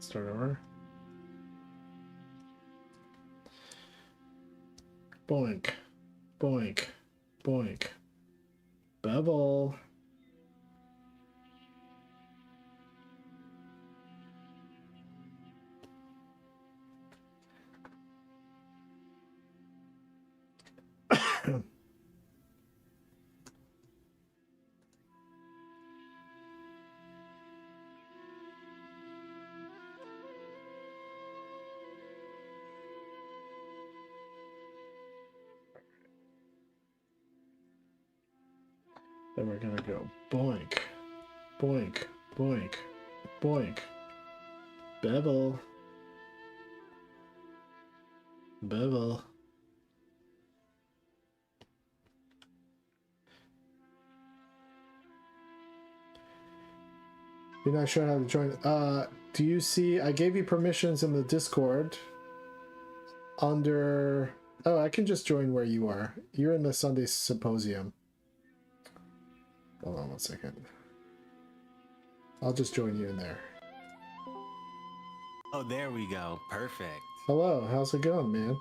Start over. Boink. Boink. Boink. Bevel. Then we're gonna go boink, boink, boink, boink, bevel, bevel. You're not sure how to join. Do you see? I gave you permissions in the Discord. Under. Oh, I can just join where you are. You're in the Sunday Symposium. Hold on 1 second. I'll just join you in there. Oh, there we go. Perfect. Hello, how's it going, man?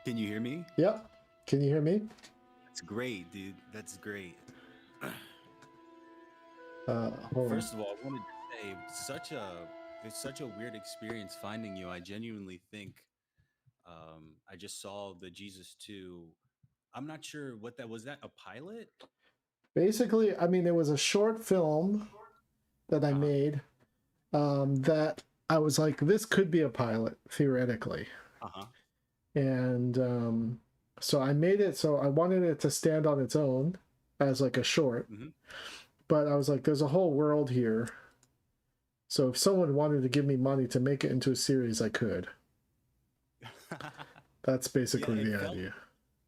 Can you hear me? Yep. Can you hear me? That's great, dude. That's great. Hold First of all, I wanted to say it's such a weird experience finding you. I genuinely think I just saw the Jesus 2. I'm not sure what that was. That a pilot? Basically, I mean, there was a short film that I made that I was like, this could be a pilot, theoretically. And so I made it, so I wanted it to stand on its own as like a short. But I was like, there's a whole world here. So if someone wanted to give me money to make it into a series, I could. That's basically the idea.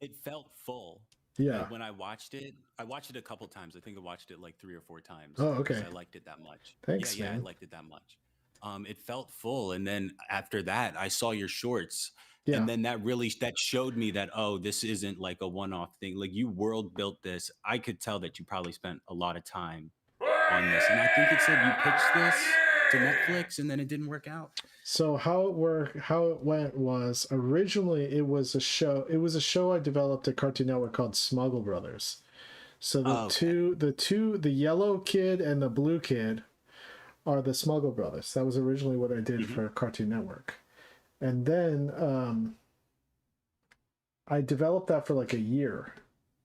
It felt full. Yeah. Like when I watched it a couple times. I think I watched it like 3 or 4 times. Oh, okay. I liked it that much. Thanks, yeah, man. I liked it that much. It felt full, and then after that, I saw your shorts, and then that showed me that, oh, this isn't like a one-off thing. Like, you world built this. I could tell that you probably spent a lot of time on this, and I think it said you pitched this to Netflix, and then it didn't work out. So how it went was, originally it was a show I developed at Cartoon Network called Smuggle Brothers. So the yellow kid and the blue kid are the Smuggle Brothers. That was originally what I did for Cartoon Network. And then I developed that for like a year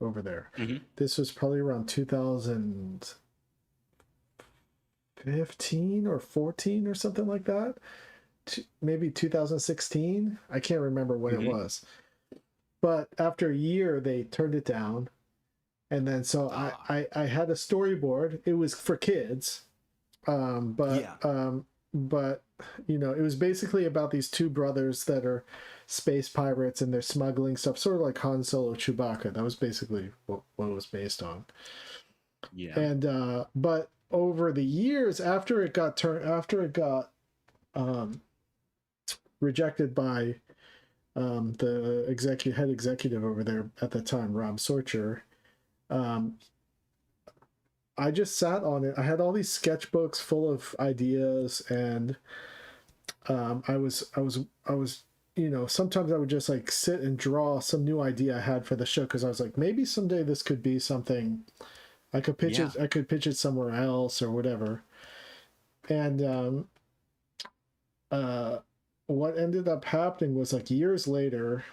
over there. Mhm. This was probably around 2015 or 14 or something like that. Maybe 2016. I can't remember when it was. But after a year, they turned it down. And then so I had a storyboard. It was for kids. But you know, it was basically about these two brothers that are space pirates and they're smuggling stuff, sort of like Han Solo, Chewbacca. That was basically what it was based on. Yeah. And but over the years, after it got rejected by the head executive over there at the time, Rob Sorcher, I just sat on it. I had all these sketchbooks full of ideas, and I was, you know, sometimes I would just like sit and draw some new idea I had for the show, because I was like, maybe someday this could be something I could pitch it. I could pitch it somewhere else or whatever. And what ended up happening was, like, years later,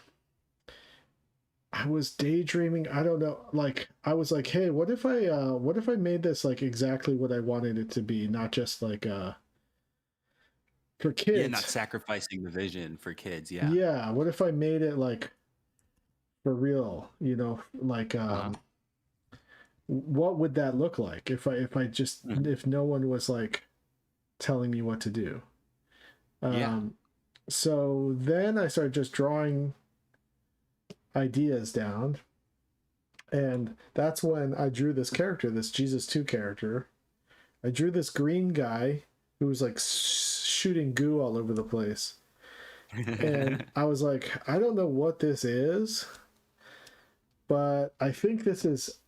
I was daydreaming. I don't know. Like, I was like, hey, what if I made this like exactly what I wanted it to be, not just like for kids. Yeah, not sacrificing the vision for kids. Yeah. Yeah. What if I made it like for real? You know, like what would that look like if I just if no one was like telling me what to do? So then I started just drawing ideas down, and that's when I drew this character, this Jesus 2 character. I drew this green guy who was like shooting goo all over the place, and I was like, I don't know what this is, but I think this is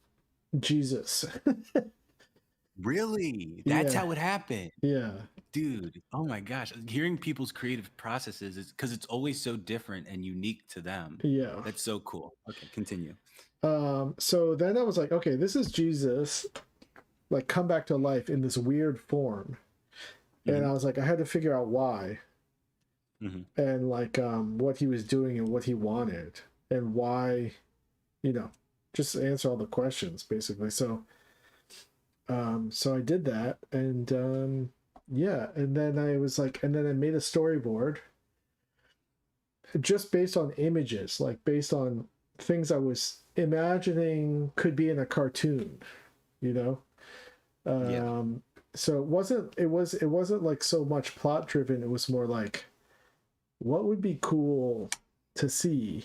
Jesus. Really? That's how it happened. Yeah. Dude, oh my gosh. Hearing people's creative processes is because it's always so different and unique to them. Yeah. That's so cool. Okay, continue. So then I was like, okay, this is Jesus, like, come back to life in this weird form. And I was like, I had to figure out why. And like what he was doing and what he wanted and why, you know, just answer all the questions basically. So so I did that, and yeah, and then I was like, and then I made a storyboard just based on images, like based on things I was imagining could be in a cartoon, you know. So it wasn't like so much plot driven. It was more like, what would be cool to see?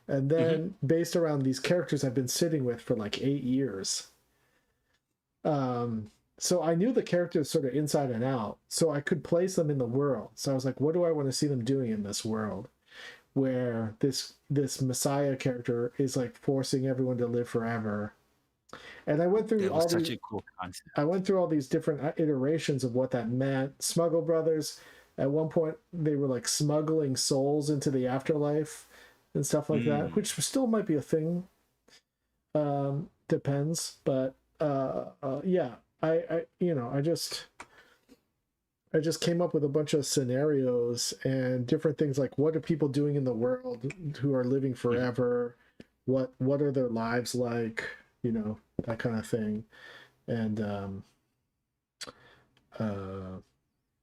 And then based around these characters I've been sitting with for like 8 years. So I knew the characters sort of inside and out, so I could place them in the world. So I was like, what do I want to see them doing in this world where this Messiah character is like forcing everyone to live forever? And I went through such a cool concept. I went through all these different iterations of what that meant. Smuggle Brothers, at one point they were like smuggling souls into the afterlife and stuff like that, which still might be a thing. Depends, but yeah, I you know, I just came up with a bunch of scenarios and different things, like what are people doing in the world who are living forever? What are their lives like? You know, that kind of thing. And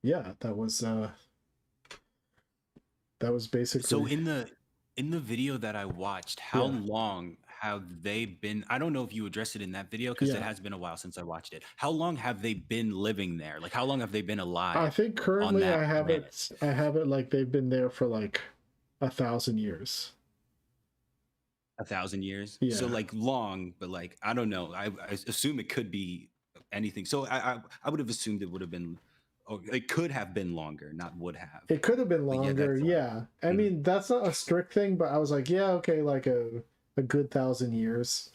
yeah, that was basically. So in the video that I watched, how long have they been? I don't know if you addressed it in that video because it has been a while since I watched it. How long have they been living there? Like, how long have they been alive? I think currently I have it like they've been there for like 1,000 years. 1,000 years? Yeah. So like long, but like, I don't know. I assume it could be anything. So I would have assumed it would have been, or it could have been longer, not would have. It could have been longer, yeah. I mean, that's not a strict thing, but I was like, yeah, okay, like a good 1,000 years,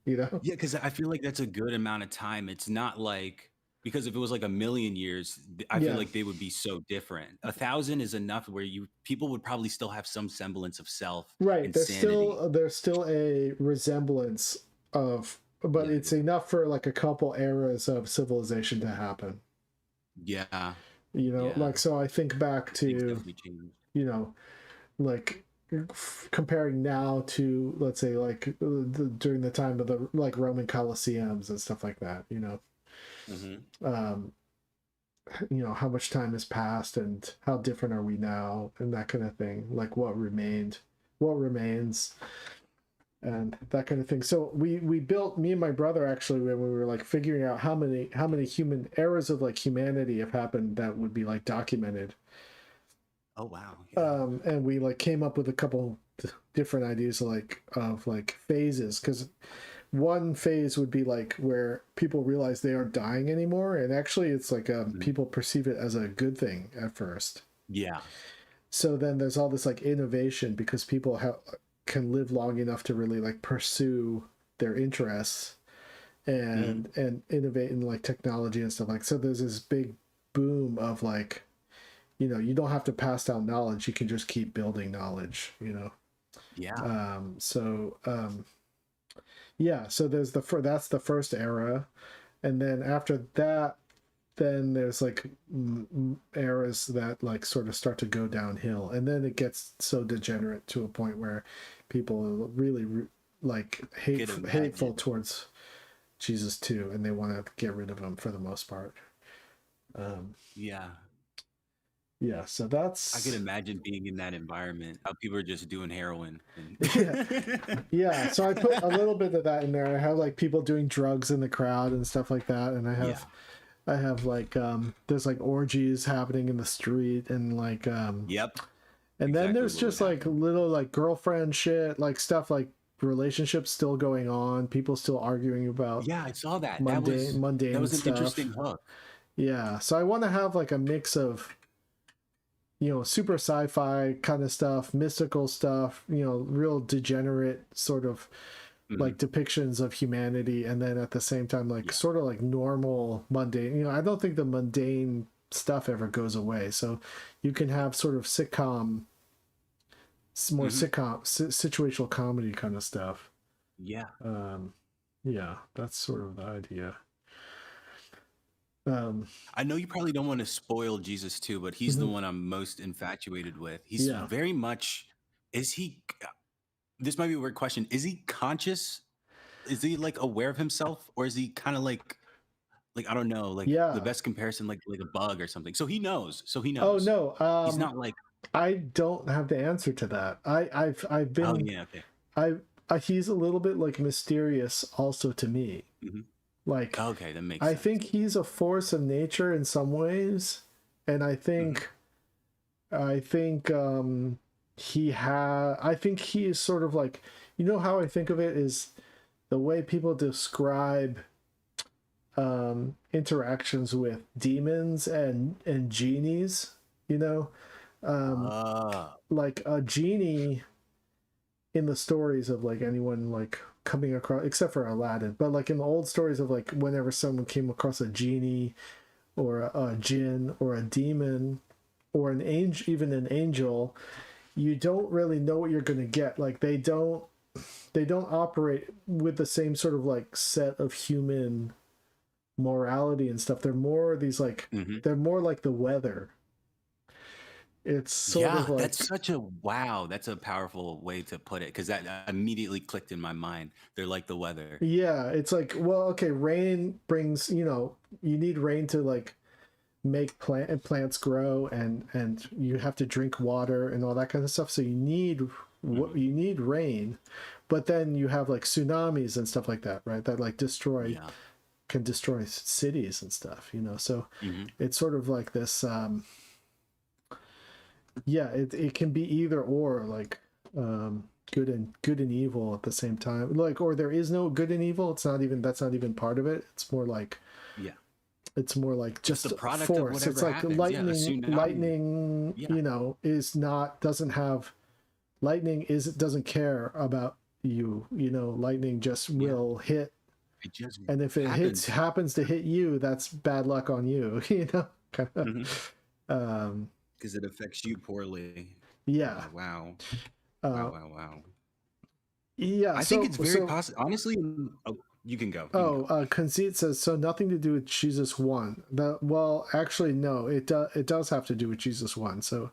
you know? Yeah, because I feel like that's a good amount of time. It's not like, because if it was like 1,000,000 years, I feel like they would be so different. 1,000 is enough where people would probably still have some semblance of self. Right. Insanity. There's still a resemblance of, but it's enough for like a couple eras of civilization to happen. Yeah. You know, like, so I think back to, you know, like comparing now to, let's say, like during the time of the like Roman Colosseums and stuff like that, you know. You know, how much time has passed and how different are we now and that kind of thing, like what remains, and that kind of thing. So we built, me and my brother, actually, when we were like figuring out how many human eras of like humanity have happened that would be like documented. Oh wow. Yeah. And we like came up with a couple different ideas of phases, because one phase would be like where people realize they aren't dying anymore, and actually it's like people perceive it as a good thing at first. Yeah. So then there's all this like innovation, because people can live long enough to really like pursue their interests and innovate in like technology and stuff. Like, so there's this big boom of like, you know, you don't have to pass down knowledge, you can just keep building knowledge, you know. Yeah. Yeah, so there's that's the first era, and then after that, then there's like eras that like sort of start to go downhill, and then it gets so degenerate to a point where people are really like hateful towards Jesus too, and they want to get rid of him for the most part. Yeah, so that's... I could imagine being in that environment. How people are just doing heroin. Yeah, so I put a little bit of that in there. I have like people doing drugs in the crowd and stuff like that, and I have like there's like orgies happening in the street, and like Yep. And then there's just like little like girlfriend shit, like stuff like relationships still going on, people still arguing about. Yeah, I saw that. Mundane that was an stuff. interesting hook. Yeah, so I want to have like a mix of, you know, super sci-fi kind of stuff, mystical stuff, you know, real degenerate sort of like depictions of humanity, and then at the same time like sort of like normal mundane, you know, I don't think the mundane stuff ever goes away, so you can have sort of sitcom, more situational comedy kind of stuff. Yeah. Yeah, that's sort of the idea. I know you probably don't want to spoil Jesus too, but he's the one I'm most infatuated with. He's very much, is he, this might be a weird question, is he conscious? Is he like aware of himself, or is he kind of like I don't know, like the best comparison, like a bug or something? So he knows. Oh no, he's not like, I don't have the answer to that. I've been. Oh yeah, okay. He's a little bit like mysterious also to me. Like, okay, that makes sense. sense. I think he's a force of nature in some ways, and I think I think he is sort of like, you know how I think of it is the way people describe interactions with demons and genies, you know, like a genie in the stories of like anyone like coming across, except for Aladdin, but like in the old stories of like whenever someone came across a genie or a jinn or a demon or an angel, even an angel, you don't really know what you're going to get. Like they don't operate with the same sort of like set of human morality and stuff. They're more these like they're more like the weather. It's sort of like, that's such a that's a powerful way to put it, because that immediately clicked in my mind. They're like the weather. Yeah, it's like, well, okay, rain brings, you know, you need rain to like make plants grow, and you have to drink water and all that kind of stuff, so you need you need rain, but then you have like tsunamis and stuff like that, right? That like can destroy cities and stuff, you know. So it's sort of like this it can be either or, like good and evil at the same time, like, or there is no good and evil. That's not even part of it. It's more like it's more like just the product force. Of it's like happens. lightning you know, doesn't care about you, you know. Lightning just will hit, and if it happens to hit you, that's bad luck on you, you know, kind of. Because it affects you poorly. Yeah. Wow. Yeah. I think it's very possible. Honestly, you can go. Conceit says, so nothing to do with Jesus 1. Well, actually, no. It does have to do with Jesus 1. So,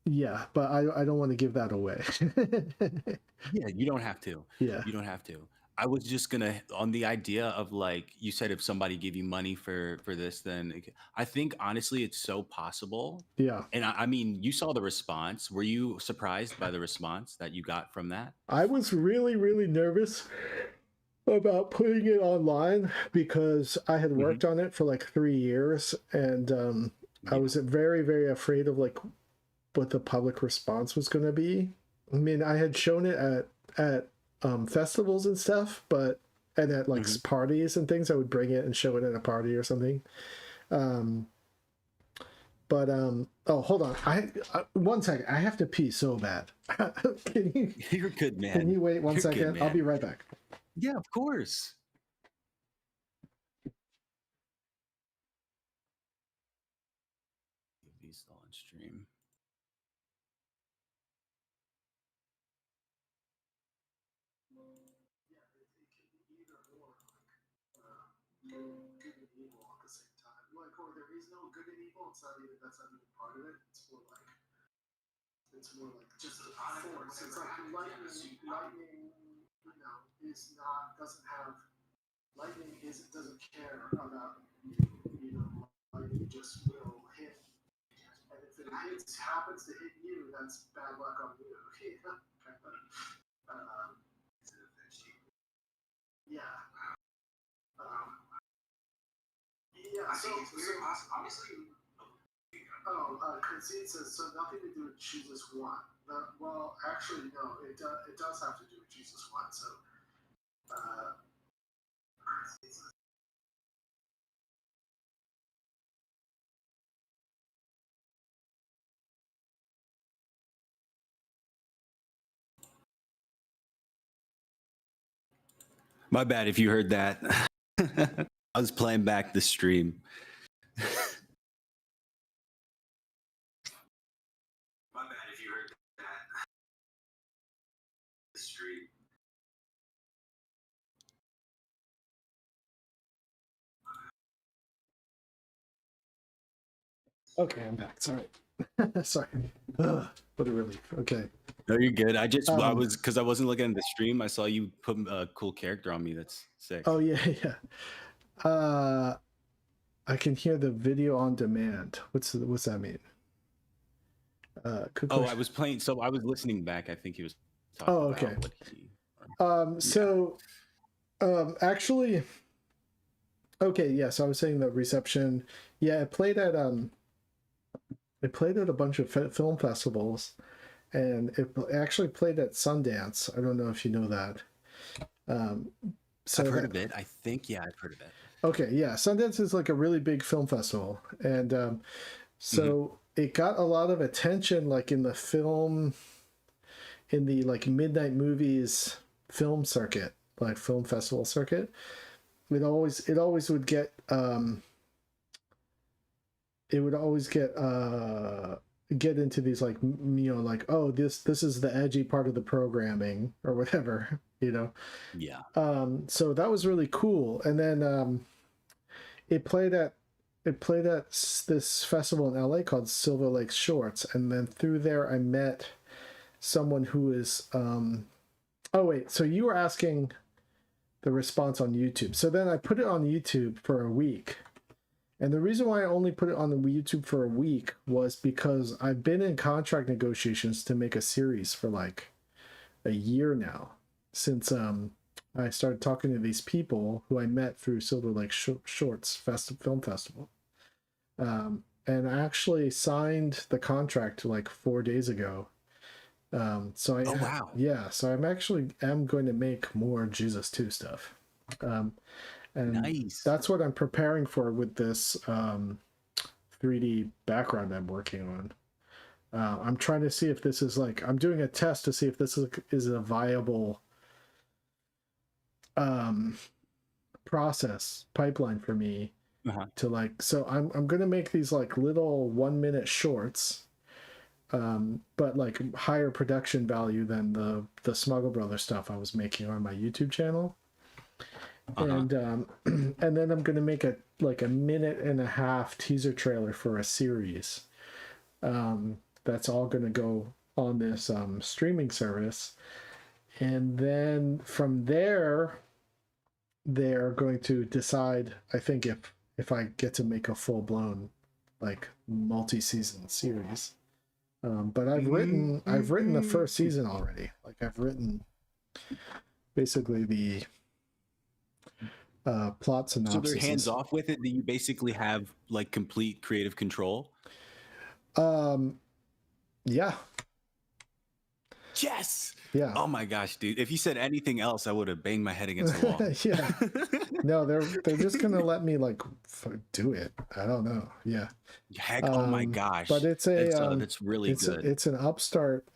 Yeah, but I don't want to give that away. Yeah, you don't have to. Yeah. You don't have to. I was just gonna on the idea of like you said, if somebody gave you money for this, then I think honestly it's so possible. Yeah. And I mean, you saw the response. Were you surprised by the response that you got from that? I was really, really nervous about putting it online because I had worked on it for like 3 years, and I was very, very afraid of like what the public response was going to be. I mean, I had shown it at festivals and stuff, and at like parties and things. I would bring it and show it at a party or something. Oh, hold on. I 1 second. I have to pee so bad. Can you? You're good, man. Can you wait 1 You're good, second? I'll man. be right back. Yeah, of course. He's still on stream. Good and evil at the same time. Like, or there is no good and evil. It's not even that's not even part of it. It's more like just a force. It's like lightning. Lightning, you know, doesn't care about you know. Lightning just will hit, and if it happens to hit you, that's bad luck on you. Yeah. Yeah, so obviously, Conceit says, so nothing to do with Jesus 1. Well, actually, no, it does have to do with Jesus 1, so, My bad if you heard that. I was playing back the stream. My bad if you heard that. The stream. okay, I'm back. Sorry. Sorry. Ugh, what a relief. Okay. No, you're good. I was because I wasn't looking at the stream. I saw you put a cool character on me. That's sick. Oh yeah, yeah. I can hear the video on demand. What's that mean? I was playing. So I was listening back. I think he was talking okay. about what he. So, actually, okay, yeah. So I was saying the reception. Yeah, it played at a bunch of film festivals, and it actually played at Sundance. I don't know if you know that. So I've heard of it. I think, yeah, I've heard of it. Okay, yeah. Sundance is like a really big film festival. And so it got a lot of attention like in the like midnight movies film circuit, like film festival circuit. It always would get get into these like, you know, like, oh, this is the edgy part of the programming or whatever, you know. Yeah. So that was really cool. And then it played at this festival in LA called Silver Lake Shorts, and then through there I met someone who is oh wait, so you were asking the response on YouTube. So then I put it on YouTube for a week. And the reason why I only put it on the YouTube for a week was because I've been in contract negotiations to make a series for like a year now, since I started talking to these people who I met through Silver Lake Shorts Film Festival. And I actually signed the contract like 4 days ago. So wow. Yeah, so I'm going to make more Jesus 2 stuff. And nice. That's what I'm preparing for with this 3D background I'm working on. I'm trying to see if this is like, I'm doing a test to see if this is a viable pipeline for me to like, so I'm going to make these like little 1-minute shorts, but like higher production value than the Smuggle Brothers stuff I was making on my YouTube channel. And then I'm gonna make a 1.5-minute teaser trailer for a series that that's all going to go on this streaming service. And then from there, they're going to decide, I think, if I get to make a full-blown like multi-season series. But I've written the first season already. Like I've written basically the plot synopsis. So they're hands off with it. Do you basically have like complete creative control? Yeah. Yes. Yeah. Oh my gosh, dude! If you said anything else, I would have banged my head against the wall. Yeah. No, they're just gonna let me like do it. I don't know. Yeah. Heck, oh my gosh! But it's that's really good. It's an upstart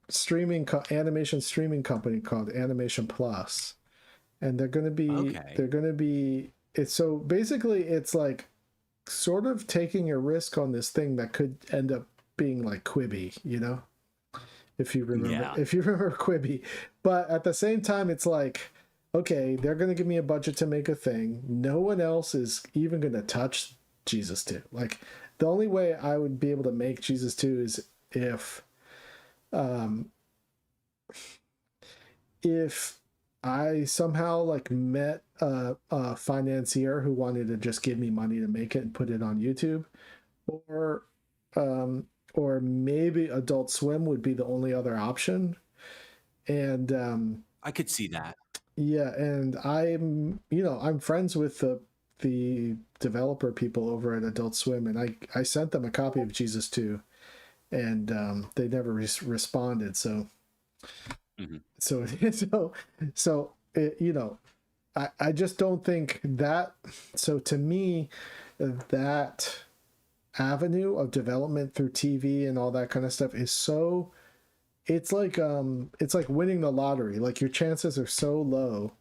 streaming animation streaming company called Animation Plus, and they're gonna be it's so basically it's like sort of taking a risk on this thing that could end up being like Quibi, you know, if you remember Quibi. But at the same time, it's like, okay, they're going to give me a budget to make a thing. No one else is even going to touch Jesus 2. Like the only way I would be able to make Jesus 2 is if I somehow like met a financier who wanted to just give me money to make it and put it on YouTube, or maybe Adult Swim would be the only other option. And I could see that. Yeah, and I'm friends with the developer people over at Adult Swim, and I sent them a copy of Jesus 2, and they never responded. So, so it, I just don't think that. So to me, that avenue of development through TV and all that kind of stuff is so. It's like winning the lottery. Like your chances are so low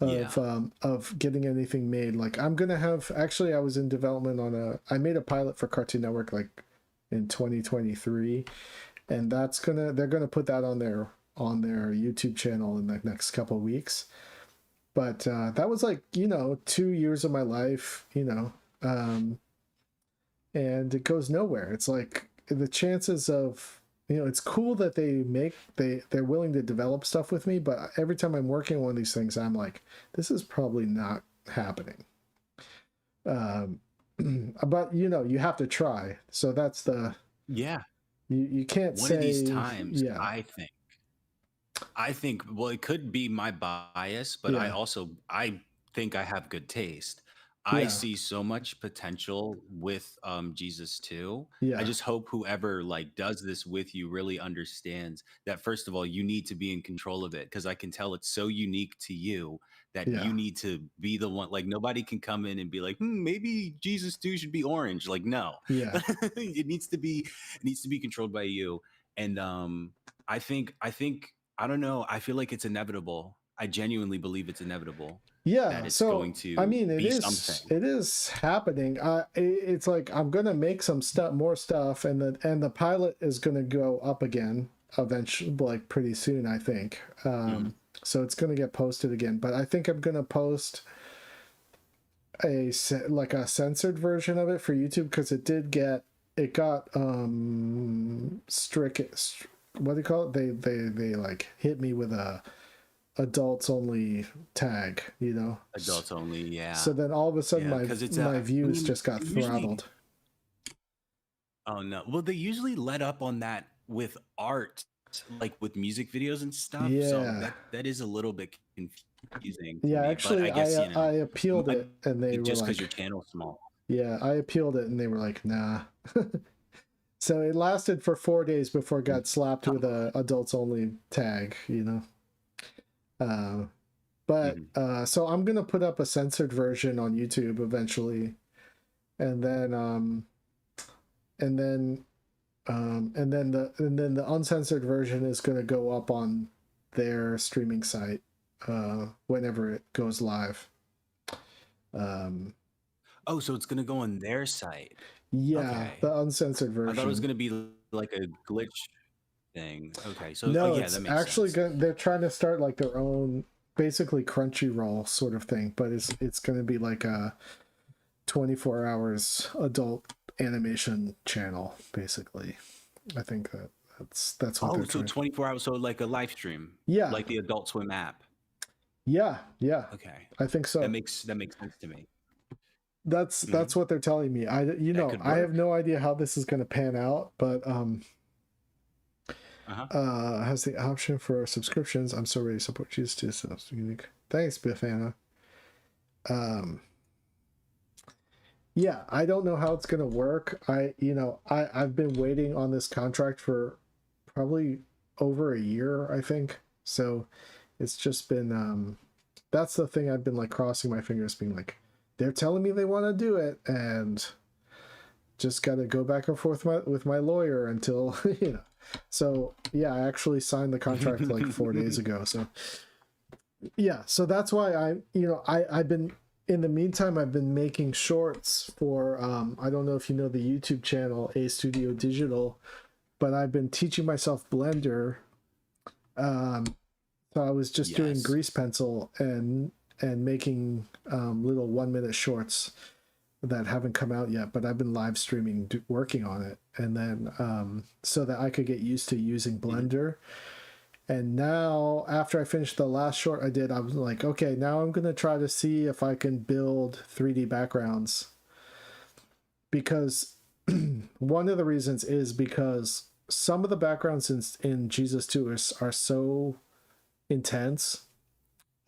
of getting anything made. Like I'm gonna have I was in development I made a pilot for Cartoon Network like in 2023, and they're gonna put that on their YouTube channel in the next couple of weeks. But that was like 2 years of my life, and it goes nowhere. It's like the chances of it's cool that they're willing to develop stuff with me, but every time I'm working on one of these things, I'm like, this is probably not happening. But you have to try. So that's the you can't one say of these times. Yeah. I think well, it could be my bias, but I think I have good taste. I see so much potential with Jesus 2. Yeah. I just hope whoever like does this with you really understands that first of all, you need to be in control of it, because I can tell it's so unique to you that you need to be the one. Like nobody can come in and be like, maybe Jesus 2 should be orange. Like no. Yeah. it needs to be controlled by you. And I think I don't know, I feel like it's inevitable. I genuinely believe it's inevitable. Yeah, that it's so going to it is happening. It's like I'm gonna make some more stuff, and the pilot is gonna go up again eventually, like pretty soon, I think. So it's gonna get posted again, but I think I'm gonna post a censored version of it for YouTube, because it got strict. What do you call it? They like hit me with a adults only tag, adults only, yeah. So then all of a sudden my views just got throttled. Oh no. Well, they usually let up on that with art, like with music videos and stuff. Yeah. So that is a little bit confusing. Yeah, me, actually, but I guess, I appealed it, and they were just like, because your channel's small. Yeah, I appealed it, and they were like, nah. So it lasted for 4 days before it got slapped with a adults only tag, But so I'm gonna put up a censored version on YouTube eventually, and then the uncensored version is gonna go up on their streaming site whenever it goes live. Oh, so it's gonna go on their site. Yeah, okay. The uncensored version. I thought it was gonna be like a glitch thing. Okay, so no, that it's makes actually sense. they're trying to start like their own, basically Crunchyroll sort of thing, but it's going to be like a 24 hours adult animation channel, basically. I think that's what Oh, they're so trying. 24 hours, so like a live stream. Yeah. Like the Adult Swim app. Yeah. Okay. I think so. That makes sense to me. That's what they're telling me. I could I have work. no idea how this is going to pan out, but has the option for subscriptions. I'm so ready to support Jesus to this unique. Thanks, Bifana. Yeah, I don't know how it's gonna work. I've been waiting on this contract for probably over a year, I think. So it's just been that's the thing I've been like crossing my fingers, being like, they're telling me they want to do it, and just gotta go back and forth with my lawyer until So yeah, I actually signed the contract like 4 days ago. So yeah, so that's why I've been, in the meantime, I've been making shorts for I don't know if you know the YouTube channel A Studio Digital, but I've been teaching myself Blender. So I was just doing grease pencil and making little 1-minute shorts that haven't come out yet, but I've been live streaming working on it, and then so that I could get used to using Blender. And now, after I finished the last short I did, I was like, okay, now I'm going to try to see if I can build 3D backgrounds. Because one of the reasons is because some of the backgrounds in Jesus 2 are so intense.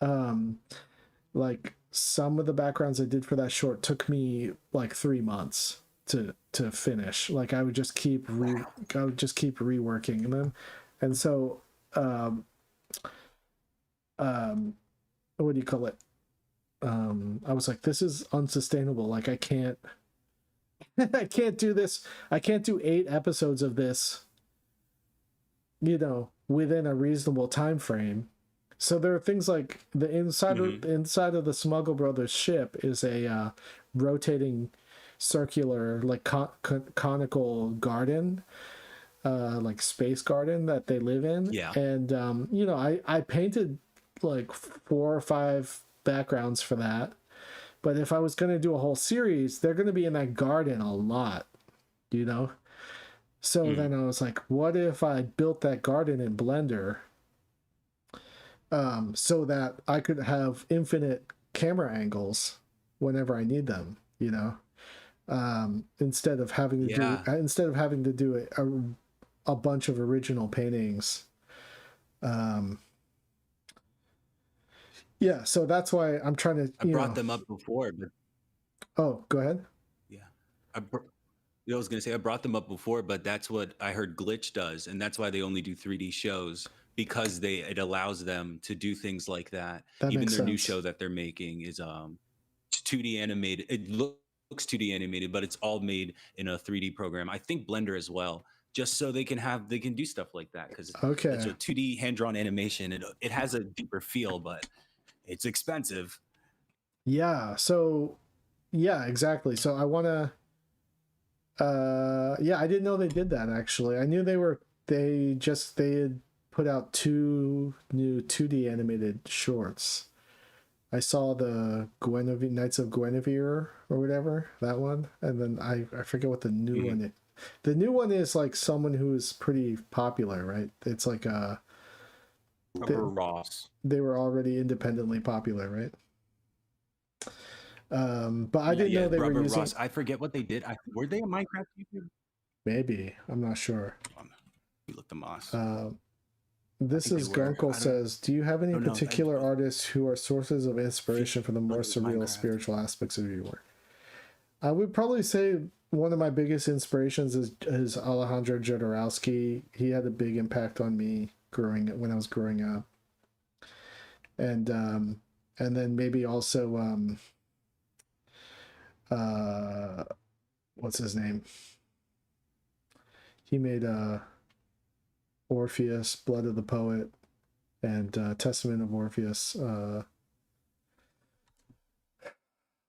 Like, some of the backgrounds I did for that short took me like 3 months to finish. Like, I would just keep reworking them. And so what do you call it? I was like, this is unsustainable. Like, I can't do this. I can't do 8 episodes of this, within a reasonable time frame. So there are things like the inside of the Smuggle Brothers ship is a rotating circular, like conical garden, like space garden that they live in. Yeah. And I painted like 4 or 5 backgrounds for that. But if I was going to do a whole series, they're going to be in that garden a lot, So then I was like, what if I built that garden in Blender, so that I could have infinite camera angles whenever I need them, instead of having to do a bunch of original paintings. Yeah, so that's why I'm trying to. I brought them up before, but oh, go ahead. Yeah, I was gonna say I brought them up before, but that's what I heard Glitch does, and that's why they only do 3D shows, because it allows them to do things like that. Even their new show that they're making is 2D animated. It looks 2D animated, but it's all made in a 3D program. I think Blender as well, just so they can do stuff like that, because it's a 2D hand-drawn animation. It has a deeper feel, but it's expensive. Yeah. So yeah, exactly. So I want to. Yeah, I didn't know they did that, actually. I knew they had put out 2 new 2D animated shorts. I saw the Knights of Guinevere or whatever, that one, and then I forget what the new one is. The new one is like someone who is pretty popular, right? It's like Rubber Ross. They were already independently popular, right? But I didn't know they were using. Ross. I forget what they did. Were they a Minecraft YouTuber? Maybe, I'm not sure. You look the Moss. This is Gunkle says, do you have any particular artists who are sources of inspiration for the more surreal spiritual aspects of your work? I would probably say one of my biggest inspirations is Alejandro Jodorowsky. He had a big impact on me when I was growing up. And then maybe also what's his name? He made Orpheus, Blood of the Poet, and Testament of Orpheus.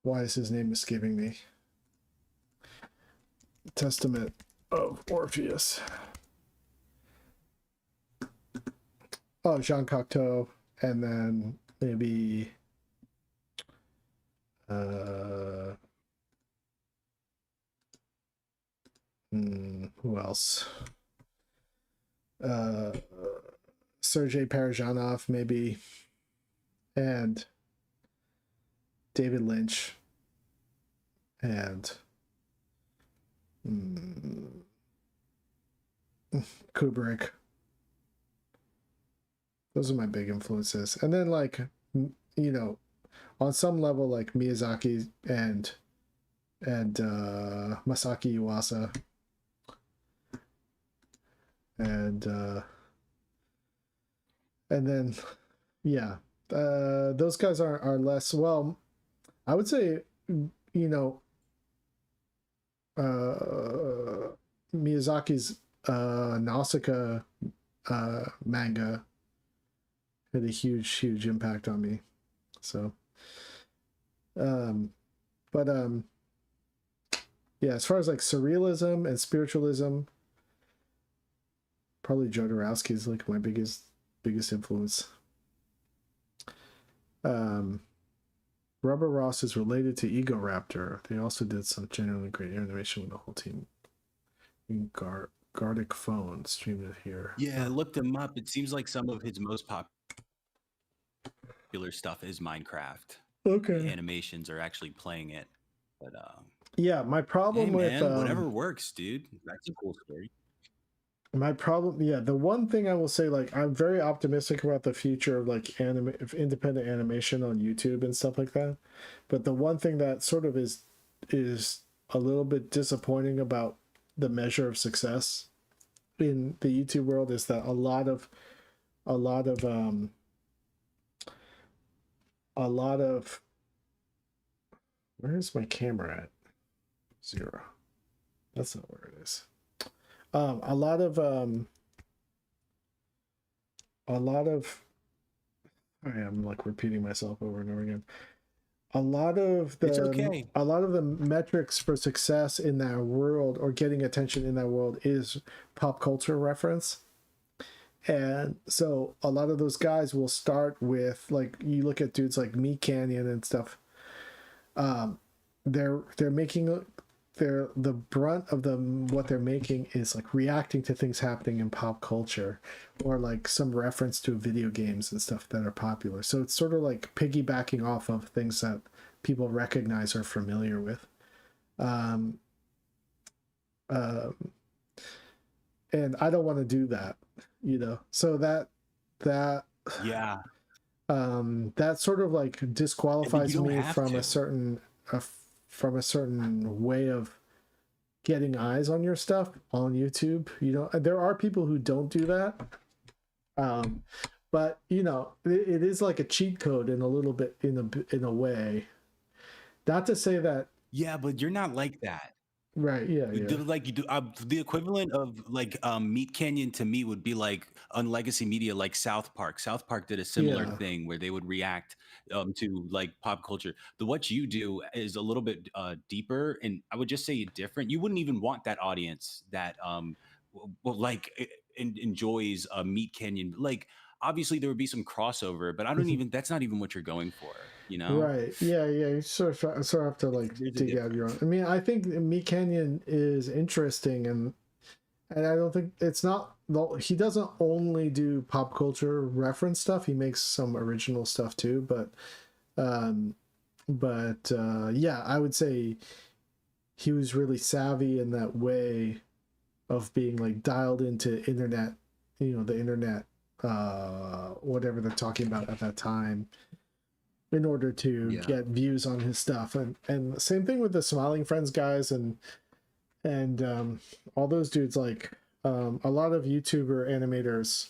Why is his name escaping me? Testament of Orpheus. Oh, Jean Cocteau, and then maybe else? Sergei Parajanov, maybe, and David Lynch, and Kubrick. Those are my big influences. And then, like, you know, on some level, like Miyazaki and Masaki Yuasa, and then yeah, those guys are less, well, I would say, you know, Miyazaki's Nausicaa manga had a huge impact on me. So yeah, as far as like surrealism and spiritualism, probably Jodorowsky is like my biggest influence. Rubber Ross is related to Ego Raptor. They also did some genuinely great animation with the whole team. Gardic Phone streamed it here. Yeah, I looked him up. It seems like some of his most popular stuff is Minecraft. Okay. The animations are actually playing it. But yeah, my problem with whatever works, dude. That's a cool story. My problem, yeah, the one thing I will say, like, I'm very optimistic about the future of like of independent animation on YouTube and stuff like that. But the one thing that sort of is a little bit disappointing about the measure of success in the YouTube world is that a lot of where's my camera at? 0. That's not where it is. A lot of I'm like repeating myself over and over again. A lot of the metrics for success in that world, or getting attention in that world, is pop culture reference. And so a lot of those guys will start with, like, you look at dudes like Meat Canyon and stuff. They're making the brunt of what they're making is like reacting to things happening in pop culture, or like some reference to video games and stuff that are popular. So it's sort of like piggybacking off of things that people recognize or familiar with. And I don't want to do that, you know. So that yeah, that sort of like disqualifies me from a certain way of getting eyes on your stuff on YouTube. You know, there are people who don't do that. But you know, it is like a cheat code in a little bit, in a way. Not to say that. Yeah, but you're not like that. Right, yeah. Like you do, the equivalent of like Meat Canyon to me would be like on legacy media, like South Park. South Park did a similar thing where they would react to like pop culture. What you do is a little bit deeper, and I would just say different. You wouldn't even want that audience that enjoys Meat Canyon. Like, obviously there would be some crossover, but I don't even. That's not even what you're going for. You know? Right. Yeah. You sort of have to like dig out your own. I mean, I think Meat Canyon is interesting, and I don't think it's not. He doesn't only do pop culture reference stuff. He makes some original stuff too. But yeah, I would say he was really savvy in that way of being like dialed into internet. You know, the internet, whatever they're talking about at that time, in order to get views on his stuff. And the same thing with the Smiling Friends guys and all those dudes. Like a lot of YouTuber animators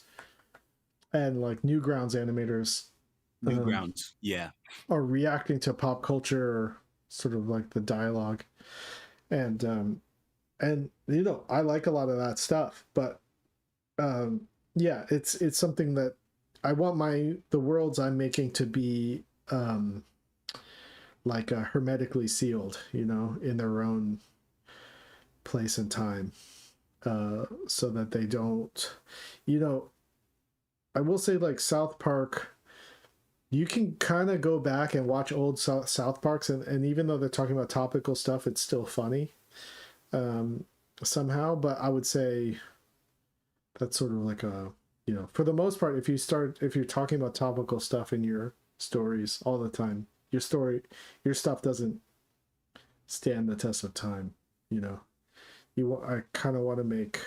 and like Newgrounds animators are reacting to pop culture, sort of like the dialogue, and you know, I like a lot of that stuff, but yeah, it's something that I want the worlds I'm making to be like hermetically sealed, you know, in their own place and time, so that they don't, you know. I will say, like, South Park, you can kind of go back and watch old South Parks, and even though they're talking about topical stuff, it's still funny. somehow, but I would say that's sort of like a, you know, for the most part, if you're talking about topical stuff in your stories all the time, your stuff doesn't stand the test of time, you know. I kind of want to make,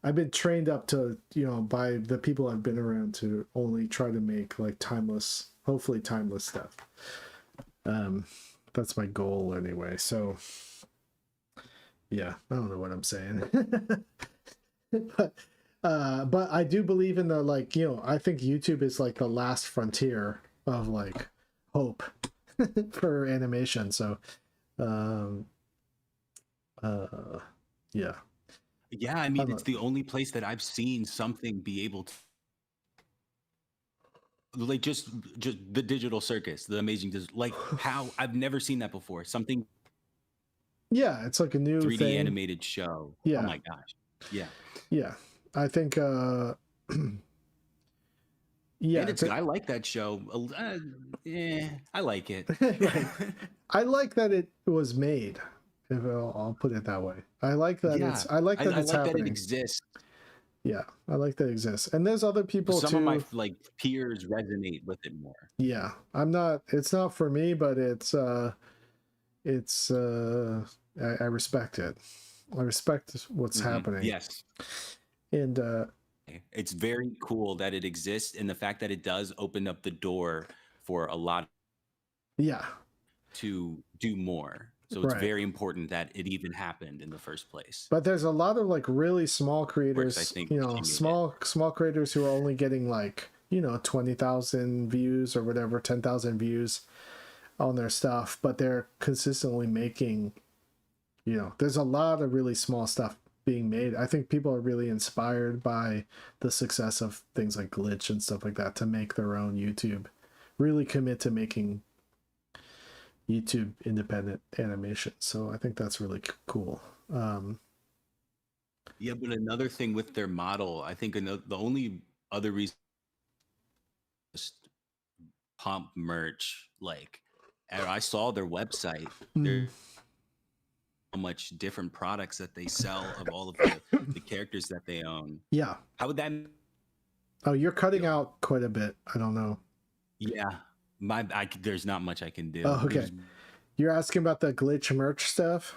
I've been trained up to, you know, by the people I've been around to only try to make like timeless, hopefully timeless stuff. That's my goal anyway. So yeah, I don't know what I'm saying. But I do believe in the, like, you know, I think YouTube is like the last frontier of like hope for animation. So yeah. Yeah, I mean, it's the only place that I've seen something be able to, like, just the Digital Circus, the amazing, like, how I've never seen that before. Something. Yeah, it's like a new 3D thing. animated show. Yeah. Oh my gosh. Yeah. Yeah, I think. Yeah, and it's good. I like that show. I like it. Right. I like that it was made. If I'll put it that way. I like that it's. I like that it's happening. That it exists. Yeah, I like that it exists. And there's other people too. Some of my like peers resonate with it more. Yeah, I'm not. It's not for me, but it's. I respect it. I respect what's happening. Yes. And it's very cool that it exists, and the fact that it does open up the door for a lot. Yeah. To do more. So it's very important that it even happened in the first place. But there's a lot of like really small creators, you know, small creators who are only getting like, you know, 20,000 views or whatever, 10,000 views on their stuff, but they're consistently making, you know, there's a lot of really small stuff being made. I think people are really inspired by the success of things like Glitch and stuff like that to make their own YouTube, really commit to making YouTube independent animation. So I think that's really cool. Yeah, but another thing with their model, I think the only other reason just pump merch, like I saw their website, there's so much different products that they sell of all of the characters that they own. Yeah. How would that? Oh, you're cutting out quite a bit. I don't know. Yeah. There's not much I can do. Oh, okay. You're asking about the Glitch merch stuff?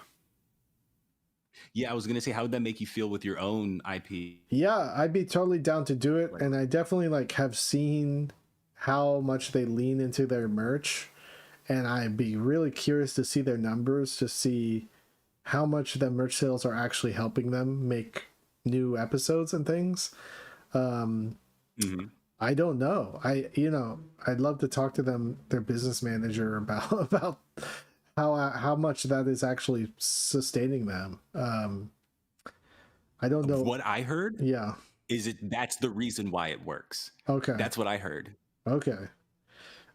Yeah, I was gonna say, how would that make you feel with your own IP? Yeah, I'd be totally down to do it, and I definitely like have seen how much they lean into their merch, and I'd be really curious to see their numbers, to see how much the merch sales are actually helping them make new episodes and things. I don't know. I'd love to talk to them, their business manager, about how much that is actually sustaining them. I don't know. What I heard, yeah, is that's the reason why it works. Okay, that's what I heard. Okay,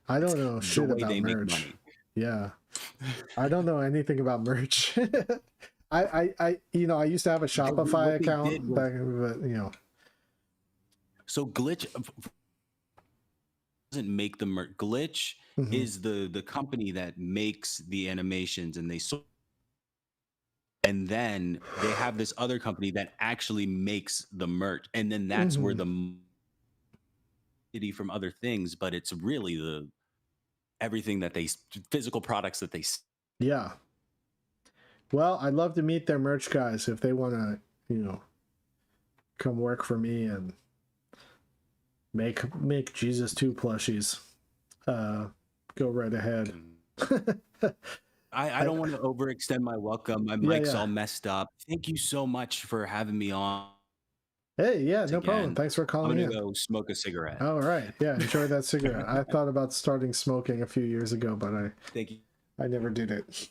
I don't know shit about merch. Yeah, I don't know anything about merch. I used to have a Shopify account back, but you know. So Glitch doesn't make the merch. Glitch is the company that makes the animations, and and then they have this other company that actually makes the merch, and then that's where the from other things, but it's really everything that physical products that they. Yeah. Well, I'd love to meet their merch guys if they want to, come work for me and make Jesus 2 plushies. Go right ahead. I don't want to overextend my welcome. My mic's all messed up. Thank you so much for having me on. Hey, yeah, no problem. Thanks for calling in. I'm gonna go smoke a cigarette. All right. Yeah, enjoy that cigarette. I thought about starting smoking a few years ago, but thank you. I never did it.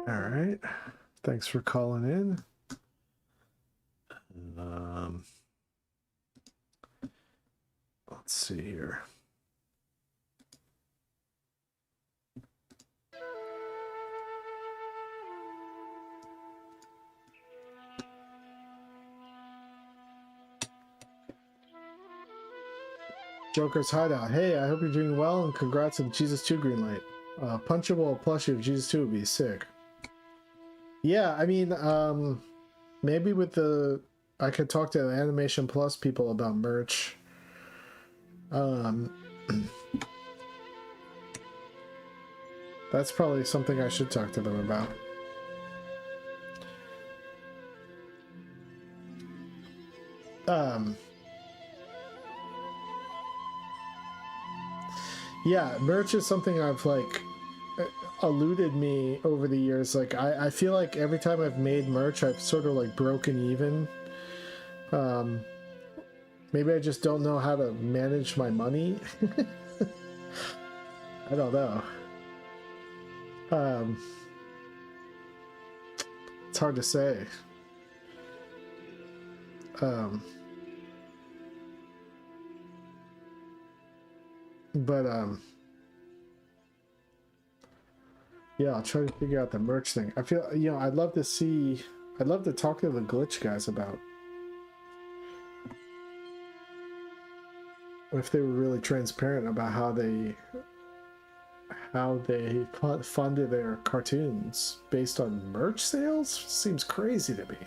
All right. Thanks for calling in. Let's see here. Joker's Hideout. Hey, I hope you're doing well, and congrats on Jesus 2 green light. Punchable plushie of Jesus 2 would be sick. Yeah, I mean, maybe with the... I could talk to Animation Plus people about merch. That's probably something I should talk to them about. Yeah, merch is something I've like eluded me over the years. Like I feel like every time I've made merch, I've sort of like broken even. Maybe I just don't know how to manage my money. I don't know. It's hard to say. Yeah, I'll try to figure out the merch thing. I feel, you know, I'd love to talk to the glitch guys about if they were really transparent about how they funded their cartoons based on merch sales. Seems crazy to me.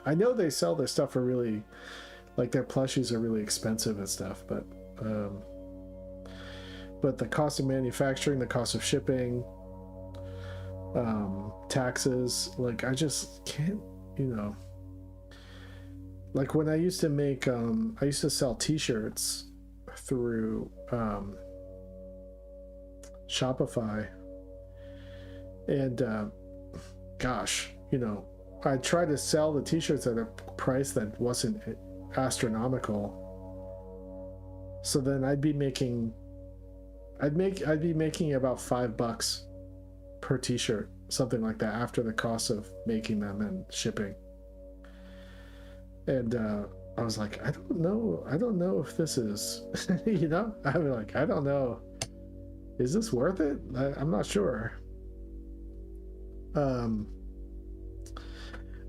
I know they sell their stuff for really, like their plushies are really expensive and stuff, but the cost of manufacturing, the cost of shipping, taxes, like I just can't, you know. Like when I used to make, I used to sell t-shirts through Shopify, and gosh, you know, I tried to sell the t-shirts at a price that wasn't astronomical. So then I'd be making about $5 per t-shirt, something like that, after the cost of making them and shipping. And I was like, I don't know if this is, you know, I'm like, I don't know, is this worth it? I'm not sure.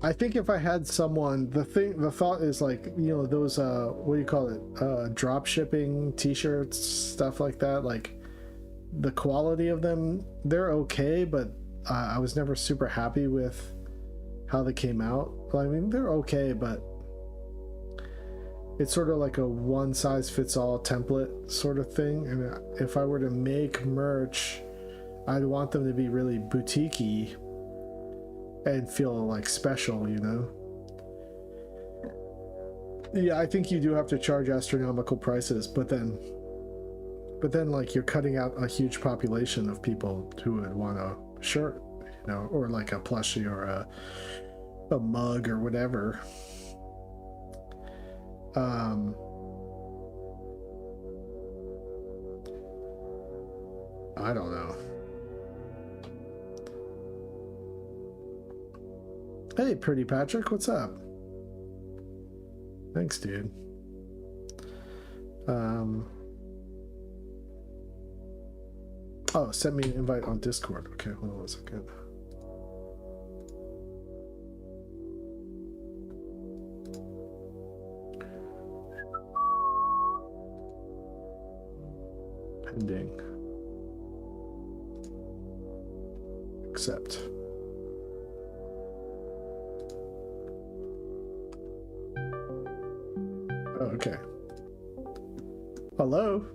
I think if I had someone, the thought is like, you know, those what do you call it, drop shipping t-shirts, stuff like that, like the quality of them, they're okay, but I was never super happy with how they came out. I mean, they're okay, but it's sort of like a one size fits all template sort of thing. And if I were to make merch, I'd want them to be really boutique-y and feel like special, you know? Yeah, I think you do have to charge astronomical prices, but then like you're cutting out a huge population of people who would want a shirt, you know, or like a plushie or a mug or whatever. I don't know. Hey, Pretty Patrick, what's up? Thanks, dude. Oh, send me an invite on Discord. Okay, hold on a second. Pending. Accept. Oh, okay. Hello?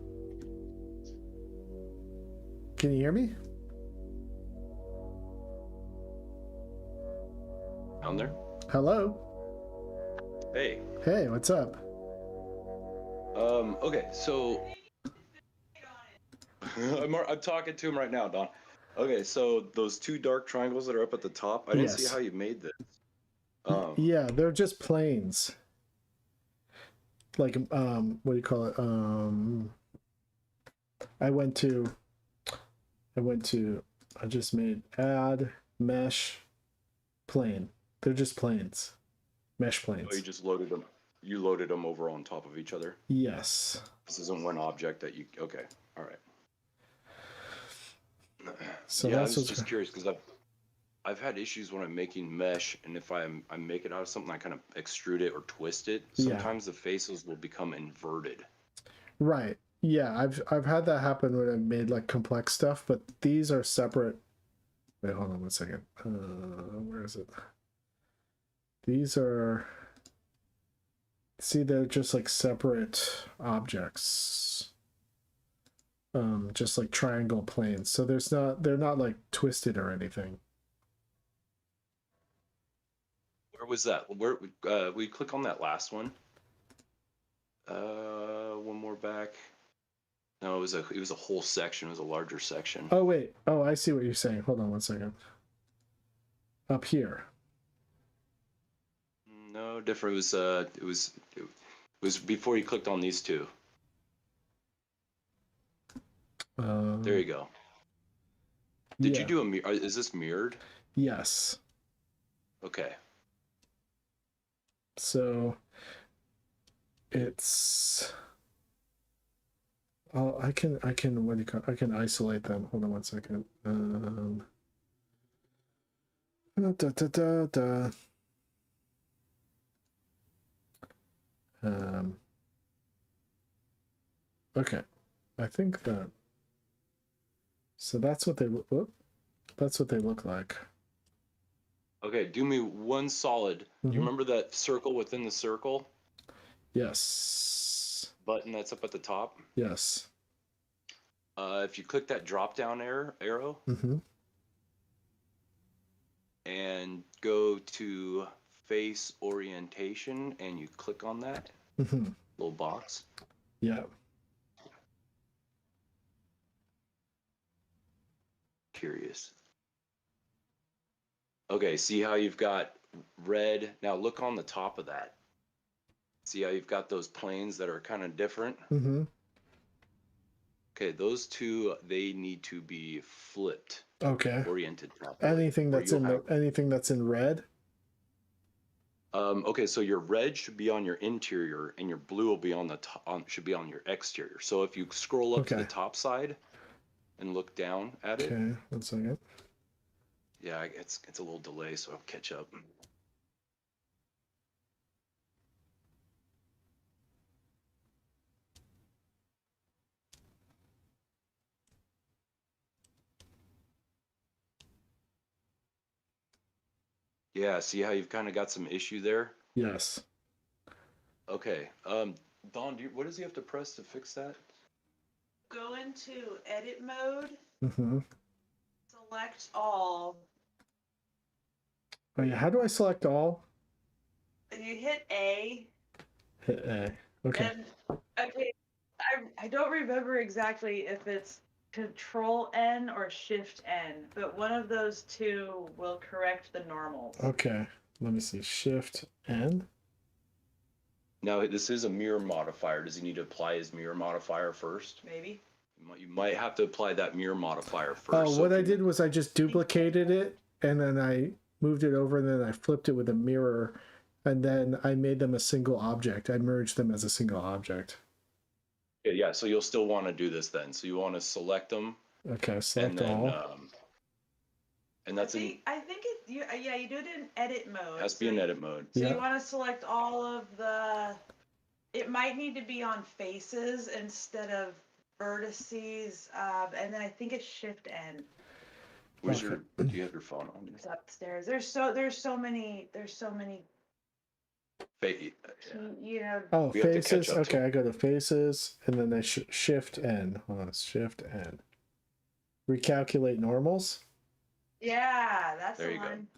Can you hear me? Down there? Hello? Hey. Hey, what's up? Okay, so I'm talking to him right now, Don. Okay, so those two dark triangles that are up at the top, I didn't see how you made this. Yeah, they're just planes. Like, what do you call it? I just made add mesh plane. They're just planes. Mesh planes. Oh, you just loaded them. You loaded them over on top of each other? Yes. This isn't one object that you... Okay, all right. So yeah, that's I was just curious because I've had issues when I'm making mesh, and if I make it out of something, I kind of extrude it or twist it. Sometimes the faces will become inverted. Right. Yeah, I've had that happen when I've made like complex stuff, but these are separate. Wait, hold on one second. Where is it? These are. See, they're just like separate objects. Just like triangle planes. So they're not like twisted or anything. Where was that? Where we click on that last one? One more back. No, it was a whole section. It was a larger section. Oh wait. Oh, I see what you're saying. Hold on one second. Up here. No, different. It was before you clicked on these two. There you go. Did you do a mirror? Is this mirrored? Yes. Okay. So it's. Oh, I can. What do you call? I can isolate them. Hold on one second. Okay, I think that. So that's what they. Whoop, that's what they look like. Okay, do me one solid. Do you remember that circle within the circle? Yes. Button that's up at the top? Yes. If you click that drop down arrow and go to face orientation and you click on that little box. Yeah. Curious. Okay, see how you've got red. Now look on the top of that. See how you've got those planes that are kind of different? Okay, those two, they need to be flipped. Okay. Oriented properly. Anything that's in red? Okay, so your red should be on your interior and your blue will be on the top, should be on your exterior. So if you scroll up to the top side and look down at it. Okay, 1 second. Yeah, it's a little delay, so I'll catch up. Yeah, see how you've kind of got some issue there? Yes. Okay. Don, what does he have to press to fix that? Go into edit mode. Select all. Oh yeah, how do I select all? And you hit A. Hit A. Okay. And, okay, I don't remember exactly if it's Control N or Shift N, but one of those two will correct the normals. Okay. Let me see. Shift N. Now this is a mirror modifier. Does he need to apply his mirror modifier first? Maybe. You might have to apply that mirror modifier first. Oh, what I did was I just duplicated it and then I moved it over and then I flipped it with a mirror and then I made them a single object. I merged them as a single object. Yeah, so you'll still want to do this then. So you want to select them. Okay, select and then, all. And that's I think you do it in edit mode. It has to be in edit mode. So you want to select all of the. It might need to be on faces instead of vertices, and then I think it's Shift N. Where's do you have your phone on? It's upstairs. There's so many. You know. Oh, faces. Okay, I go to faces and then I Shift N. Hold on, Shift N. Recalculate normals. Yeah, that's the one.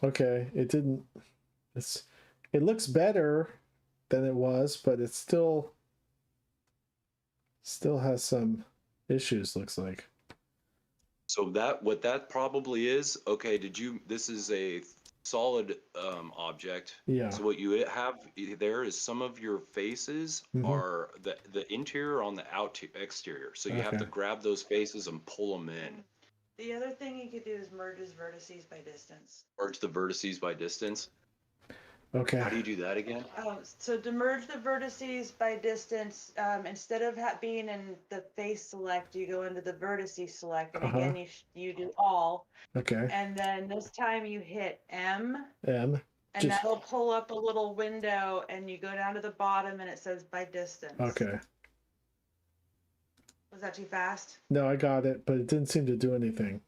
Okay, it didn't. It looks better than it was, but it still has some issues. Looks like. So what that probably is. Okay, this is a solid object. Yeah. So what you have there is some of your faces are the interior on the exterior. So you have to grab those faces and pull them in. The other thing you could do is merge his vertices by distance. Merge the vertices by distance. Okay. How do you do that again? So to merge the vertices by distance, instead of being in the face select, you go into the vertices select, and again you do all. Okay. And then this time you hit M. M. And that'll pull up a little window, and you go down to the bottom, and it says by distance. Okay. that too fast? No, I got it, but it didn't seem to do anything.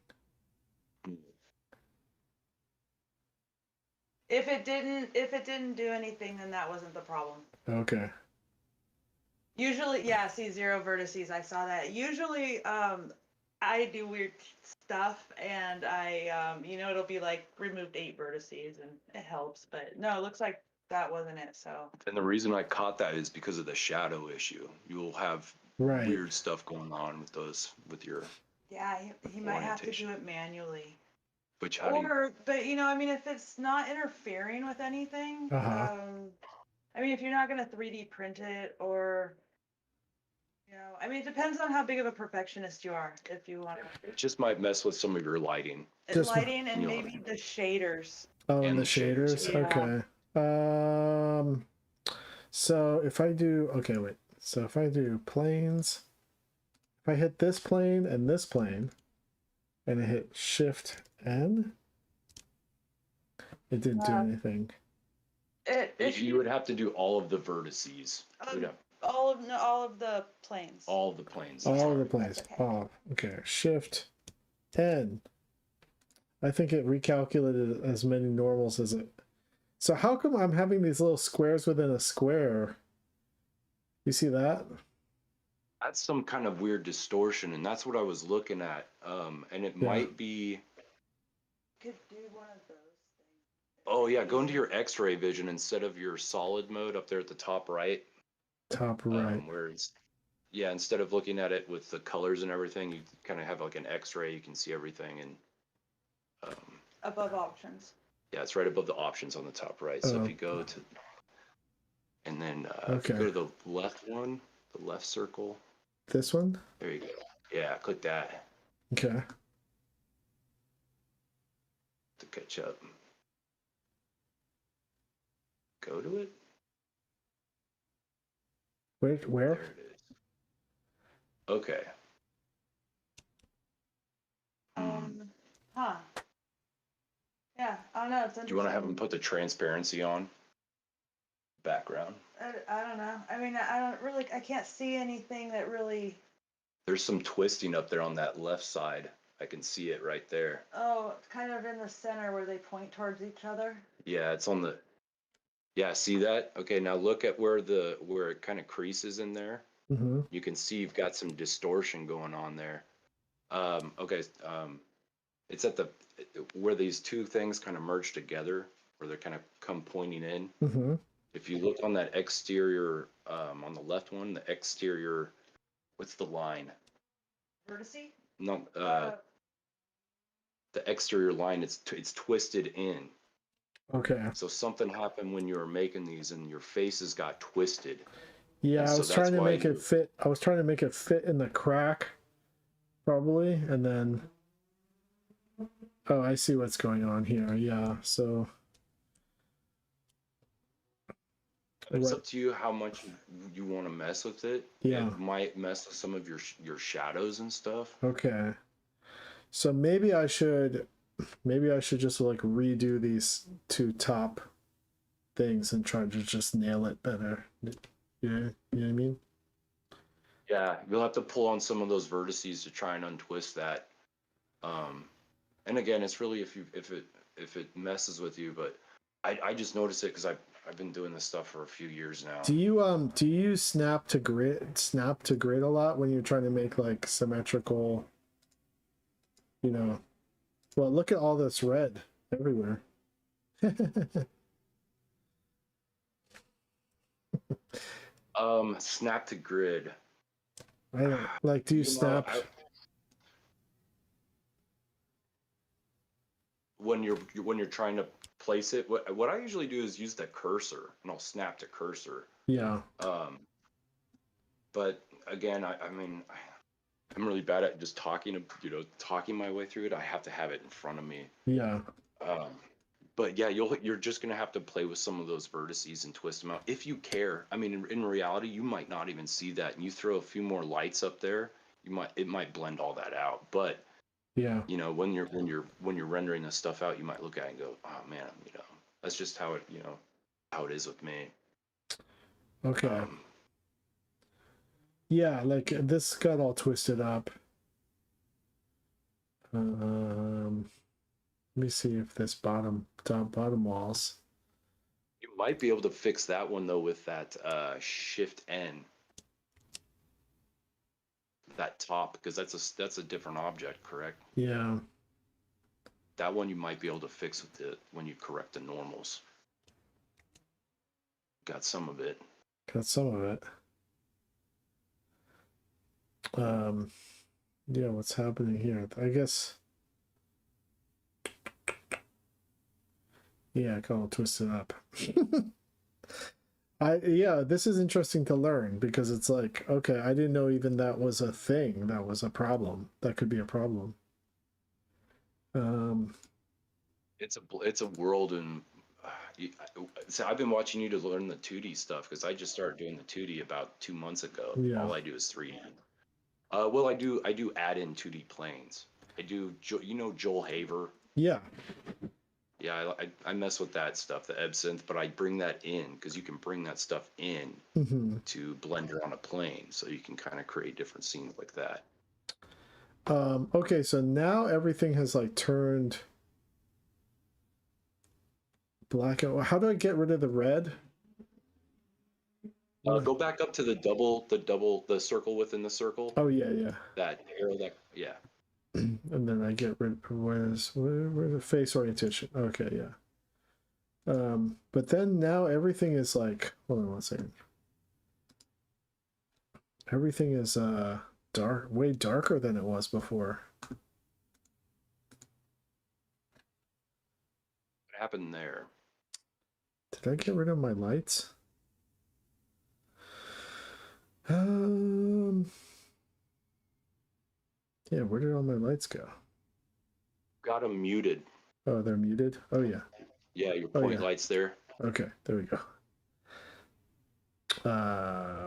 If it didn't do anything, then that wasn't the problem. Okay. Usually, yeah, see 0 vertices. I saw that. Usually, I do weird stuff, and I, it'll be like removed 8 vertices, and it helps. But no, it looks like that wasn't it. So. And the reason I caught that is because of the shadow issue. You will have weird stuff going on with those, with your. Yeah, he might have to do it manually. Which but if it's not interfering with anything, if you're not gonna 3D print it, or it depends on how big of a perfectionist you are. If you want it just might mess with some of your lighting. Lighting and maybe the shaders. Oh, and the shaders. Okay. So if I do so if I do planes, if I hit this plane and this plane, and I hit Shift N, it didn't do anything. You would have to do all of the vertices. All of the planes. All of the planes. All of the planes. Oh, okay. Shift N. I think it recalculated as many normals as it. So how come I'm having these little squares within a square? You see that? That's some kind of weird distortion, and that's what I was looking at. And it might be. Could do one of those things. Oh yeah, go into your X-ray vision instead of your solid mode up there at the top right. Top right. Instead of looking at it with the colors and everything, you kind of have like an X-ray. You can see everything, and above options. Yeah, it's right above the options on the top right. So if you go to, and then if you go to the left one, the left circle. This one? There you go. Yeah, click that. Okay. To catch up. Go to it. Wait, where? There it is. Okay. Yeah, I don't know. It's Do you want to have them put the transparency on? Background. I don't know. I can't see anything that really. There's some twisting up there on that left side. I can see it right there. Oh, it's kind of in the center where they point towards each other. Yeah, it's on the. Yeah, see that? Okay, now look at where it kind of creases in there. Mm-hmm. You can see you've got some distortion going on there. It's at the where these two things kind of merge together, where they're kind of come pointing in. Mm-hmm. If you look on that exterior, on the left one, the exterior, what's the line? Vertice? No, the exterior line. It's twisted in. Okay. So something happened when you were making these, and your faces got twisted. Yeah, I was trying to make it fit. I was trying to make it fit in the crack, probably, and then. Oh, I see what's going on here. Yeah, so. It's up to you how much you want to mess with it. Yeah. It might mess with some of your shadows and stuff. Okay. So maybe I should just like redo these two top things and try to just nail it better. Yeah, you know what I mean? Yeah, you'll have to pull on some of those vertices to try and untwist that. And again, it's really if it messes with you, but I just noticed it because I've been doing this stuff for a few years now. Do you use snap to grid a lot when you're trying to make like symmetrical, well, look at all this red everywhere. Snap to grid. I don't like. Do you snap? When you're trying to place it, what I usually do is use the cursor, and I'll snap to cursor. Yeah. But again, I'm really bad at just talking my way through it. I have to have it in front of me. Yeah. But yeah, you're just gonna have to play with some of those vertices and twist them out if you care. In reality, you might not even see that, and you throw a few more lights up there, it might blend all that out. But yeah, when you're rendering this stuff out, you might look at it and go, oh man, that's just how it is with me. Okay. Yeah, like this got all twisted up. Let me see if this bottom walls. You might be able to fix that one though with that Shift N. That top, because that's a different object, correct? Yeah. That one you might be able to fix with it when you correct the normals. Got some of it. Got some of it. Yeah, what's happening here? I guess. Yeah, I got all twisted up. Yeah, this is interesting to learn because it's like, okay, I didn't know even that was a thing. That was a problem. That could be a problem. It's a world, and so I've been watching you to learn the 2D stuff because I just started doing the 2D about 2 months ago. Yeah. All I do is 3D. Well, I do add in 2D planes. I do, you know, Joel Haver. Yeah. Yeah, I mess with that stuff, the Ebsynth, but I bring that in because you can bring that stuff in to Blender on a plane, so you can kind of create different scenes like that. Okay, so now everything has like turned black. How do I get rid of the red? Go back up to the circle within the circle. Oh yeah. That arrow, yeah. And then I get rid of where's the face orientation. Okay, yeah. But then now everything is like, hold on one second. Everything is dark, way darker than it was before. What happened there? Did I get rid of my lights? Yeah, where did all my lights go? Got them muted. Oh, they're muted? Oh, yeah. Yeah, your point lights there. Okay, there we go.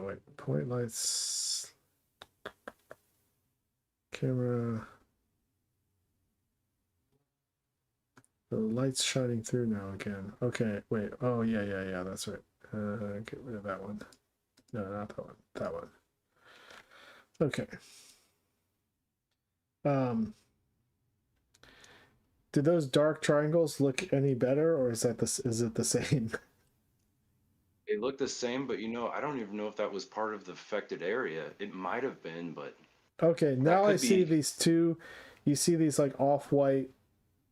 Wait, point lights. Camera. The light's shining through now again. Okay, wait. Oh, yeah, that's right. Get rid of that one. No, not that one. That one. Okay. Did those dark triangles look any better, or is it the same? They look the same, but you know, I don't even know if that was part of the affected area. It might have been, but okay, now I see these two. You see these like off-white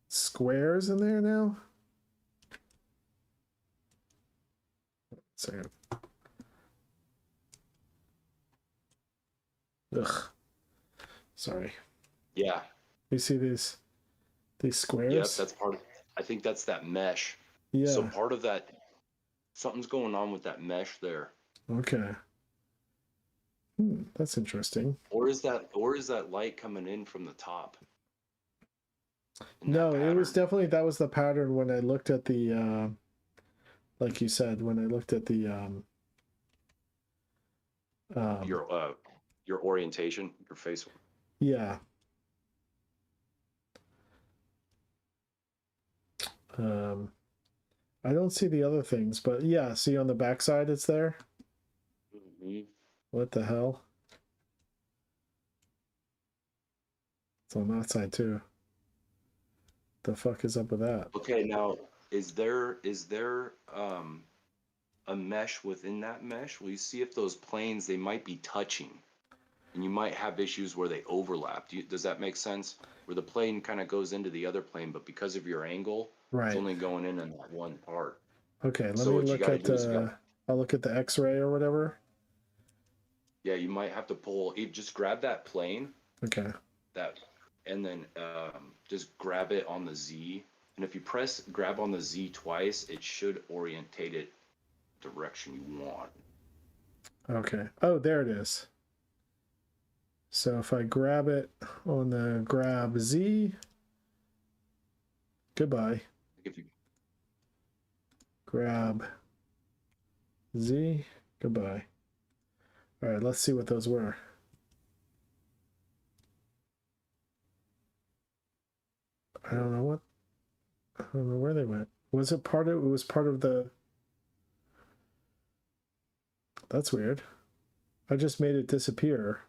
squares in there now? Second. Ugh. Sorry. Yeah. You see these squares? Yep, that's part of, I think that's that mesh. Yeah. So part of that, something's going on with that mesh there. Okay. That's interesting. Or is that light coming in from the top? No, it was definitely, that was the pattern when I looked at the like you said, when I looked at the your orientation, your face. Yeah. I don't see the other things, but yeah, see on the backside it's there. What the hell? It's on that side too. The fuck is up with that? Okay, now is there a mesh within that mesh? Will you see if those planes, they might be touching, and you might have issues where they overlap. Does that make sense? Where the plane kind of goes into the other plane, but because of your angle, it's only going in on that one part. Okay, let me look at I'll look at the X-ray or whatever. Yeah, you might have to pull. Just grab that plane. Okay. And then just grab it on the Z. And if you grab on the Z twice, it should orientate it direction you want. Okay. Oh, there it is. So if I grab it on the grab Z, goodbye. Grab Z, goodbye. All right, let's see what those were. I don't know where they went. Was it part of, it was part of the, that's weird. I just made it disappear.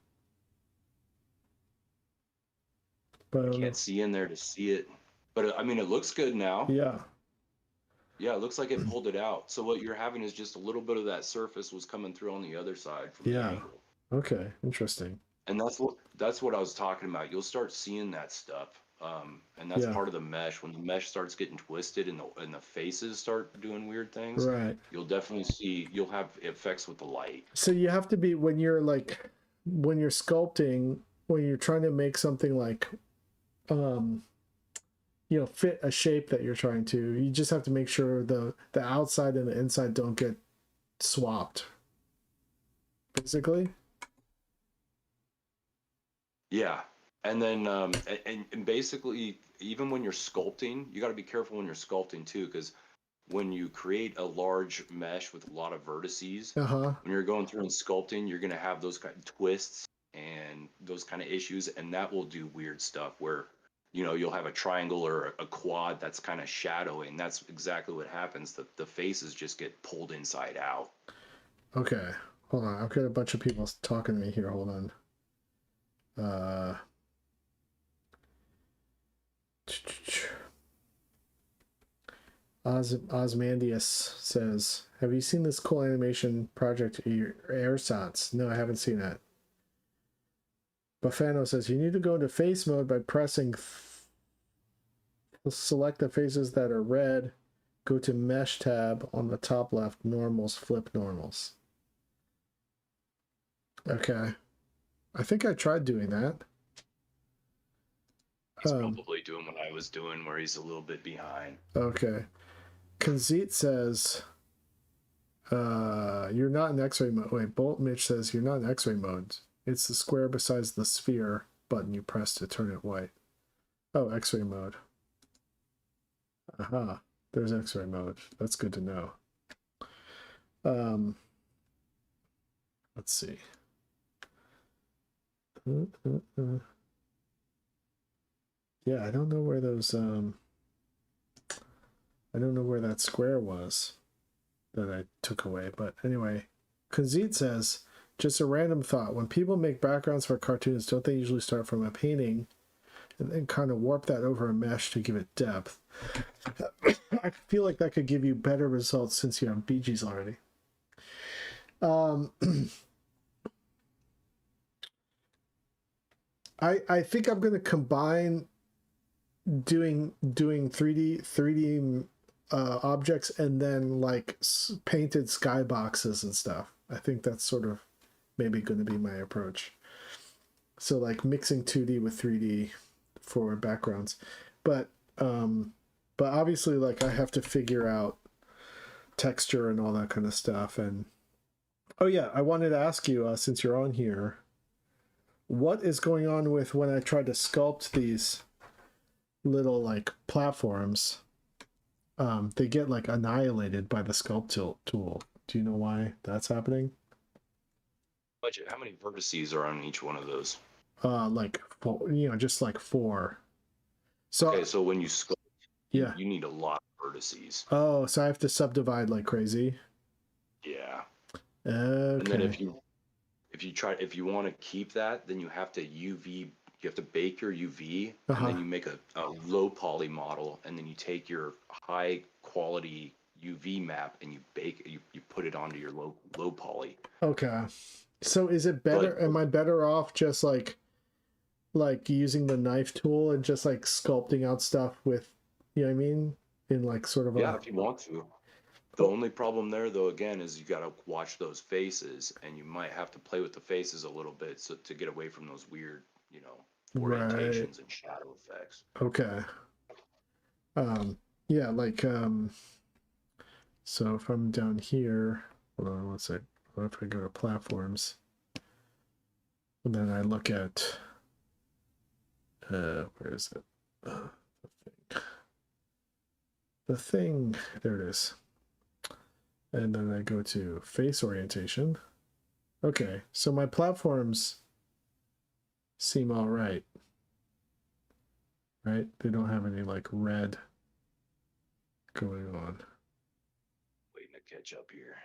But I I don't know. can't see in there to see it. But I mean, it looks good now. Yeah. Yeah, it looks like it pulled it out. So what you're having is just a little bit of that surface was coming through on the other side from the Yeah. angle. Okay. Interesting. And that's what I was talking about. You'll start seeing that stuff. And that's Yeah. part of the mesh. When the mesh starts getting twisted and the faces start doing weird things, Right. you'll definitely see you'll have effects with the light. So you have to be when you're sculpting, when you're trying to make something like fit a shape that you're trying to, you just have to make sure the outside and the inside don't get swapped. Basically. Yeah. And then and basically even when you're sculpting, you got to be careful when you're sculpting too, because when you create a large mesh with a lot of vertices, Uh-huh. when you're going through and sculpting, you're going to have those kind of twists and those kind of issues, and that will do weird stuff where you'll have a triangle or a quad that's kind of shadowy, and that's exactly what happens. The faces just get pulled inside out. Okay. Hold on. I've got a bunch of people talking to me here. Hold on. Osmandius says, have you seen this cool animation project AirSots? No, I haven't seen that. Bafano says, you need to go into face mode by pressing select the faces that are red, go to mesh tab on the top left, normals, flip normals. Okay. I think I tried doing that. He's probably doing what I was doing, where he's a little bit behind. Okay. Kanzit says, you're not in X-ray mode. Wait, Bolt Mitch says, you're not in X-ray mode. It's the square besides the sphere button you press to turn it white. Oh, X-ray mode. Aha. There's X-ray mode. That's good to know. Let's see. Yeah, I don't know where those I don't know where that square was that I took away, but anyway, Kazit says, just a random thought. When people make backgrounds for cartoons, don't they usually start from a painting and then kind of warp that over a mesh to give it depth? I feel like that could give you better results since you have BGs already. I think I'm going to combine doing 3D objects and then like painted skyboxes and stuff. I think that's sort of maybe going to be my approach. So like mixing 2D with 3D for backgrounds, but obviously like I have to figure out texture and all that kind of stuff. And oh yeah, I wanted to ask you since you're on here, what is going on with when I tried to sculpt these little like platforms? They get like annihilated by the sculpt tool. Do you know why that's happening? Budget. How many vertices are on each one of those? Like just like 4. So okay, so when you sculpt, yeah, you need a lot of vertices. Oh, so I have to subdivide like crazy. Yeah. Okay. And then if you want to keep that, then you have to you have to bake your UV, and then you make a low poly model, and then you take your high quality UV map and you bake you put it onto your low poly. Okay. So is it better? Am I better off just like using the knife tool and just like sculpting out stuff with, you know what I mean? In like sort of if you want to. The only problem there though, again, is you got to watch those faces, and you might have to play with the faces a little bit to get away from those weird, orientations and shadow effects. Okay. Yeah, like so if I'm down here, hold on one sec. What if I go to platforms? And then I look at where is it? The thing, there it is. And then I go to face orientation. Okay, so my platforms seem all right. Right? They don't have any like red going on. Waiting to catch up here.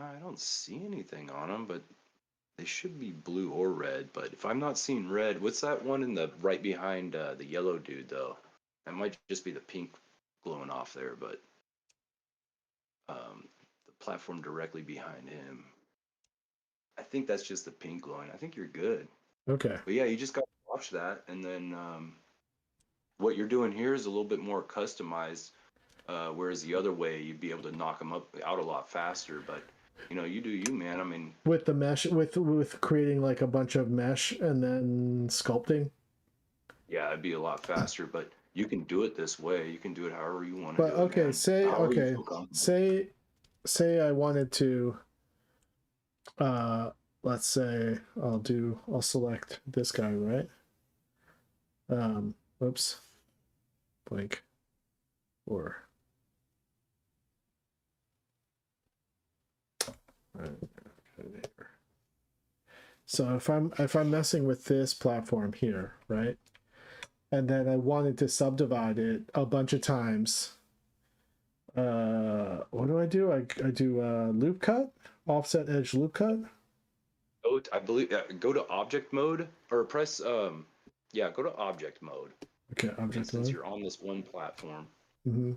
I don't see anything on them, but they should be blue or red. But if I'm not seeing red, what's that one in the right behind the yellow dude though? That might just be the pink glowing off there, but the platform directly behind him, I think that's just the pink glowing. I think you're good. Okay. But yeah, you just got to watch that, and then what you're doing here is a little bit more customized. Whereas the other way, you'd be able to knock them out a lot faster. But you know, you do you, man. I mean, With the mesh, with creating like a bunch of mesh and then sculpting. yeah, it'd be a lot faster. But you can do it this way. You can do it however you want to But do it. okay, man. say However you okay, feel comfortable. say I wanted to. Let's say I'll select this guy, right? Oops. Blank. Or. So if I'm messing with this platform here, right? And then I wanted to subdivide it a bunch of times. What do? I do loop cut, offset edge loop cut. Oh, I believe go to object mode or press yeah, go to object mode. Okay, object Since mode. you're on this one platform. Mm-hmm.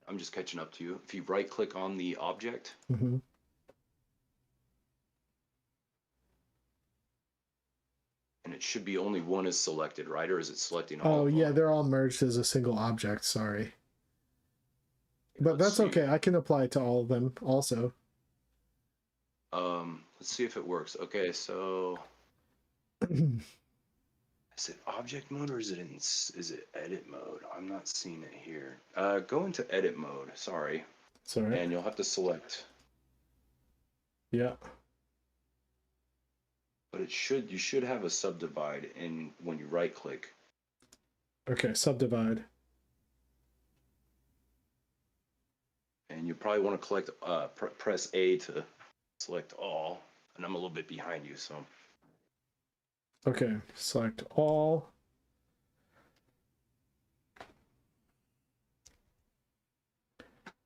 I'm just catching up to you. If you right click on the object, Mm-hmm. and it should be only one is selected, right? Or is it selecting all Oh of yeah, them? they're all merged as a single object. Sorry, but Let's that's see. okay. I can apply it to all of them also. Let's see if it works. Okay, so is it object mode or is it edit mode? I'm not seeing it here. Go into edit mode. Sorry. Sorry. And you'll have to select. Yeah. But you should have a subdivide in when you right click. Okay, subdivide. And you probably want to collect press A to select all. And I'm a little bit behind you, so. Okay, select all.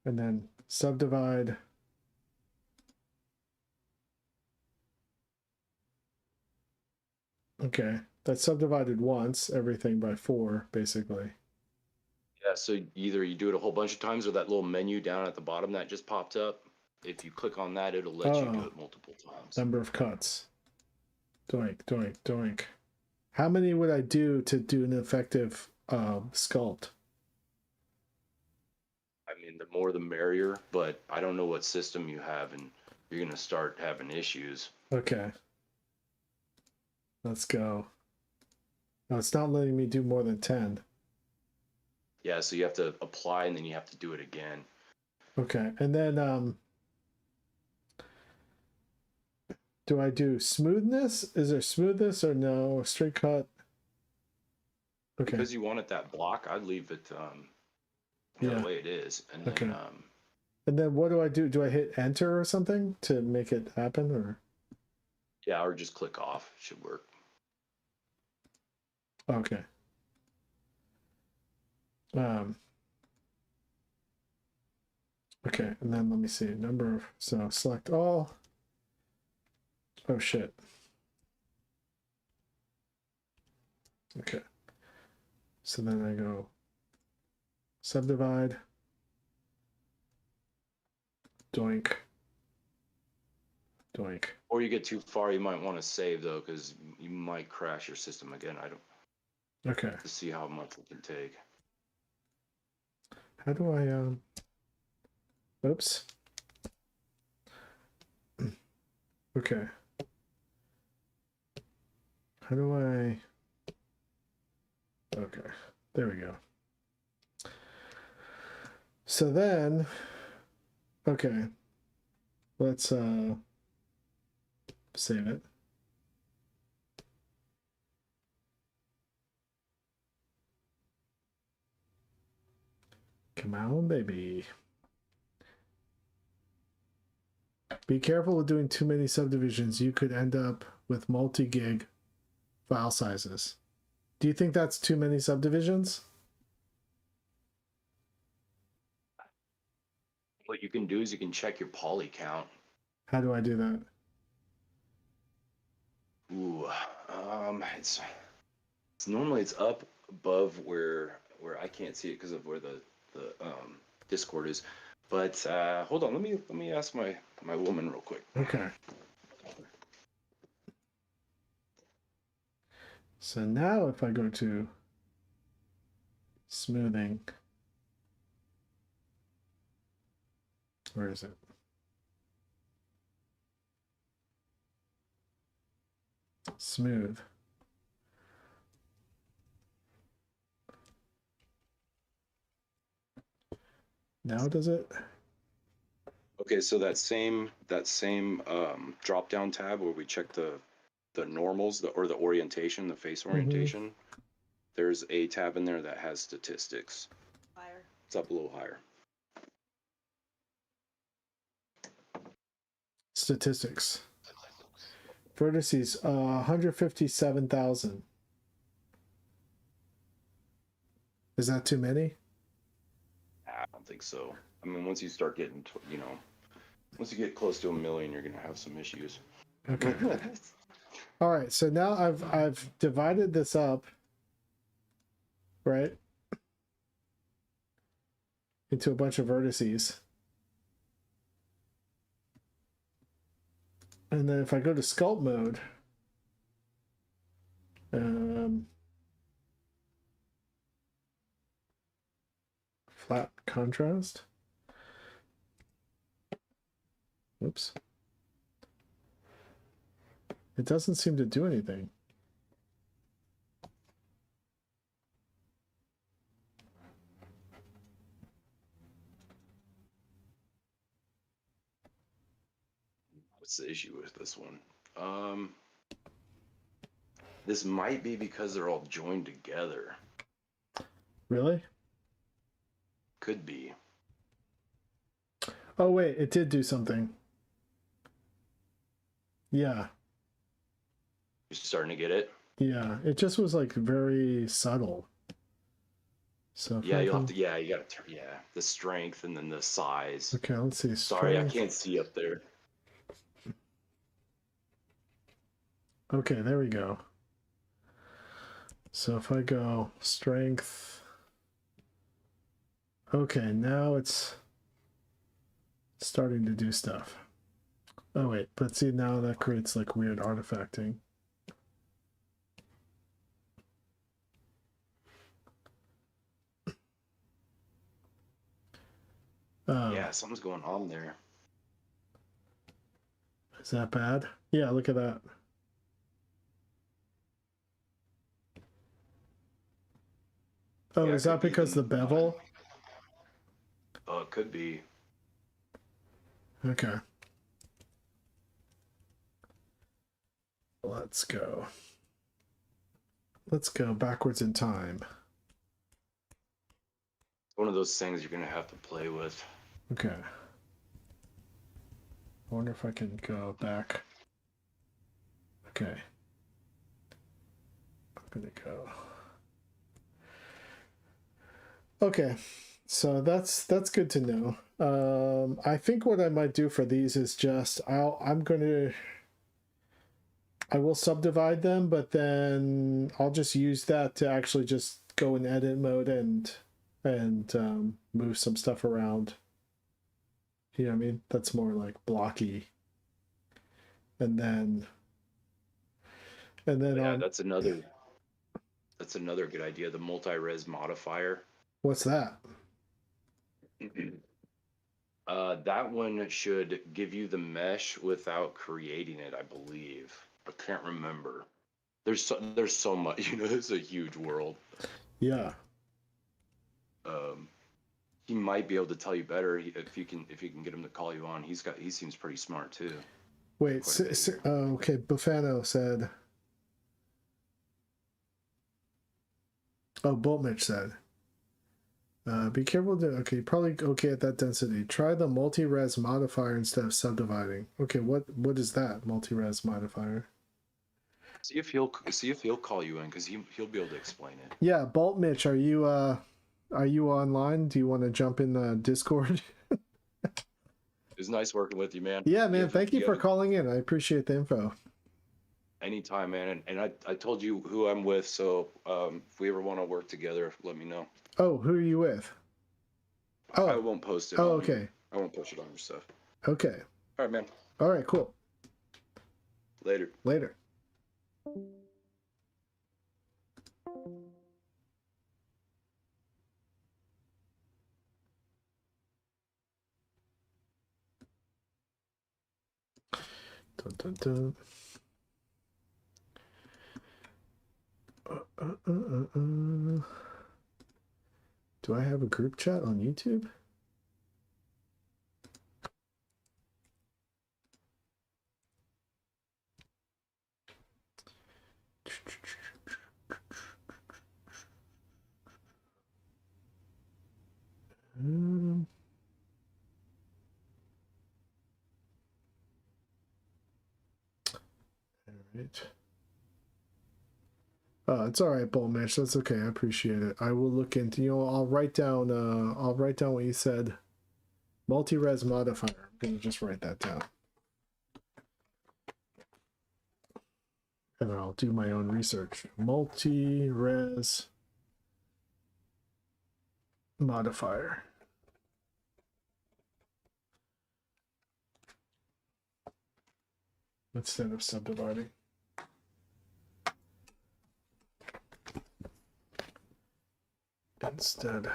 And then subdivide. Okay, that's subdivided once, everything by 4, basically. Yeah, so either you do it a whole bunch of times or that little menu down at the bottom that just popped up. If you click on that, it'll let you do it multiple times. Number of cuts. Doink, doink, doink. How many would I do to do an effective sculpt? I mean, the more the merrier, but I don't know what system you have, and you're going to start having issues. Okay. Let's go. No, it's not letting me do more than 10. Yeah, so you have to apply, and then you have to do it again. Okay, and then do I do smoothness? Is there smoothness or no? Straight cut? Okay. Because you want it that block, I'd leave it the way it is. And then, Okay. And then what do I do? Do I hit enter or something to make it happen, or? yeah, or just click off. It should work. Okay. Okay, and then let me see number of, so select all. Oh shit. Okay. So then I go subdivide. Doink. Doink. Or you get too far, you might want to save though, because you might crash your system again. I don't. Okay. To see how much it can take. How do I oops. Okay. How do I okay, there we go. So then okay. Let's save it. Come on, baby. Be careful with doing too many subdivisions. You could end up with multi-gig file sizes. Do you think that's too many subdivisions? what you can do is you can check your poly count. How do I do that? Ooh, it's normally it's up above where I can't see it because of where the Discord is. But hold on, let me ask my woman real quick. Okay. So now if I go to smoothing, where is it? Smooth. Now does it? Okay, so that same drop down tab where we check the normals, or the orientation, the face orientation, there's a tab in there that has statistics. Higher. It's up a little higher. Statistics. Vertices, 157,000. Is that too many? I don't think so. I mean, once you start getting, once you get close to 1 million, you're gonna have some issues. Okay. All right. So now I've divided this up, right, into a bunch of vertices. And then if I go to sculpt mode, flat contrast. Oops. It doesn't seem to do anything. What's the issue with this one? This might be because they're all joined together. Really? Could be. Oh wait, it did do something. Yeah. You're starting to get it? Yeah, it just was like very subtle. So Yeah, you'll have to. Yeah, you gotta turn. Yeah, the strength and then the size. Okay, let's see. Sorry, I Strength. can't see up there. Okay, there we go. So if I go strength. Okay, now it's starting to do stuff. Oh wait, but see now that creates like weird artifacting. Yeah, something's going on there. Is that bad? Yeah, look at that. Oh, Yeah, is it that could be because the bevel? It could be. Okay. Let's go. Let's go backwards in time. One of those things you're gonna have to play with. Okay. I wonder if I can go back. Okay. I'm gonna go. Okay. So that's good to know. I think what I might do for these is just I will subdivide them, but then I'll just use that to actually just go in edit mode and move some stuff around. You know what I mean? That's more like blocky. And then Yeah, that's another good idea. The multi-res modifier. What's that? That one should give you the mesh without creating it, I believe. I can't remember. There's so much, there's a huge world. Yeah. He might be able to tell you better if you can get him to call you on. He seems pretty smart too. Wait, okay, Buffano said. Oh, Boltmich said. Be careful. Okay, probably okay at that density. Try the multi-res modifier instead of subdividing. Okay, what is that multi-res modifier? See if he'll call you in because he'll be able to explain it. Yeah, Boltmich, are you online? Do you want to jump in the Discord? was nice working with you, man. Yeah, man. have- Thank you you for have- calling in. I appreciate the info. Anytime, man. And I told you who I'm with, so if we ever want to work together, let me know. Oh, who are you with? I Oh. won't post it. Oh, on your- okay. I won't post it on your stuff. Okay. All right, man. All right, cool. Later. Later. Dun, dun, dun. Do I have a group chat on YouTube? All right. It's all right, Bull Mitch. That's okay. I appreciate it. I will look into. I'll write down. I'll write down what you said. Multi-res modifier. I'm gonna just write that down, and I'll do my own research. Multi-res modifier. Instead of subdividing. Instead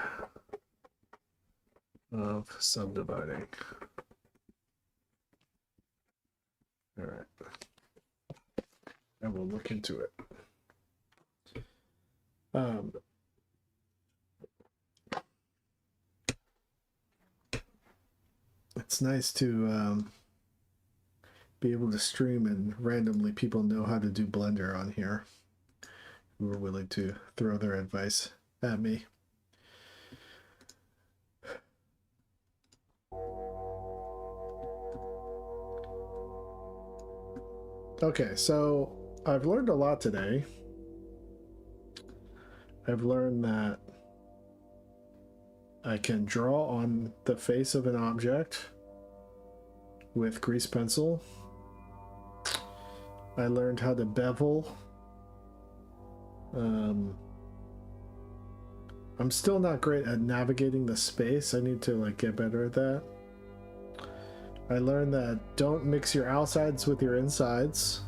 of subdividing. All right. I will look into it. It's nice to be able to stream and randomly people know how to do Blender on here who are willing to throw their advice at me. Okay, so I've learned a lot today. I've learned that I can draw on the face of an object with grease pencil. I learned how to bevel. I'm still not great at navigating the space. I need to get better at that. I learned that don't mix your outsides with your insides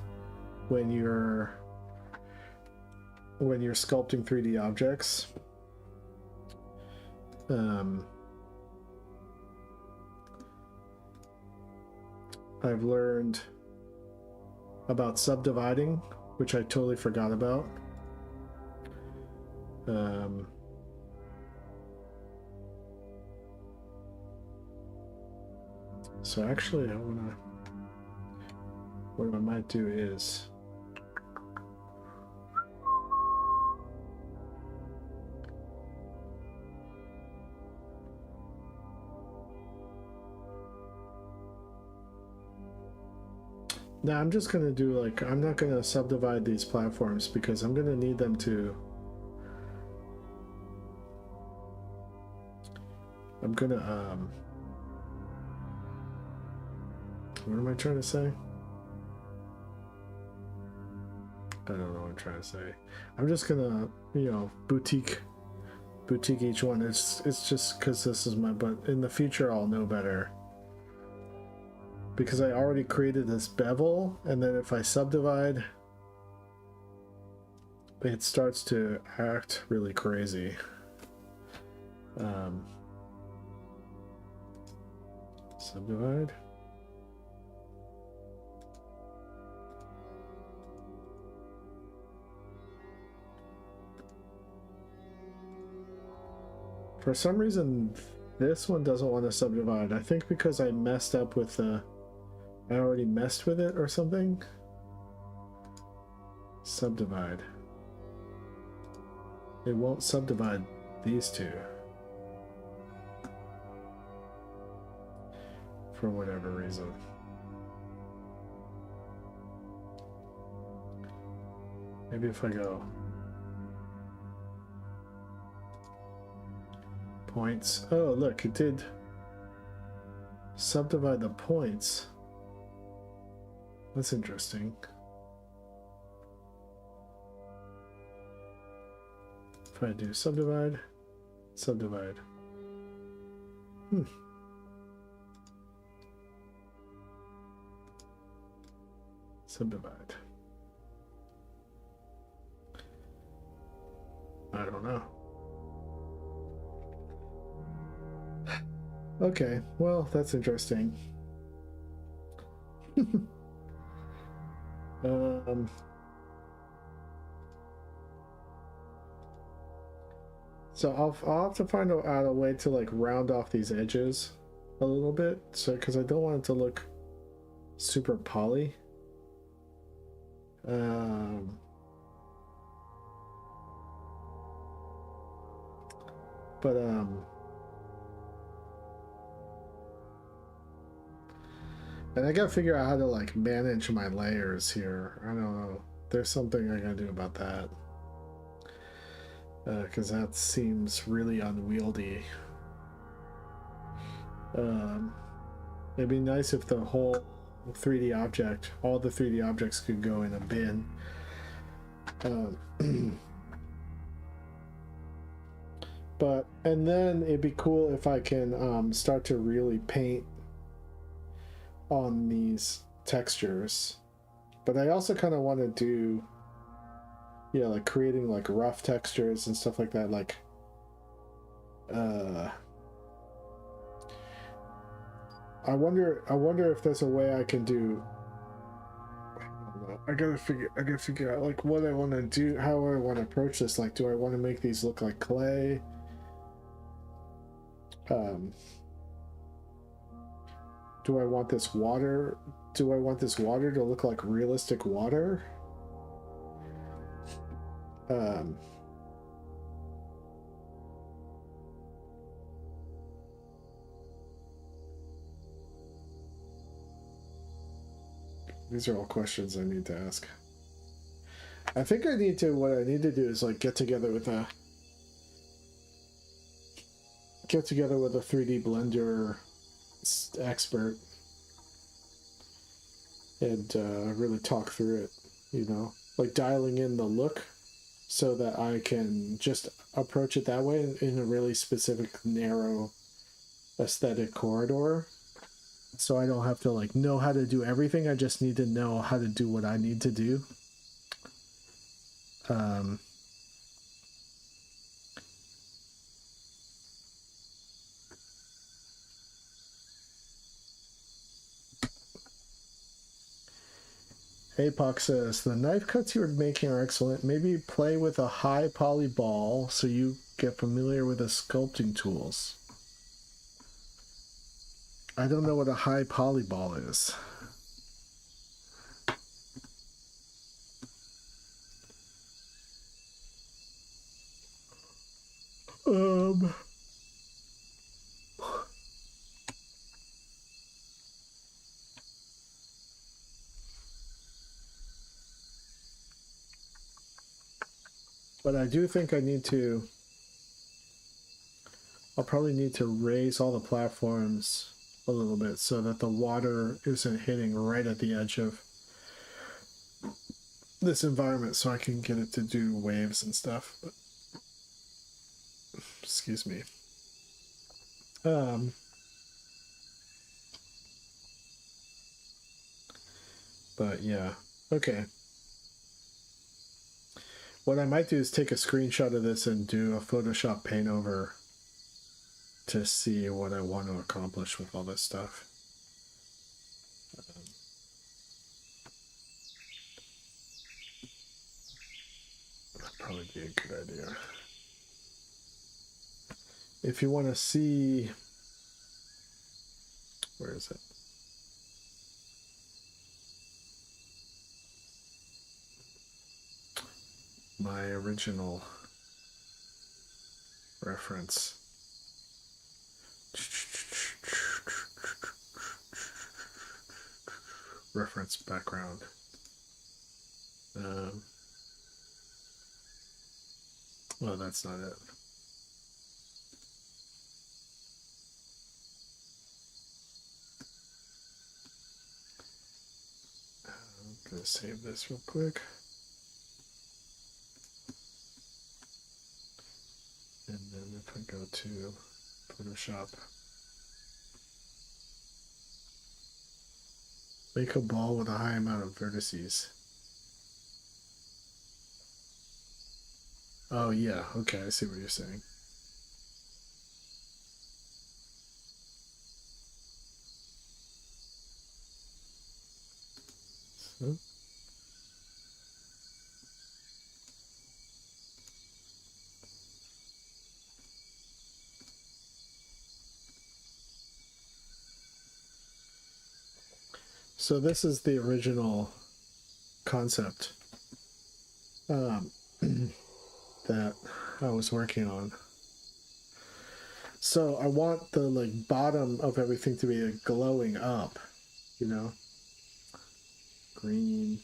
when you're sculpting 3D objects. I've learned about subdividing, which I totally forgot about. So actually, what I might do is now I'm just gonna do I'm not gonna subdivide these platforms because I'm gonna need them to. I'm gonna what am I trying to say? I don't know what I'm trying to say. I'm just gonna, boutique each one. It's just because this is but in the future I'll know better. Because I already created this bevel, and then if I subdivide, it starts to act really crazy. Subdivide. For some reason, this one doesn't want to subdivide. I think because I messed up with I already messed with it or something. Subdivide. It won't subdivide these two. For whatever reason. Maybe if I go points. Oh, look, it did. subdivide the points. That's interesting. If I do subdivide, subdivide. Subdivide. I don't know. Okay, well, that's interesting. So I'll have to find out a way to like round off these edges a little bit, so because I don't want it to look super poly. And I gotta figure out how to like manage my layers here. I don't know. There's something I gotta do about that. Because that seems really unwieldy. It'd be nice if the whole 3D object, all the 3D objects could go in a bin. And then it'd be cool if I can start to really paint on these textures. But I also kind of want to do, yeah, like creating like rough textures and stuff like that. Like, I wonder if there's a way I can do. I don't know. I gotta figure out like what I want to do, how I want to approach this. Like, do I want to make these look like clay? Do I want this water? Do I want this water to look like realistic water? These are all questions I need to ask. I think what I need to do is like get together with a 3D Blender expert and really talk through it, you know, like dialing in the look so that I can just approach it that way in a really specific narrow aesthetic corridor, so I don't have to like know how to do everything. I just need to know how to do what I need to do. Apoc says, the knife cuts you were making are excellent. Maybe play with a high poly ball so you get familiar with the sculpting tools. I don't know what a high poly ball is. But I do think I'll probably need to raise all the platforms a little bit so that the water isn't hitting right at the edge of this environment, so I can get it to do waves and stuff. But, excuse me. But yeah, okay. What I might do is take a screenshot of this and do a Photoshop paint over to see what I want to accomplish with all this stuff. That'd probably be a good idea. If you want to see, where is it? My original reference. Reference background. Well, that's not it. Gonna save this real quick. And then if I go to Photoshop, make a ball with a high amount of vertices. Oh yeah, okay, I see what you're saying. So. So this is the original concept that I was working on. So I want the like bottom of everything to be like, glowing up, you know, green,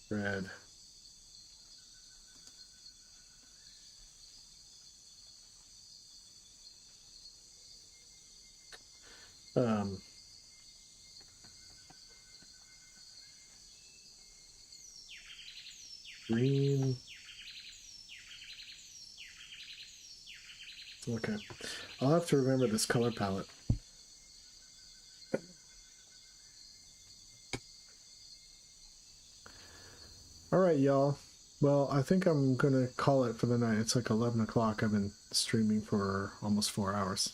red. Green. Okay, I'll have to remember this color palette. All right, y'all. Well, I think I'm gonna call it for the night. It's like 11 o'clock. I've been streaming for almost 4 hours.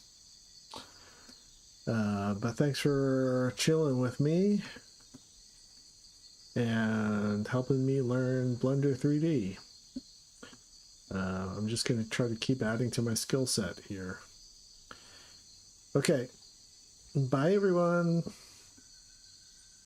But thanks for chilling with me and helping me learn Blender 3D. I'm just going to try to keep adding to my skill set here. Okay. Bye, everyone.